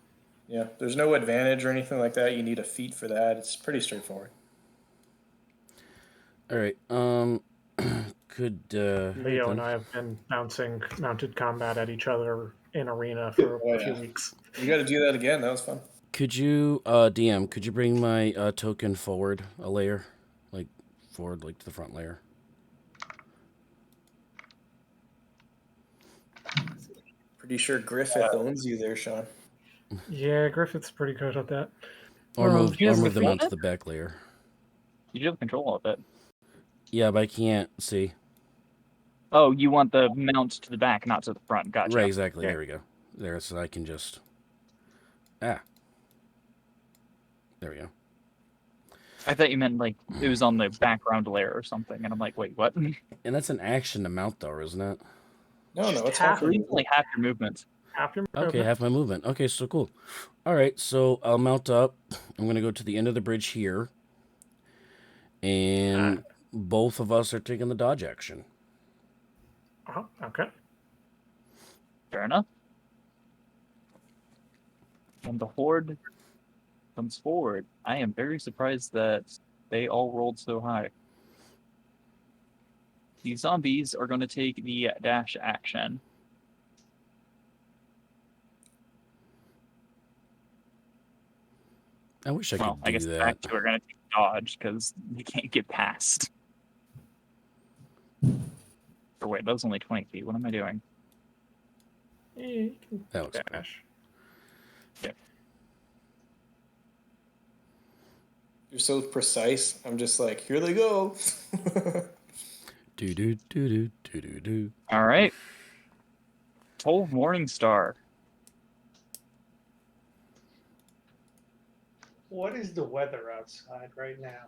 D: yeah, there's no advantage or anything like that. You need a feat for that. It's pretty straightforward.
A: Alright, could,
C: Leo and I have been bouncing mounted combat at each other in arena for
D: Oh,
C: a few
D: yeah.
C: weeks.
D: You got to do that again. That was fun.
A: Could you, DM, could you bring my token forward a layer? Like, forward, like, to the front layer?
D: Pretty sure Griffith owns you there, Sean.
C: Yeah, Griffith's pretty good at that.
A: Or move
E: he has the
A: them
E: full
A: out to
E: net?
A: the back layer.
E: You do have control of it.
A: Yeah, but I can't see.
E: Oh, you want the mount to the back, not to the front. Gotcha.
A: Right, exactly.
E: Yeah.
A: There we go. There, so I can just... There we go.
E: I thought you meant like it was on the background layer or something, and I'm like, wait, what?
A: And that's an action to mount, though, isn't it?
D: No,
C: Just
D: it's
C: half
D: half.
E: It's only half your movement.
C: Half your
A: Okay,
C: movement.
A: half my movement. Okay, so cool. All right, so I'll mount up. I'm going to go to the end of the bridge here. And both of us are taking the dodge action.
C: Oh, okay.
E: Fair enough. And the horde comes forward. I am very surprised that they all rolled so high. These zombies are going to take the dash action.
A: I wish I
E: Well,
A: could
E: I
A: do
E: guess the
A: that.
E: back two are going to take dodge because you can't get past. Or wait, that was only 20 feet. What am I doing?
C: Yeah, you can
A: That looks cool.
C: dash.
D: You're so precise. I'm just like, here they go.
A: Do do do do do do do.
E: All right. Toll Morningstar.
B: What is the weather outside right now?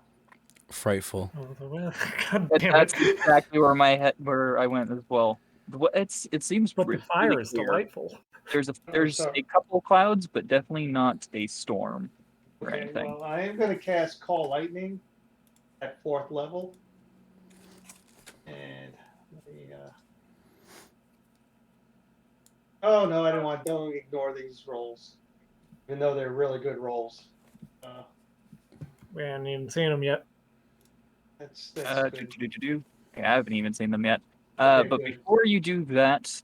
A: Frightful.
C: Oh, the weather. God damn
E: That's
C: it.
E: exactly where I went as well. It seems
C: But the
E: really
C: fire is
E: clear.
C: delightful.
E: There's
B: sorry.
E: a couple clouds, but definitely not a storm or
B: Okay,
E: anything.
B: well, I am going to cast Call Lightning at 4th level. And let me, oh, no, I don't ignore these rolls. Even though they're really good rolls.
C: We haven't even seen them yet.
B: That's
E: Okay, I haven't even seen them yet.
B: Okay,
E: But
B: good.
E: before you do that,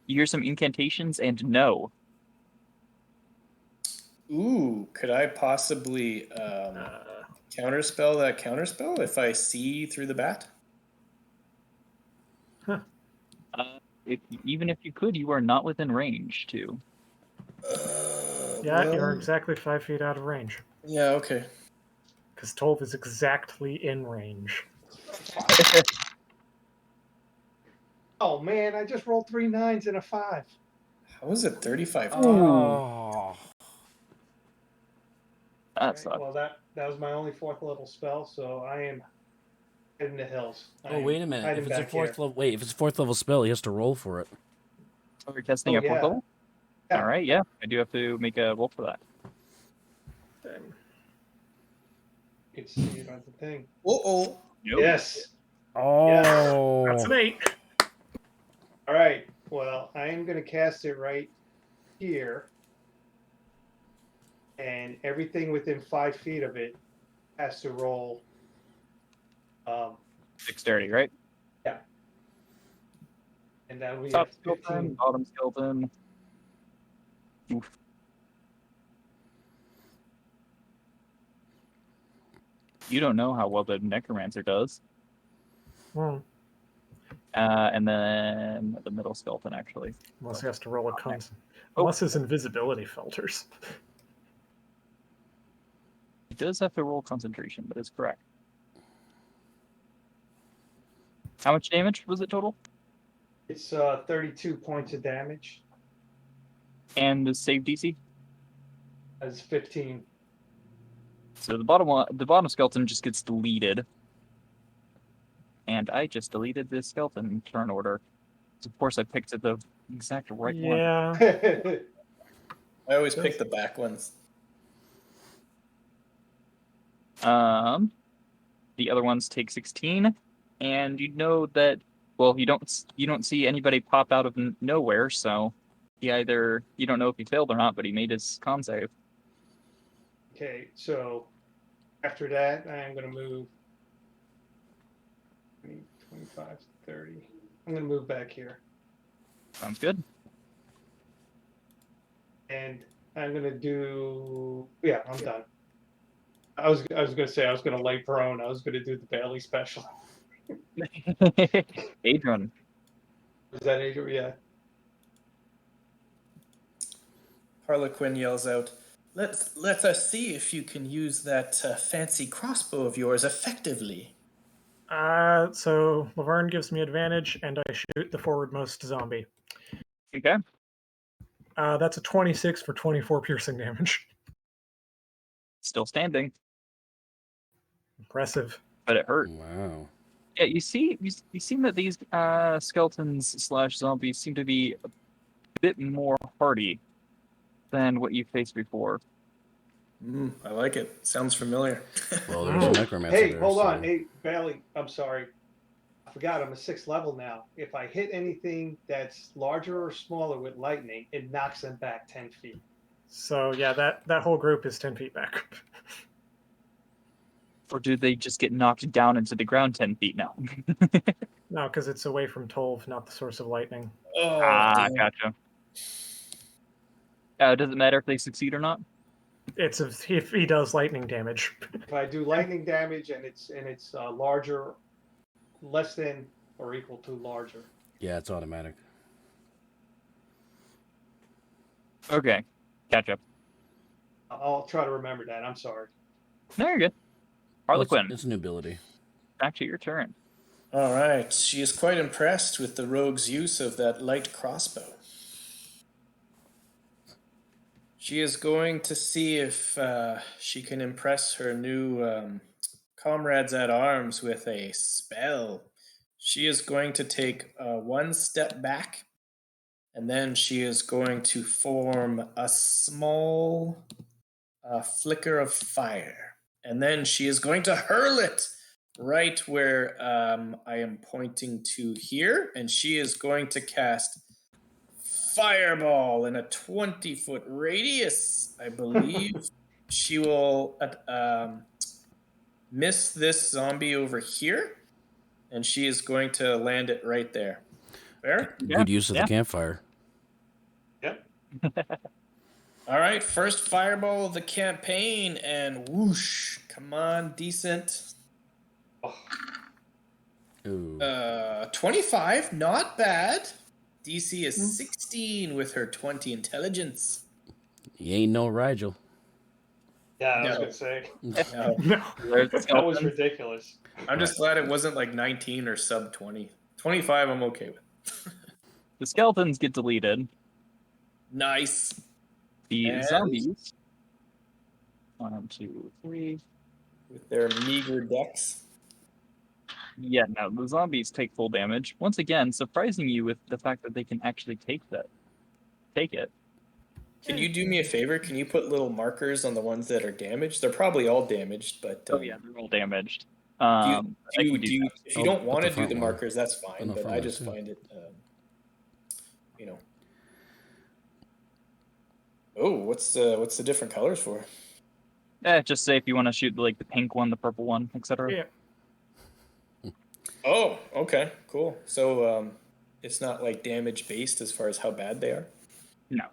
E: you hear some incantations and no.
D: Ooh, could I possibly counterspell that counterspell if I see through the bat?
E: Even if you could, you are not within range to.
C: Yeah,
D: well,
C: you're exactly 5 feet out of range.
D: Yeah, okay.
C: Because Tolv is exactly in range.
B: Oh, man, I just rolled 3 9s and a 5.
D: How is it 35?
A: Oh.
E: That sucks.
B: Well, that That was my only 4th level spell, so I am in the hills.
A: Oh, wait a minute. If it's a fourth level, if it's a 4th level spell, he has to roll for it.
E: So we're testing a 4th level?
B: Yeah.
E: All right, yeah. I do have to make a roll for that.
C: Dang.
B: You can see it on the thing.
D: Uh-oh.
E: Nope.
B: Yes.
A: Oh.
C: That's an 8.
B: All right. Well, I am going to cast it right here. And everything within 5 feet of it has to roll.
E: Dexterity, right?
B: Yeah. And that we
E: Top
B: have
E: skeleton,
B: 15.
E: bottom skeleton. Oof. You don't know how well the necromancer does.
C: Hmm.
E: And then the middle skeleton, actually.
C: Unless he has to roll a cons.
E: Oh.
C: Unless his invisibility filters.
E: He does have to roll concentration, but it's correct. How much damage was it total?
B: It's 32 points of damage.
E: And the save DC?
B: As 15.
E: So the bottom skeleton just gets deleted. And I just deleted this skeleton in turn order. So of course I picked the exact right one.
C: Yeah.
D: I always pick the back ones.
E: The other ones take 16, and you know that. Well, you don't see anybody pop out of nowhere, so you don't know if he failed or not, but he made his con save.
B: Okay, so after that, I am going to move 20, 25, 30. I'm going to move back here.
E: Sounds good.
B: And I'm going to do. Yeah, I'm done. I was going to say I was going to lay prone. I was going to do the Bailey special.
E: Adrian.
B: Is that Adrian? Yeah.
D: Harlequin yells out, let us see if you can use that fancy crossbow of yours effectively.
C: So Laverne gives me advantage, and I shoot the forwardmost zombie.
E: Okay.
C: That's a 26 for 24 piercing damage.
E: Still standing,
C: Impressive.
E: but it hurt.
A: Wow.
E: Yeah, you seem that these skeletons / zombies seem to be a bit more hardy than what you faced before.
D: I like it. Sounds familiar.
A: Well, there's a necromancer
B: Hey,
A: there.
B: hold
A: so-
B: on. Hey, Bailey, I'm sorry. I forgot I'm a 6th level now. If I hit anything that's larger or smaller with lightning, it knocks them back 10 feet.
C: So yeah, that whole group is 10 feet back.
E: Or do they just get knocked down into the ground 10 feet now?
C: No, because it's away from Tolv, not the source of lightning.
D: Oh, damn.
E: Gotcha. Does it matter if they succeed or not?
C: It's if he does lightning damage.
B: If I do lightning damage and it's larger, less than or equal to larger.
A: Yeah, it's automatic.
E: Okay, gotcha.
B: I'll try to remember that. I'm sorry.
E: No, you're good. Harlequin,
A: It's a new ability.
E: back to your turn.
D: All right. She is quite impressed with the rogue's use of that light crossbow. She is going to see if she can impress her new comrades at arms with a spell. She is going to take one step back, and then she is going to form a small flicker of fire. And then she is going to hurl it right where I am pointing to here. And she is going to cast Fireball in a 20-foot radius, I believe. She will miss this zombie over here. And she is going to land it right there. Fair?
A: Good use of the campfire.
B: Yep.
D: All right, first fireball of the campaign, and whoosh! Come on, decent.
A: Ooh.
D: 25, not bad. DC is 16 with her 20 intelligence.
A: You ain't no Rigel.
B: Yeah, I was
D: No.
B: going to say.
D: No,
C: No.
E: There's the
B: That was
E: skeleton.
B: ridiculous.
D: I'm just glad it wasn't like 19 or sub 20. 25, I'm okay with.
E: The skeletons get deleted.
D: Nice.
E: The
D: And-
E: zombies. 1, 2, 3.
D: with their meager dex.
E: Yeah, no, the zombies take full damage. Once again, surprising you with the fact that they can actually take it.
D: Can you do me a favor? Can you put little markers on the ones that are damaged? They're probably all damaged, but
E: Oh yeah, they're all damaged.
D: do you,
E: I can do that.
D: if you
A: I'll
D: don't
A: put
D: want
A: the
D: to do
A: front
D: the
A: one.
D: markers, that's fine.
A: no,
D: But
A: front
D: I
A: one
D: just
A: too.
D: find it, you know. Oh, what's the different colors for?
E: Just say if you want to shoot like the pink one, the purple one, etc.
C: Yeah.
D: Oh, okay, cool. So it's not like damage based as far as how bad they are.
E: No,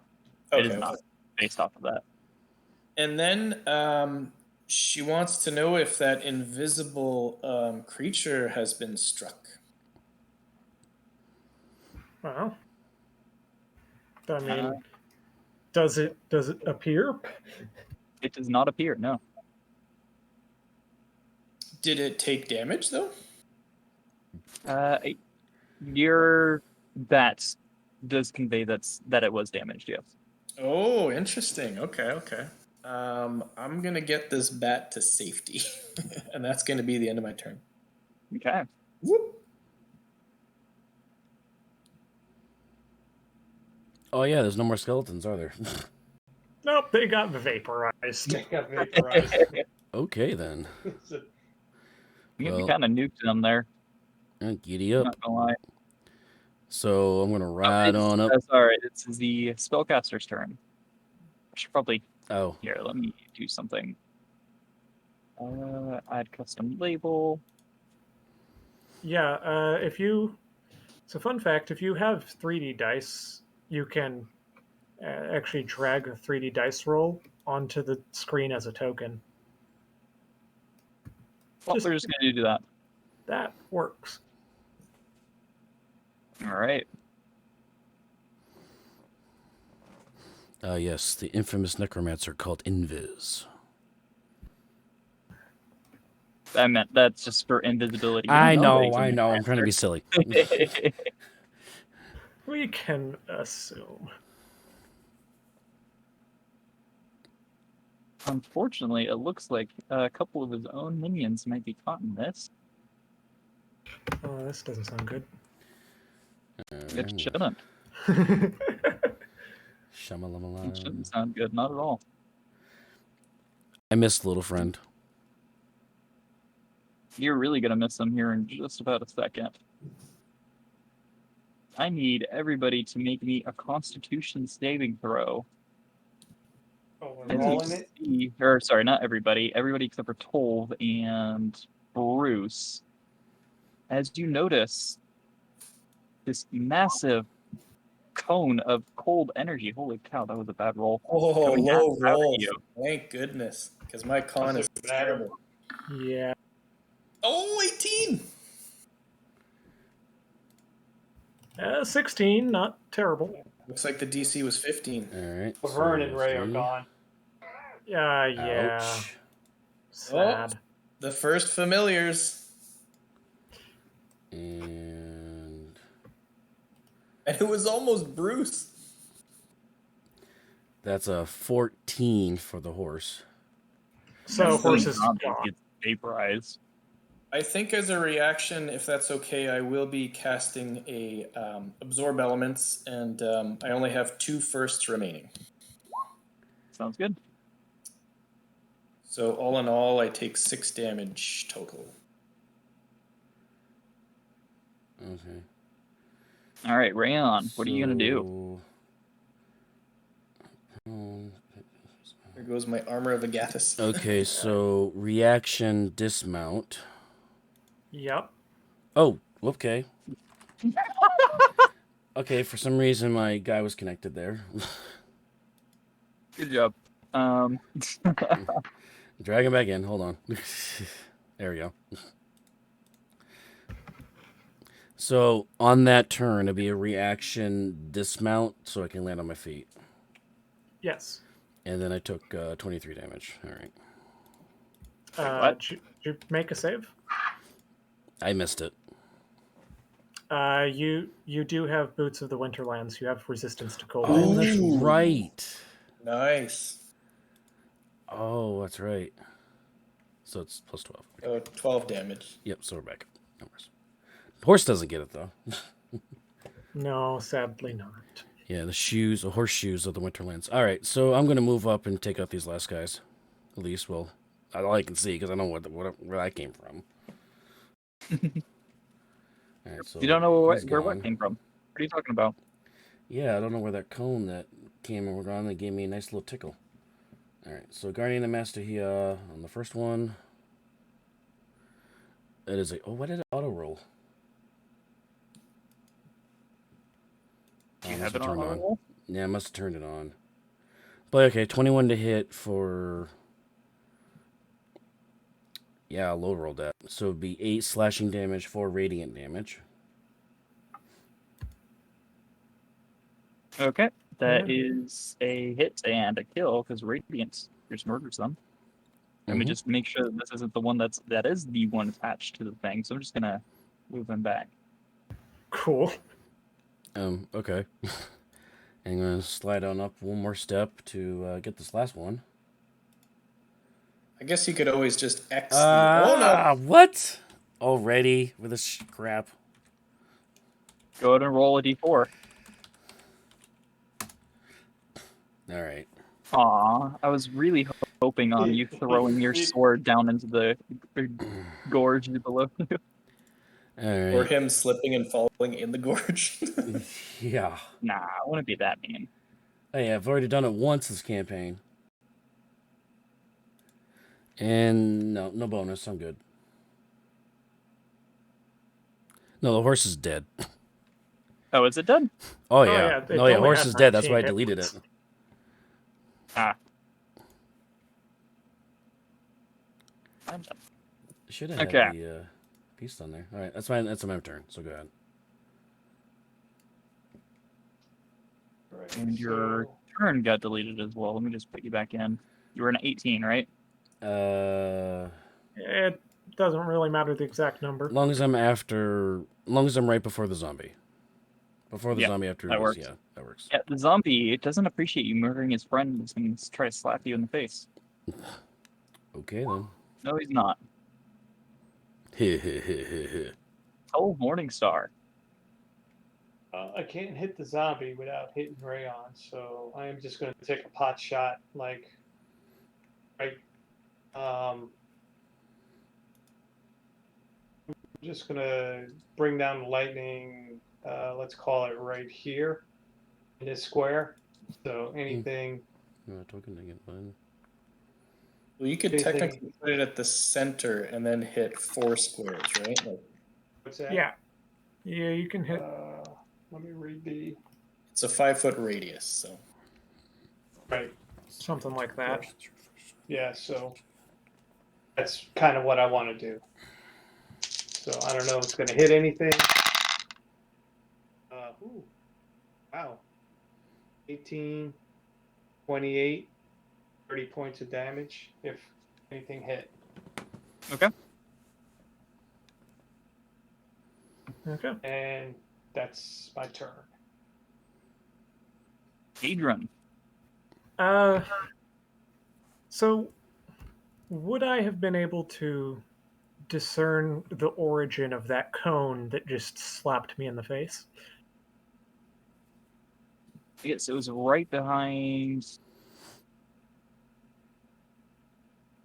D: Okay,
E: it is not based off of that.
D: And then she wants to know if that invisible creature has been struck.
C: Well, I mean, does it appear?
E: It does not appear. No.
D: Did it take damage though?
E: Your that does convey that it was damaged. Yes.
D: Oh, interesting. Okay. I'm gonna get this bat to safety, and that's gonna be the end of my turn.
E: Okay.
D: Whoop.
A: Oh yeah, there's no more skeletons, are there?
C: Nope, they got vaporized.
B: They got vaporized.
A: Okay then.
E: You
A: Well-
E: kind of nuked them there.
A: Giddy up.
E: Not gonna lie.
A: So I'm gonna ride on up.
E: Sorry, it's the spellcaster's turn. I should probably
A: Oh,
E: here. Let me do something. Add custom label.
C: Yeah, if you... So fun fact, if you have 3D dice, you can actually drag a 3D dice roll onto the screen as a token.
E: Well,
C: Just-
E: we're just gonna do that.
C: That works.
E: All right.
A: Yes, the infamous necromancer called Invis.
E: I meant that's just for invisibility. You
A: I
E: don't
A: know,
E: that
A: I
E: he's
A: know.
E: a
A: I'm trying to be silly.
E: necromancer.
C: We can assume.
E: Unfortunately, it looks like a couple of his own minions might be caught in this.
C: Oh, this doesn't sound good.
E: It shouldn't. It shouldn't
A: Shamalama.
E: sound good. Not at all.
A: I missed little friend.
E: You're really gonna miss them here in just about a second. I need everybody to make me a Constitution saving throw.
B: Oh,
E: As
B: we're
E: you
B: rolling it.
E: see, or sorry, not everybody. Everybody except for Tolv and Bruce. As you notice, this massive cone of cold energy. Holy cow, that was a bad roll.
D: Oh,
E: Coming
D: low
E: out of
D: roll.
E: you.
D: Thank goodness, because my con is
B: Doesn't matter.
D: terrible.
C: Yeah.
D: Oh, 18.
C: 16, not terrible.
D: Looks like the DC was 15.
A: All right.
B: Laverne and Ray are
A: see.
B: gone.
C: Yeah.
A: Ouch.
C: Sad.
D: The first familiars.
A: And
D: And it was almost Bruce.
A: that's a 14 for the horse.
C: So horse is
E: Zombie
C: gone.
E: gets vaporized.
D: I think as a reaction, if that's okay, I will be casting a absorb elements, and I only have 2 firsts remaining.
E: Sounds good.
D: So all in all, I take 6 damage total.
A: Okay.
E: All right, Rayon, what are you gonna do?
D: There goes my armor of Agathis.
A: Okay, so reaction dismount.
C: Yep.
A: Oh, okay. Okay, for some reason my guy was connected there.
E: Good job.
A: Drag him back in. Hold on. There we go. So on that turn, it'll be a reaction dismount, so I can land on my feet.
C: Yes.
A: And then I took 23 damage. All right.
E: What?
C: Did you make a save?
A: I missed it.
C: You do have Boots of the Winterlands. You have resistance to cold.
A: Oh,
C: damage.
A: that's
D: Ooh.
A: right.
D: Nice.
A: Oh, that's right. so it's plus 12. Okay.
D: 12 damage.
A: Yep, so we're back. No worries. Horse doesn't get it, though.
C: No, sadly not.
A: Yeah, the horseshoes of the Winterlands. All right, so I'm going to move up and take out these last guys. At least, well, all I can see, because I know where I came from. All right, so
E: You don't know
A: he's
E: where
A: gone.
E: what came from. What are you talking about?
A: Yeah, I don't know where that cone that came and we're gone that gave me a nice little tickle. All right, so Guardian of Master here on the first one. It is a... Oh, why did it auto-roll?
E: Do you
A: must
E: have it on
A: turned
E: roll?
A: Yeah, I must have turned it on. But okay, 21 to hit for... Yeah, I'll low roll that. So it'd be 8 slashing damage, 4 radiant damage.
E: Okay, that
C: Yeah.
E: is a hit and a kill because Radiance just murders them. Let me just make sure that this isn't the one that is the one attached to the thing. So I'm just gonna move him back.
C: Cool.
A: Okay. I'm going to slide on up one more step to get this last one.
D: I guess you could always just X the... Oh, no!
A: What? Already with this crap.
E: Go ahead and roll a d4.
A: All right.
E: Aw, I was really hoping on you throwing your sword down into the gorge below you.
A: All right.
D: Or him slipping and falling in the gorge.
A: Yeah.
E: Nah, I wouldn't be that mean.
A: Hey, I've already done it once this campaign. And no bonus. I'm good. No, the horse is dead.
E: Oh, is it done?
A: Oh, yeah.
C: It
A: No, yeah,
C: only
A: horse
C: had
A: is dead. That's
C: 19
A: why I
C: hit
A: deleted it.
C: points.
E: Ah. I'm done.
A: Should have
E: Okay.
A: had the piece on there. All right, that's fine. That's my turn. So go ahead.
B: Right,
E: And your turn got deleted as well. Let me just put you back in. You were an 18, right?
C: It doesn't really matter the exact number.
A: Long as I'm right before the zombie. Before the
E: Yeah,
A: zombie after
E: that works.
A: Yeah, that works.
E: Yeah, the zombie, it doesn't appreciate you murdering his friends and try to slap you in the face.
A: Okay then.
E: No, he's not. Oh, Morningstar.
B: I can't hit the zombie without hitting Rayon, so I am just going to take a pot shot, like, right. I'm just going to bring down the lightning, let's call it right here in this square. So anything.
A: Token to get one.
D: Well, you could technically put it at the center and then hit 4 squares, right? Like,
B: What's that?
C: Yeah. Yeah, you can hit.
B: Let me read the.
D: it's a 5-foot radius, so.
B: Right.
C: Something like that.
B: Yeah, so that's kind of what I want to do. So I don't know if it's going to hit anything. Ooh, wow. 18, 28, 30 points of damage if anything hit.
E: Okay.
C: Okay.
B: And that's my turn.
E: Adrian.
C: So would I have been able to discern the origin of that cone that just slapped me in the face?
E: Yes, it was right behind.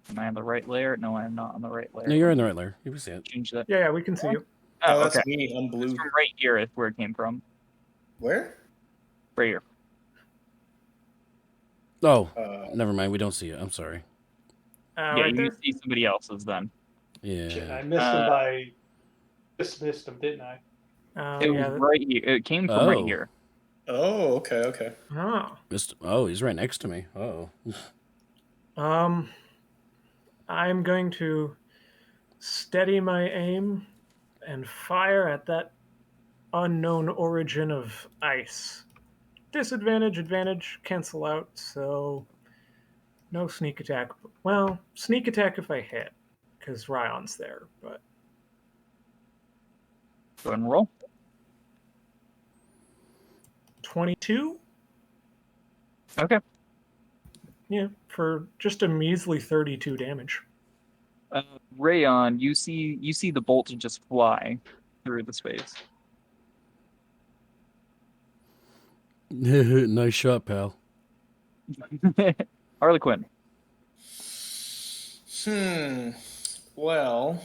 E: Am I on the right layer? No, I am not on the right layer.
A: No, you're in the right layer. You can see it.
E: Change that.
C: Yeah, we can see you.
E: Oh,
D: that's
E: okay.
D: me. I'm blue.
E: It's from right here is where it came from.
D: Where?
E: Right here.
A: Oh, never mind. We don't see it. I'm sorry.
E: Yeah,
C: Right
E: you
C: there.
E: see somebody else's then.
A: Yeah.
B: Shit, I missed him by. Just missed him, didn't I?
E: It was right here. It came from right here.
D: Oh, okay.
A: Oh, he's right next to me. Oh.
C: I'm going to steady my aim and fire at that unknown origin of ice. Disadvantage, advantage, cancel out, so no sneak attack. Well, sneak attack if I hit, because Ryon's there, but...
E: Go ahead and roll.
C: 22?
E: Okay.
C: Yeah, for just a measly 32 damage.
E: Rayon, you see the bolt just fly through the space.
A: Nice shot, pal.
E: Harlequin.
D: Well,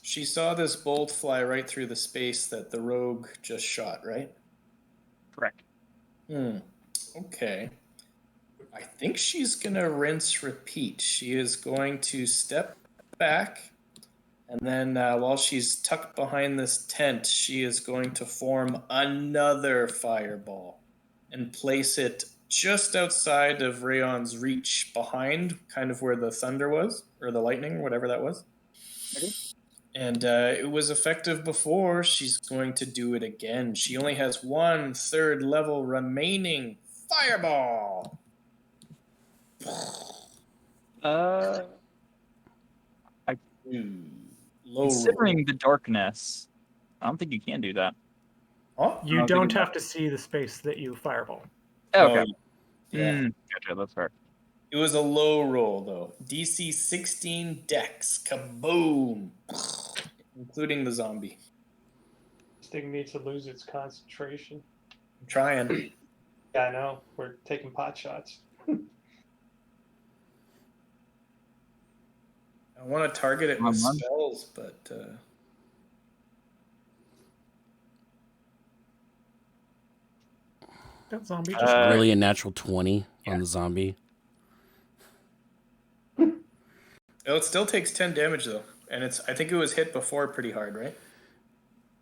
D: she saw this bolt fly right through the space that the rogue just shot, right?
E: Correct.
D: Okay. I think she's gonna rinse repeat. She is going to step back, and then while she's tucked behind this tent, she is going to form another fireball and place it just outside of Rayon's reach, behind kind of where the thunder was, or the lightning, whatever that was.
E: Okay.
D: And it was effective before. She's going to do it again. She only has 1/3 level remaining. Fireball! Low
E: Considering
D: roll.
E: the darkness, I don't think you can do that.
D: Huh?
C: You
E: don't
C: don't
E: think
C: have to see the space that you fireball.
E: Okay.
D: Yeah.
E: Gotcha, that's fair.
D: It was a low roll, though. DC 16 dex. Kaboom! Including the zombie.
B: This thing needs to lose its concentration.
D: I'm trying.
B: Yeah, I know. We're taking pot shots.
D: I want to target it with spells, but...
C: That zombie
A: Just
C: just
A: really a natural 20 on the zombie.
D: It still takes 10 damage, though. And I think it was hit before pretty hard, right?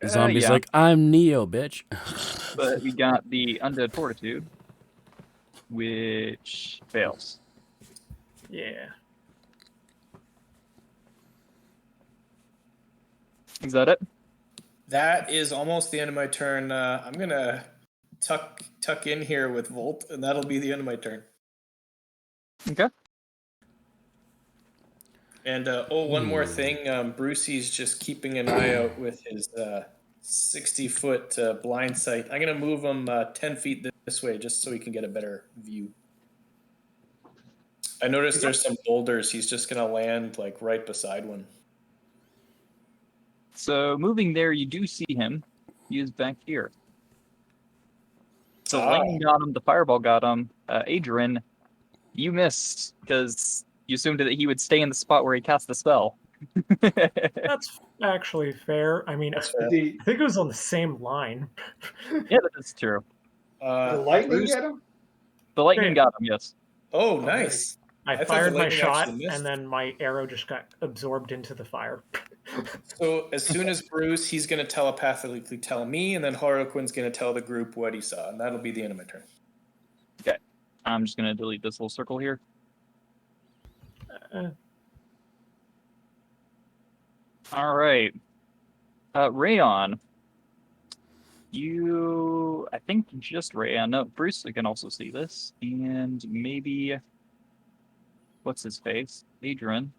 A: The zombie's
E: yeah.
A: like, I'm Neo, bitch.
E: But we got the Undead Fortitude, which fails.
C: Yeah.
E: Is that it?
D: That is almost the end of my turn. I'm going to tuck in here with Volt, and that'll be the end of my turn.
E: Okay.
D: And one more thing. Brucey's just keeping an eye out with his 60-foot blind sight. I'm going to move him 10 feet this way just so he can get a better view. I noticed there's some boulders. He's just going to land like right beside one.
E: So moving there, you do see him. He is back here. So lightning got him. The fireball got him. Adrian, you missed because you assumed that he would stay in the spot where he cast the spell.
C: That's actually fair. I mean, I think it was on the same line.
E: Yeah, that is true.
B: The lightning get him?
E: The lightning got him, yes.
D: Oh, nice.
C: I fired my shot, and then my arrow just got absorbed into the fire.
D: So as soon as Bruce, he's going to telepathically tell me, and then Harlequin's going to tell the group what he saw, and that'll be the end of my turn.
E: Okay. I'm just going to delete this little circle here. All right. Rayon. I think just Rayon. No, Bruce can also see this. And maybe, what's his face? Adrian.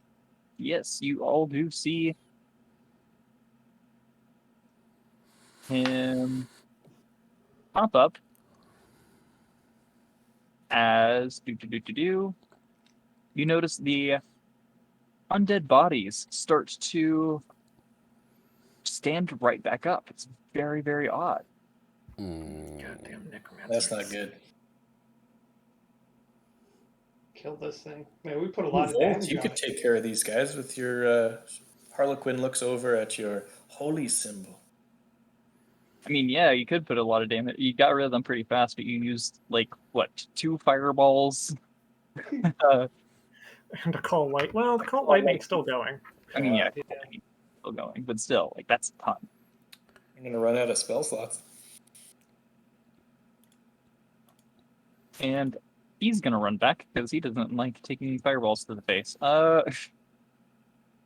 E: Yes, you all do see him pop up as you notice the undead bodies start to stand right back up. It's very, very odd.
C: Goddamn necromancer.
D: That's not good.
B: Kill this thing. Man, we put a lot of damage
D: You
B: on
D: could
B: it.
D: take care of these guys with your... Harlequin looks over at your holy symbol.
E: I mean, yeah, you could put a lot of damage. You got rid of them pretty fast, but you used, like, what, 2 fireballs?
C: And a call light. Well, the call lightning's still going.
E: I mean, yeah, still going, but still, like, that's a ton.
D: I'm going to run out of spell slots.
E: And he's going to run back because he doesn't like taking fireballs to the face.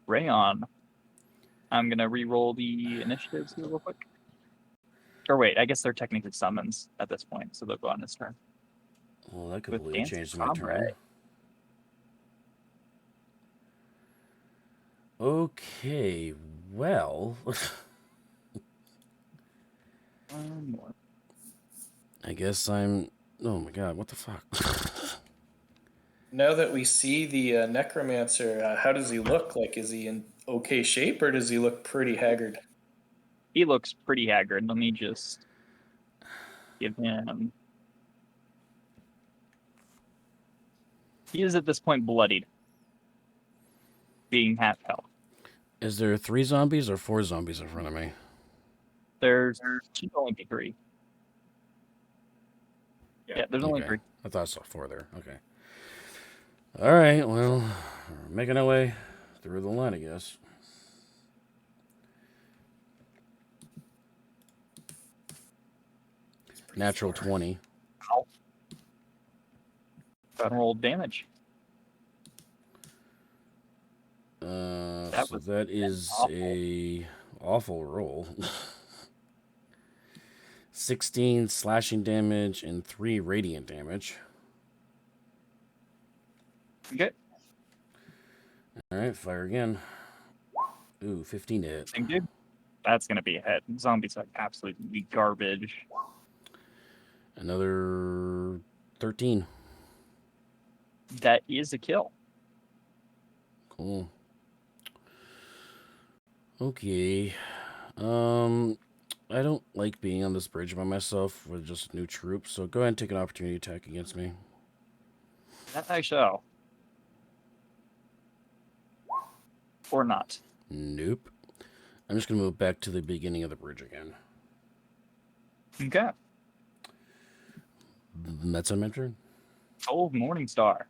E: Rayon. I'm going to re-roll the initiatives here real quick. Or wait, I guess they're technically summons at this point, so they'll go on his turn.
A: Well, that
E: With
A: completely
E: Dance
A: changed my
E: Sabre.
A: turn. Okay, well...
E: One more.
A: I guess I'm... Oh my god, what the fuck?
D: Now that we see the necromancer, how does he look? Like, is he in okay shape, or does he look pretty haggard?
E: He looks pretty haggard. Let me just give him. He is at this point bloodied, being half health.
A: Is there 3 zombies or 4 zombies in front of me?
E: There's only 3. Yeah, there's only
A: Okay.
E: 3.
A: I thought I saw 4 there. Okay. All right. Well, we're making our way through the line, I guess. Natural 20.
E: Ow. Got rolled damage.
A: So that is
E: awful.
A: a awful roll. 16 slashing damage and 3 radiant damage.
E: Okay.
A: All right, fire again. Ooh, 15 to hit.
E: Same dude. That's gonna be a hit. Zombies are absolutely garbage.
A: Another 13.
E: That is a kill.
A: Cool. Okay. I don't like being on this bridge by myself with just new troops, so go ahead and take an opportunity attack against me.
E: That I shall. Or not.
A: Nope. I'm just gonna move back to the beginning of the bridge again.
E: Okay.
A: That's on my turn.
E: Oh, Morningstar.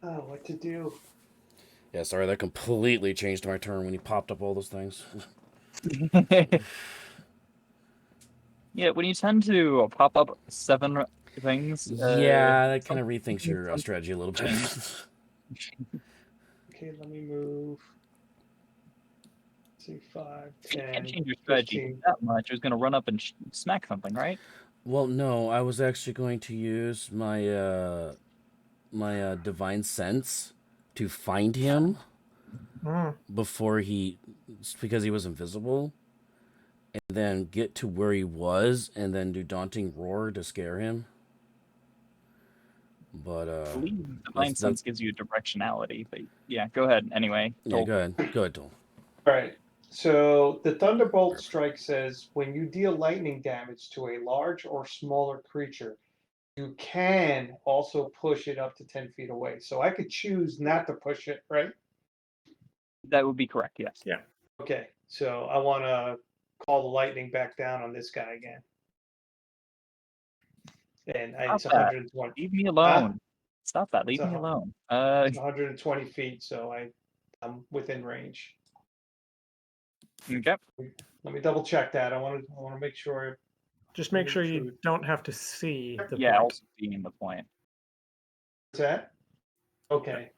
B: Oh, what to do?
A: Yeah, sorry, that completely changed my turn when you popped up all those things.
E: Yeah, when you tend to pop up 7 things.
A: Yeah, that kind of rethinks your strategy a little bit.
B: Okay, let me move. Let's see, 5,
E: You can't
B: 10,
E: change your strategy
B: 15.
E: that much. It was going to run up and smack something, right?
A: Well, no, I was actually going to use my divine sense to find him before because he was invisible, and then get to where he was, and then do daunting roar to scare him. But
E: I believe Divine Sense gives you directionality, but yeah, go ahead anyway.
A: Yeah, go ahead. Go ahead, Toll.
B: All right. So the Thunderbolt strike says when you deal lightning damage to a large or smaller creature, you can also push it up to 10 feet away. So I could choose not to push it, right?
E: That would be correct, yes.
C: Yeah.
B: Okay. So I want to call the lightning back down on this guy again. And it's
E: Stop that.
B: 120.
E: Leave me alone. Stop that. Leave me alone.
B: It's 120 feet, so I'm within range.
E: Okay.
B: Let me double check that. I want to make sure.
C: Just make sure you don't have to see the
E: Yeah,
C: point.
E: also seeing the point.
B: What's that? Okay.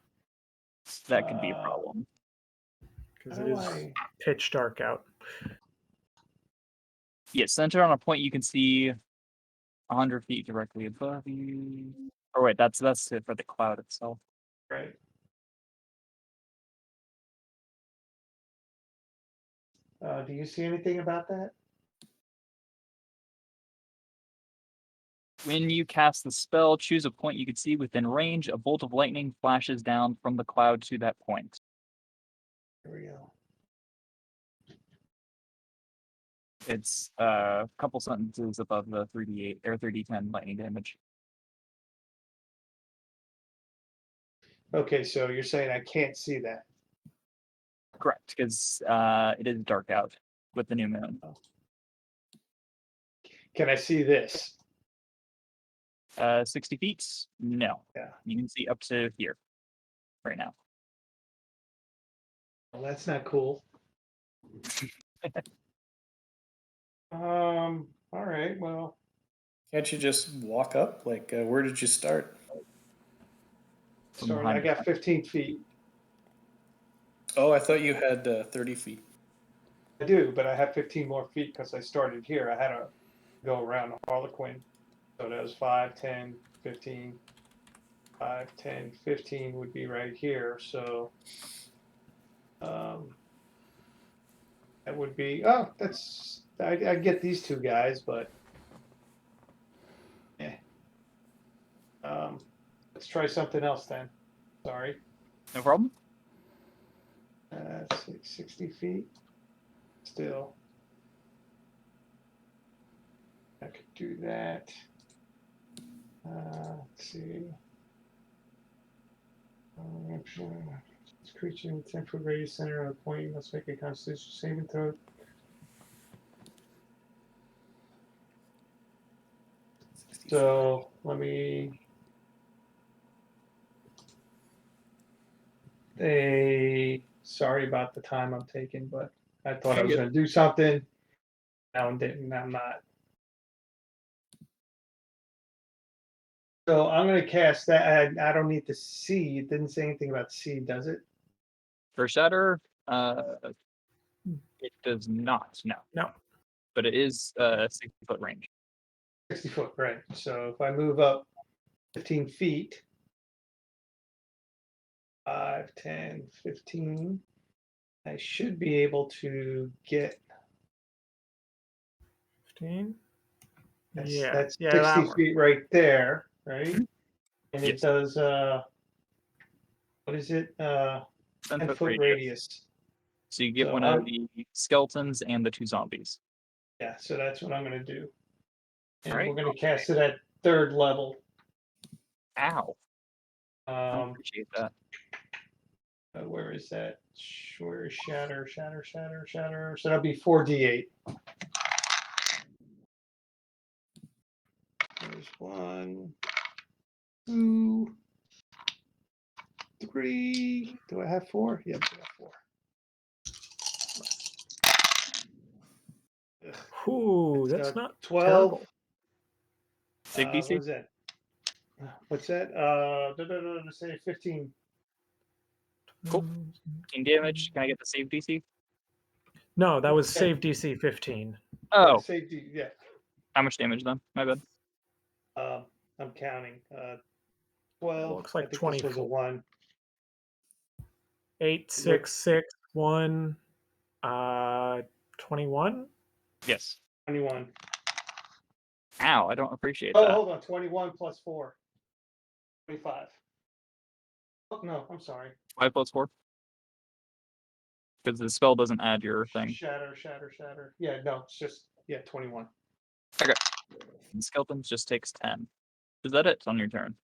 E: That could be a problem.
C: Because it is pitch dark out.
E: Yeah, center on a point you can see 100 feet directly above you. Oh wait, that's it for the cloud itself.
B: Right. Do you see anything about that?
E: When you cast the spell, choose a point you can see within range. A bolt of lightning flashes down from the cloud to that point.
B: Here we go.
E: It's a couple sentences above the 3d8 or 3d10 lightning damage.
B: Okay, so you're saying I can't see that?
E: Correct, because it is dark out with the new moon.
B: Can I see this?
E: 60 feet? No.
B: Yeah.
E: You can see up to here right now.
B: Well, that's not cool. All right. Well,
D: can't you just walk up? Like, where did you start?
B: I got 15 feet.
D: Oh, I thought you had 30 feet.
B: I do, but I have 15 more feet because I started here. I had to go around the Harlequin. So that was 5, 10, 15. 5, 10, 15 would be right here. So that would be, I get these two guys, but Let's try something else then. Sorry.
E: No problem.
B: Let's see, 60 feet. Still. I could do that. Let's see. This creature in 10-foot radius center of a point, you must make a constitution saving throw. So let me. Sorry about the time I'm taking, but I thought I was going to do something. Now I'm didn't. I'm not. So I'm going to cast that. I don't need the seed. It didn't say anything about seed, does it?
E: For Shatter, it does not. No. But it is 60-foot range.
B: 60 foot, right? So if I move up 15 feet, 5, 10, 15, I should be able to get.
C: 15.
B: That's 60
C: that
B: feet right there, right?
E: Mhm.
B: And
E: Yes.
B: it does. What is it? 10-foot radius.
E: So you get
B: So
E: one of the skeletons and the 2 zombies.
B: Yeah, so that's what I'm going to do. And
E: Right.
B: we're going to cast it at 3rd level.
E: Ow. I appreciate that.
B: Where is that? Where is shatter? So that'll be 4d8. There's 1, 2, 3. Do I have 4? Yep, I have 4.
C: Ooh, that's not
B: 12.
C: terrible.
E: Save DC?
B: What is that? What's that? Say 15.
E: Cool. 15 damage. Can I get the save DC?
C: No, that was
B: Okay.
C: save DC 15.
E: Oh,
B: Safety, yeah.
E: how much damage then? My bad.
B: I'm counting. 12.
C: Looks like
B: I think this was a
C: 24.
B: 1.
C: 8, 6, 6, 1, 21.
E: Yes.
B: 21.
E: Ow, I don't appreciate
B: Oh,
E: that.
B: hold on. 21 plus 4. 25. Oh, no, I'm sorry.
E: 5 plus 4? Because the spell doesn't add your thing.
B: Shatter. Yeah, no, it's just, 21.
E: Okay. The skeleton just takes 10. Is that it on your turn?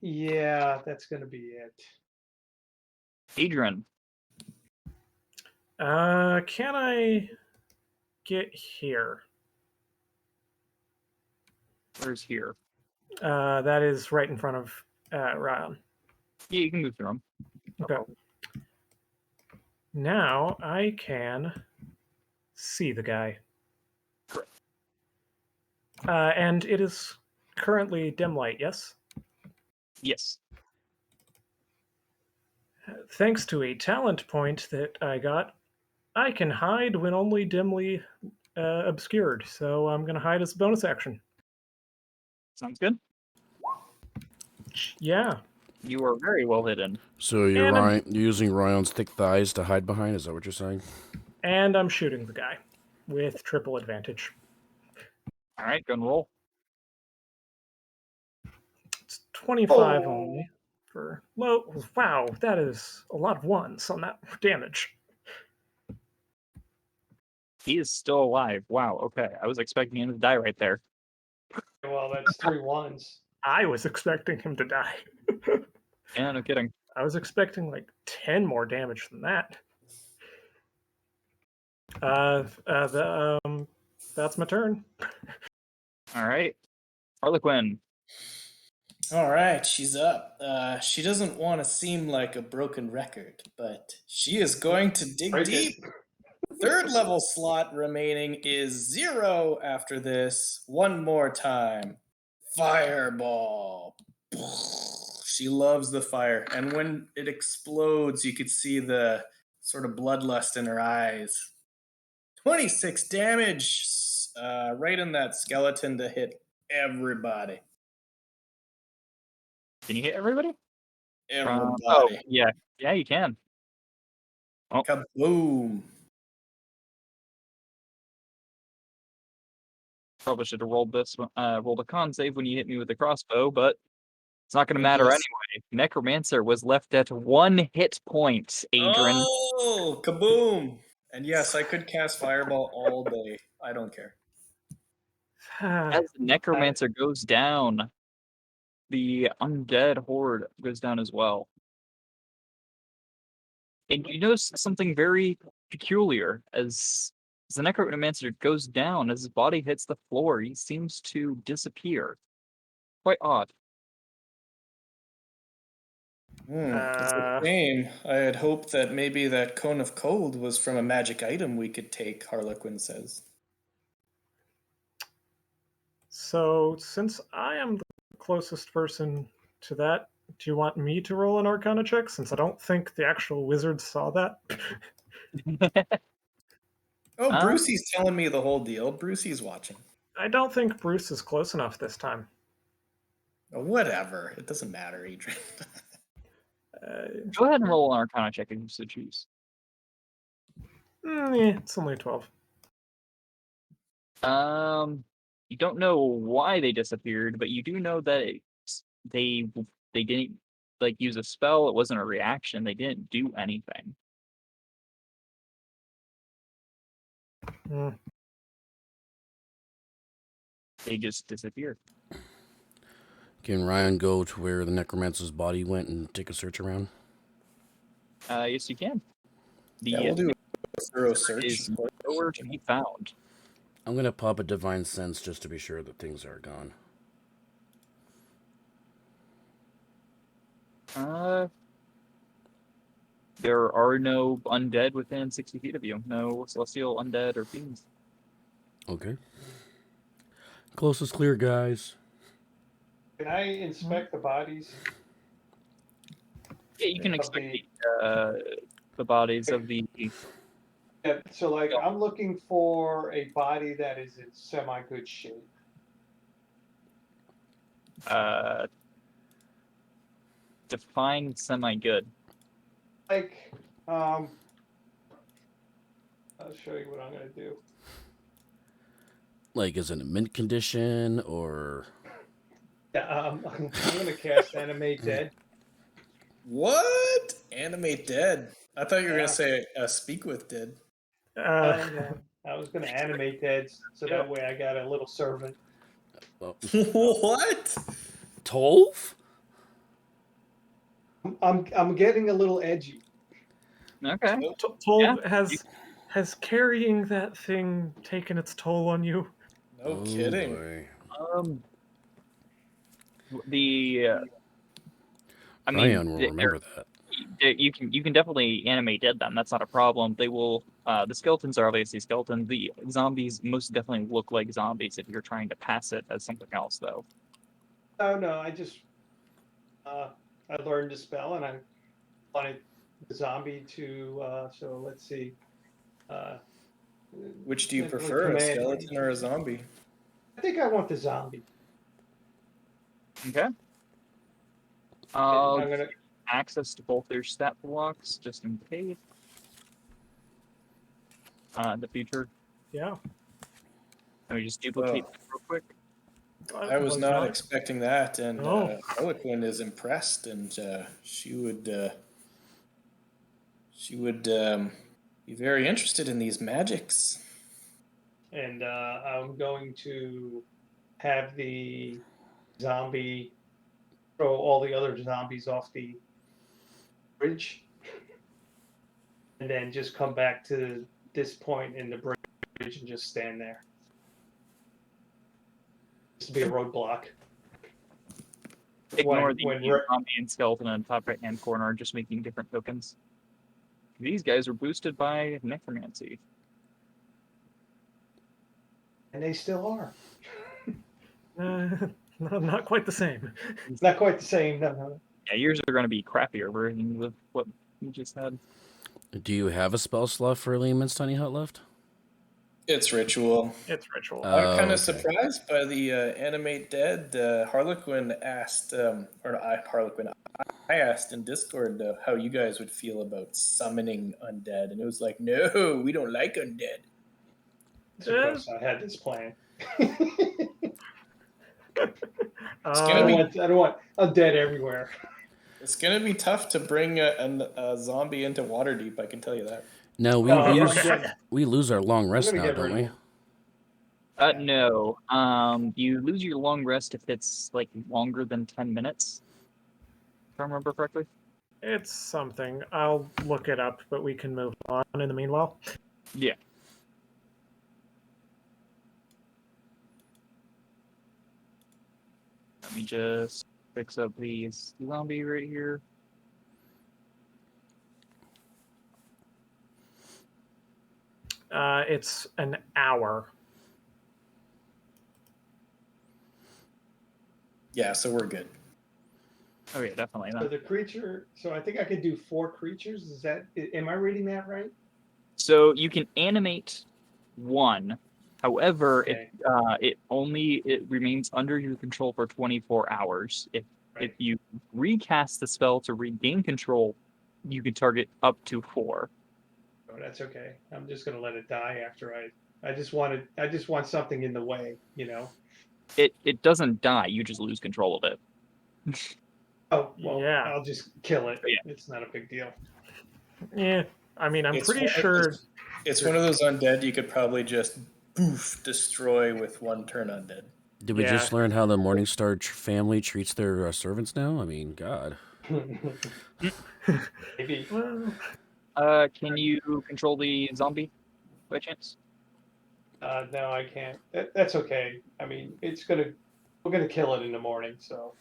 B: Yeah, that's going to be it.
E: Adrian.
C: Can I get here?
E: Where's here?
C: That is right in front of Ryan.
E: Yeah, you can move through them.
C: Okay. Now I can see the guy.
E: Correct.
C: And it is currently dim light, yes?
E: Yes.
C: Thanks to a talent point that I got, I can hide when only dimly obscured. So I'm going to hide as a bonus action.
E: Sounds good.
C: Yeah.
E: You are very well hidden.
A: So you're
C: And I'm-
A: you're using Ryan's thick thighs to hide behind? Is that what you're saying?
C: And I'm shooting the guy with triple advantage.
E: All right, go and roll.
C: It's 25 only for low. Wow, that is a lot of ones on that damage.
E: He is still alive. Wow, okay. I was expecting him to die right there.
B: Well, that's 3 1s.
C: I was expecting him to die.
E: Yeah, no kidding.
C: I was expecting like 10 more damage than that. That's my turn.
E: All right. Harlequin.
D: All right, she's up. She doesn't want to seem like a broken record, but she is going to dig
B: Break
D: deep.
B: it.
D: 3rd level slot remaining is 0 after this. One more time. Fireball. She loves the fire. And when it explodes, you could see the sort of bloodlust in her eyes. 26 damage. Right in that skeleton to hit everybody.
E: Can you hit everybody?
D: Everybody.
E: Oh, yeah. Yeah, you can. Oh.
D: Kaboom.
E: Probably should have rolled a con save when you hit me with the crossbow, but it's not going to matter anyway. Necromancer was left at 1 hit point, Adrian.
D: Oh, kaboom! And yes, I could cast Fireball all day. I don't care.
E: As the Necromancer goes down, the undead horde goes down as well. And you notice something very peculiar as the Necromancer goes down, as his body hits the floor, he seems to disappear. Quite odd.
D: It's a shame. I had hoped that maybe that Cone of Cold was from a magic item we could take, Harlequin says.
C: So, since I am the closest person to that, do you want me to roll an Arcana check? Since I don't think the actual wizard saw that.
D: Oh, Brucey's telling me the whole deal. Brucey's watching.
C: I don't think Bruce is close enough this time.
D: Oh, whatever. It doesn't matter, Adrian.
E: Go ahead and roll an Arcana check if you so choose.
C: It's only 12.
E: You don't know why they disappeared, but you do know that they didn't like use a spell. It wasn't a reaction. They didn't do anything. They just disappeared.
A: Can Ryan go to where the necromancer's body went and take a search around?
E: Yes, you can.
D: We'll do a thorough search.
E: Is nowhere to be found.
A: I'm going to pop a divine sense just to be sure that things are gone.
E: There are no undead within 60 feet of you. No celestial undead or fiends.
A: Okay. Coast is clear, guys.
B: Can I inspect the bodies?
E: Yeah, you can expect the bodies of the...
B: Yeah, so, like, I'm looking for a body that is in semi-good shape.
E: Define semi-good.
B: Like, I'll show you what I'm going to do.
A: Like, is it in mint condition, or...
B: Yeah, I'm going to cast Animate Dead.
D: What? Animate Dead? I thought you were going to say Speak with Dead.
B: No. I was going to Animate Dead, so that way I got a little servant.
D: What?
A: Tolv?
B: I'm getting a little edgy.
E: Okay.
C: Tolv, has carrying that thing taken its toll on you?
D: No kidding.
A: Boy.
E: I mean,
A: Ryan will remember that.
E: You can definitely animate dead them. That's not a problem. They will. The skeletons are obviously skeletons. The zombies most definitely look like zombies if you're trying to pass it as something else, though.
B: Oh no, I just I learned a spell and I wanted the zombie to. So let's see.
D: Which do you prefer, a skeleton or a zombie?
B: I think I want the zombie.
E: Okay. I'm gonna access to both their stat blocks just in case. In the future.
C: Yeah.
E: Let me just duplicate that real quick.
D: I was not expecting that, and Harlequin is impressed, and she would be very interested in these magics.
B: And I'm going to have the zombie throw all the other zombies off the bridge, and then just come back to this point in the bridge and just stand there. Just to be a roadblock.
E: Ignore the zombie and skeleton in the top right-hand corner, just making different tokens. These guys are boosted by necromancy.
B: And they still are.
C: Not quite the same.
B: It's not quite the same. No.
E: Yeah, yours are going to be crappier versions of what you just had.
A: Do you have a spell slot for Lehman's Tiny Hut left?
D: It's ritual.
C: It's ritual.
D: I'm kind of surprised by the Animate Dead. Harlequin asked, I asked in Discord how you guys would feel about summoning undead, and it was like, no, we don't like undead.
B: Because I had this plan.
D: gonna
B: I don't want undead everywhere.
D: It's gonna be tough to bring a zombie into Waterdeep. I can tell you that.
A: No, we lose our long rest now, don't we?
E: No. You lose your long rest if it's like longer than 10 minutes. If I remember correctly.
C: It's something. I'll look it up, but we can move on in the meanwhile.
E: Yeah. Let me just fix up the zombie right here.
C: It's an hour.
D: Yeah, so we're good.
E: Oh yeah, definitely.
B: So the creature. So I think I could do 4 creatures. Is that? Am I reading that right?
E: So you can animate one. However,
B: Okay.
E: it remains under your control for 24 hours. If
B: Right.
E: you recast the spell to regain control, you can target up to 4.
B: Oh, that's okay. I'm just gonna let it die after I just want something in the way, you know.
E: It doesn't die. You just lose control of it.
B: Oh well,
C: Yeah.
B: I'll just kill it.
E: Yeah.
B: It's not a big deal.
C: Yeah, I mean, I'm
D: It's
C: pretty
D: one of
C: sure.
D: those- It's one of those undead you could probably just poof destroy with one turn undead.
A: Did we
C: Yeah.
A: just learn how the Morningstar family treats their servants now? I mean, God.
B: Maybe.
C: Well,
E: Can you control the zombie by chance?
B: No, I can't. That's okay. I mean, we're gonna kill it in the morning, so.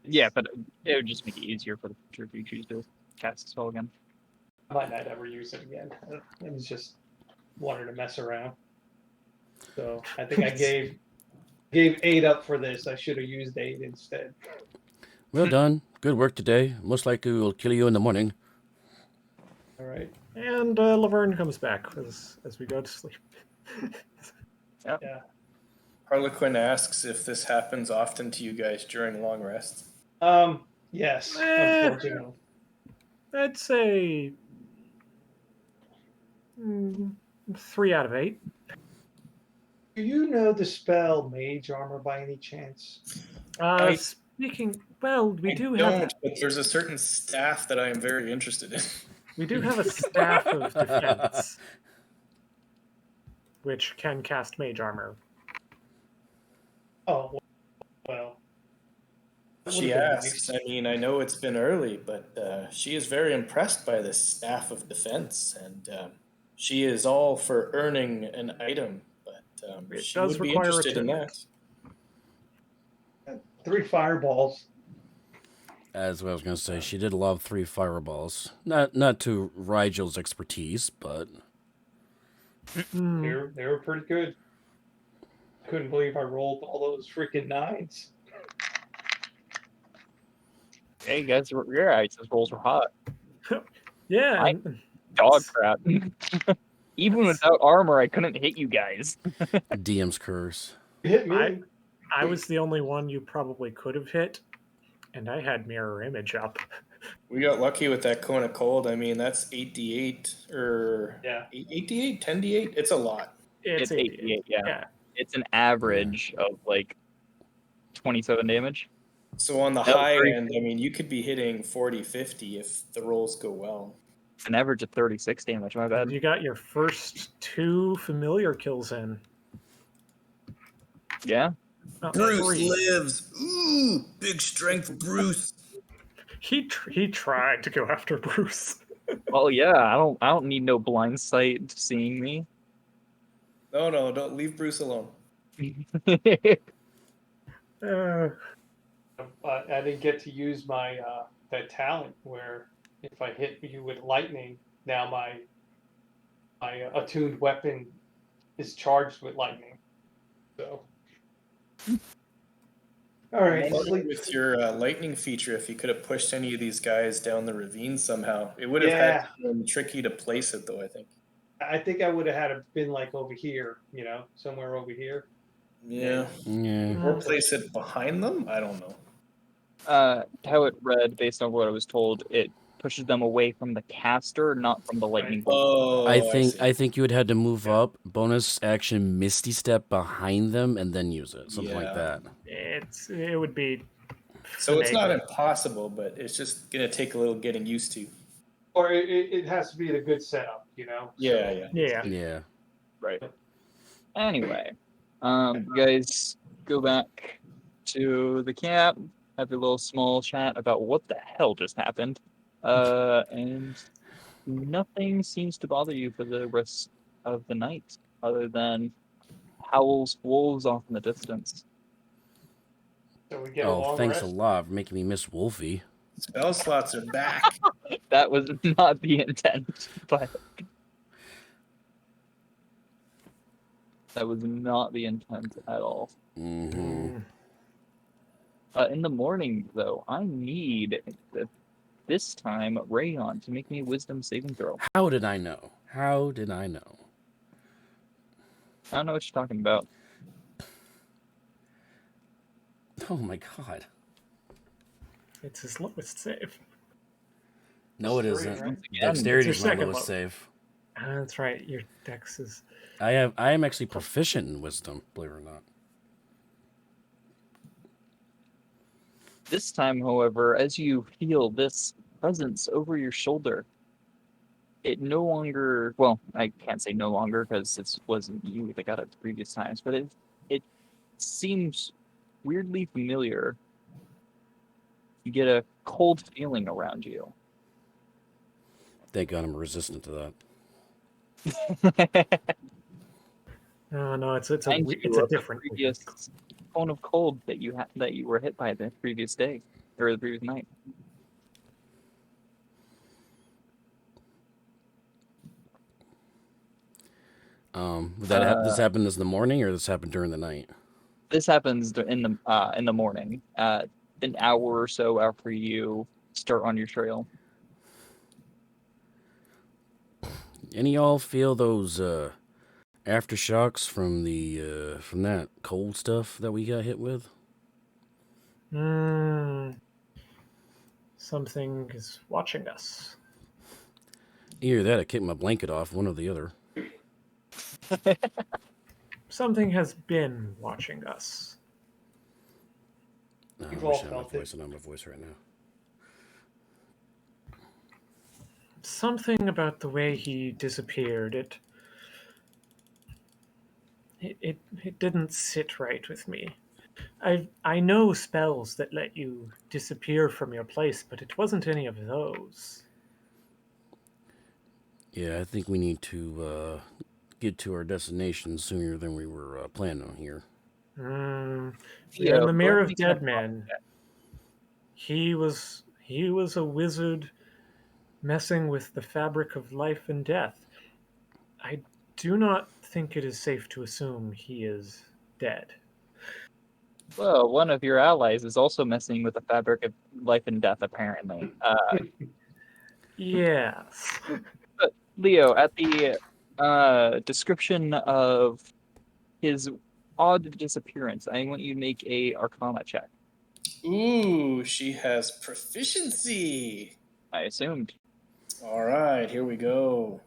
E: Yeah, but it would just make it easier for the creature if you choose to cast the spell again.
B: I might not ever use it again. I was just wanted to mess around. So I think I gave 8 up for this. I should have used 8 instead.
A: Well done. Good work today. Most likely we'll kill you in the morning.
B: All right.
C: and Laverne comes back as we go to sleep.
B: Yeah.
D: Harlequin asks if this happens often to you guys during long rests.
B: Yes.
C: Eh.
B: Unfortunately.
C: I'd say 3 out of 8.
B: Do you know the spell Mage Armor by any chance?
C: Speaking, well, we
D: I
C: do
D: don't,
C: have
D: but there's a certain staff that I am very interested in.
C: we do have a staff of defense, which can cast mage armor.
B: Oh, well.
D: She asks, I mean, I know it's been early, but she is very impressed by this staff of defense, and she is all for earning an item, but
C: It
D: she
C: does
D: would be
C: require
D: interested in
C: attunement.
D: that.
B: 3 fireballs.
A: As I was going to say, she did love 3 fireballs. Not to Rigel's expertise, but
B: They were pretty good. Couldn't believe I rolled all those freaking 9s.
E: Hey guys, your guys' rolls were hot.
C: Yeah,
E: Dog crap. Even without armor, I couldn't hit you guys.
A: DM's curse.
B: Hit me.
C: I was the only one you probably could have hit, and I had mirror image up.
D: We got lucky with that cone of cold. I mean, that's 8d8 or
B: Yeah.
D: 8d8, 10d8. It's a lot.
C: It's
E: 88, yeah.
C: Yeah.
E: It's an average of like 27 damage.
D: So on the
E: That was
D: high
E: very-
D: end, I mean, you could be hitting 40, 50 if the rolls go well.
E: It's an average of 36 damage, my bad.
C: You got your first 2 familiar kills in.
E: Yeah?
C: Oh,
D: Bruce
C: 3.
D: lives. Ooh, big strength, Bruce.
C: He tried to go after Bruce.
E: Well, yeah, I don't need no blind sight seeing me.
D: No, don't leave Bruce alone.
B: I didn't get to use my that talent where if I hit you with lightning, now my attuned weapon is charged with lightning. So, all right, sleep.
D: With your lightning feature, if you could have pushed any of these guys down the ravine somehow, it would have had been tricky to place it, though.
B: I think I would have had to been like over here, somewhere over here.
D: Yeah. Or place it behind them. I don't know.
E: How it read, based on what I was told, it pushes them away from the caster, not from the lightning bolt.
D: Oh,
A: I think you would have to move up, bonus action Misty Step behind them, and then use it. Something like that.
C: It would be.
D: So it's not
C: finagling.
D: impossible, but it's just gonna take a little getting used to.
B: Or it has to be a good setup, you know.
D: Yeah.
A: Yeah.
E: Right. Anyway, you guys go back to the camp, have a little small chat about what the hell just happened, and nothing seems to bother you for the rest of the night, other than howls wolves off in the distance.
B: So we get a
A: Oh,
B: long
A: thanks
B: rest.
A: a lot for making me miss Wolfie.
D: Spell slots are back.
E: That was not the intent, but that was not the intent at all.
A: Mm-hmm.
E: In the morning, though, I need this time Rayon to make me a wisdom saving throw.
A: How did I know? How did I know?
E: I don't know what you're talking about.
A: Oh my god.
C: It's his lowest save.
A: No, it
B: That's three,
A: isn't.
B: right?
A: Dexterity
C: It's
A: is
C: your
A: my
C: second
A: lowest
C: lowest.
A: save.
C: That's right. Your dex is.
A: I am actually proficient in wisdom, believe it or not.
E: This time, however, as you feel this presence over your shoulder, it no longer, well, I can't say no longer because it wasn't you that got it the previous times, but it seems weirdly familiar. You get a cold feeling around you.
A: Thank God I'm resistant to that.
C: Oh no, it's
E: Mind
C: a
E: you of the
C: different.
E: previous cone of cold that that you were hit by the previous day or the previous night.
A: This happened in the morning or this happened during the night?
E: This happens in the morning, an hour or so after you start on your trail.
A: Any y'all feel those aftershocks from from that cold stuff that we got hit with?
C: Something is watching us.
A: Either that, I kicked my blanket off, one or the other.
C: Something has been watching us.
A: Oh,
B: We've
A: I
B: all
A: wish I had my
B: felt it.
A: voice. I don't have my voice right now.
C: Something about the way he disappeared. It didn't sit right with me. I know spells that let you disappear from your place, but it wasn't any of those.
A: Yeah, I think we need to get to our destination sooner than we were planning on here.
C: You're in the Mirror of Dead Men. He was a wizard messing with the fabric of life and death. I do not think it is safe to assume he is dead.
E: Well, one of your allies is also messing with the fabric of life and death, apparently.
C: Yes.
E: But Leo, at the description of his odd disappearance, I want you to make a Arcana check.
D: Ooh, she has proficiency.
E: I assumed.
D: All right, here we go.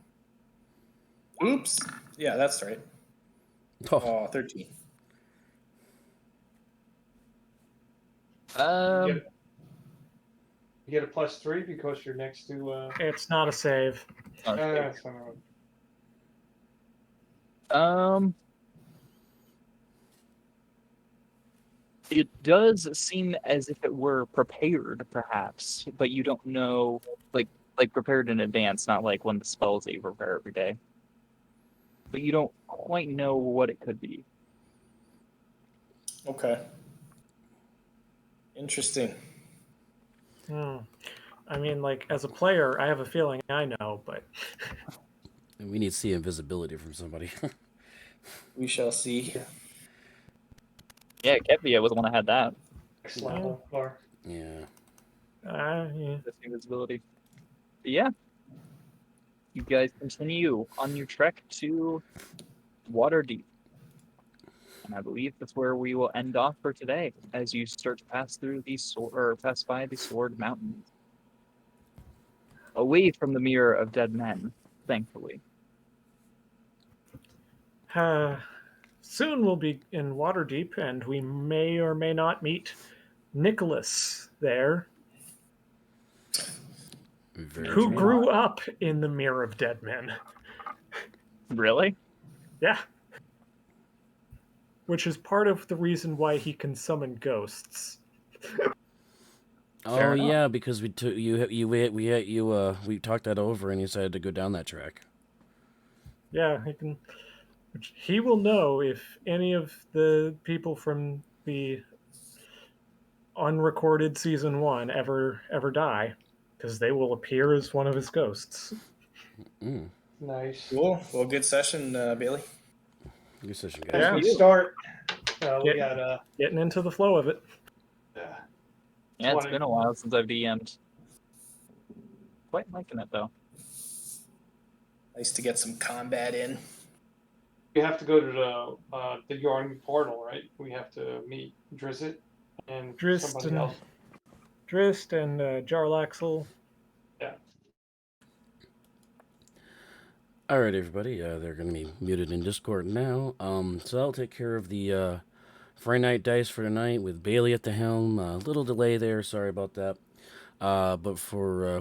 D: Oops. Yeah, that's right. Oh, 13.
B: You get a +3 because you're next to.
C: It's not a save.
E: It does seem as if it were prepared, perhaps, but you don't know, like prepared in advance, not like one of the spells that you prepare every day. But you don't quite know what it could be.
D: Okay. Interesting.
C: I mean, like, as a player, I have a feeling I know, but...
A: We need to see invisibility from somebody.
D: We shall see.
E: Yeah, Kevia was the one that had that.
B: Excellent.
A: Yeah.
C: Yeah.
E: This invisibility. But yeah. You guys continue on your trek to Waterdeep. And I believe that's where we will end off for today, as you start to pass through pass by the Sword Mountains. away from the mirror of dead men, thankfully.
C: Soon we'll be in Waterdeep, and we may or may not meet Nicholas there, who grew up in the Mirror of Dead Men.
E: Really?
C: Yeah. Which is part of the reason why he can summon ghosts.
A: Oh yeah, because we talked that over, and you decided to go down that track.
C: Yeah, he will know if any of the people from the unrecorded season 1 ever die, because they will appear as one of his ghosts.
B: Nice.
D: Cool. Well, good session, Bailey.
A: Good session, guys.
B: As we start, we got
C: getting into the flow of it.
E: Yeah, it's been a while since I've DM'd. Quite liking it though.
D: Nice to get some combat in.
B: We have to go to the Yarn portal, right? We have to meet Drizzt and somebody else.
C: Drizzt and Jarlaxle.
B: Yeah.
A: All right, everybody. They're going to be muted in Discord now. So I'll take care of the Friday night dice for tonight with Bailey at the helm. A little delay there. Sorry about that. But for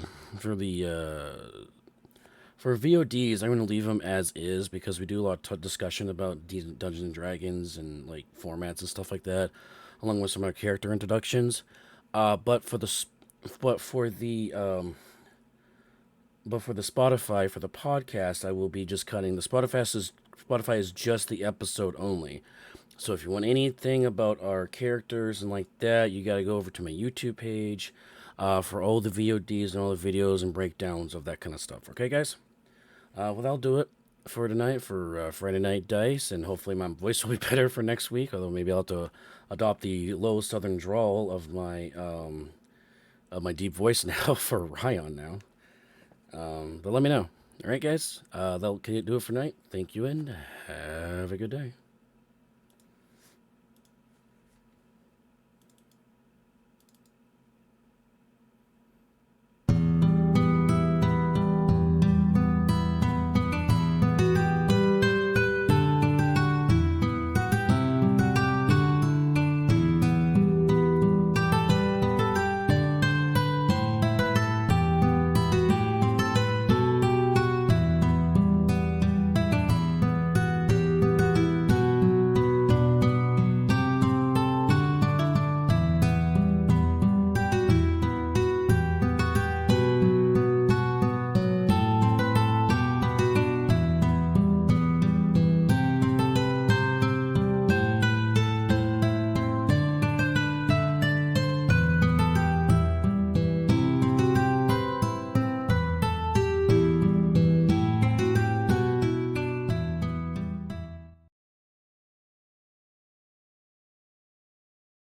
A: VODs, I'm going to leave them as is because we do a lot of discussion about Dungeons and Dragons and like formats and stuff like that, along with some of our character introductions. But for the Spotify, for the podcast, I will be just cutting. Spotify is just the episode only. So if you want anything about our characters and like that, you got to go over to my YouTube page for all the VODs and all the videos and breakdowns of that kind of stuff. Okay, guys? Well, that'll do it for tonight for Friday Night Dice, and hopefully my voice will be better for next week, although maybe I'll have to adopt the low southern drawl of my deep voice now for Ryan now. But let me know. All right, guys. That'll do it for tonight. Thank you, and have a good day.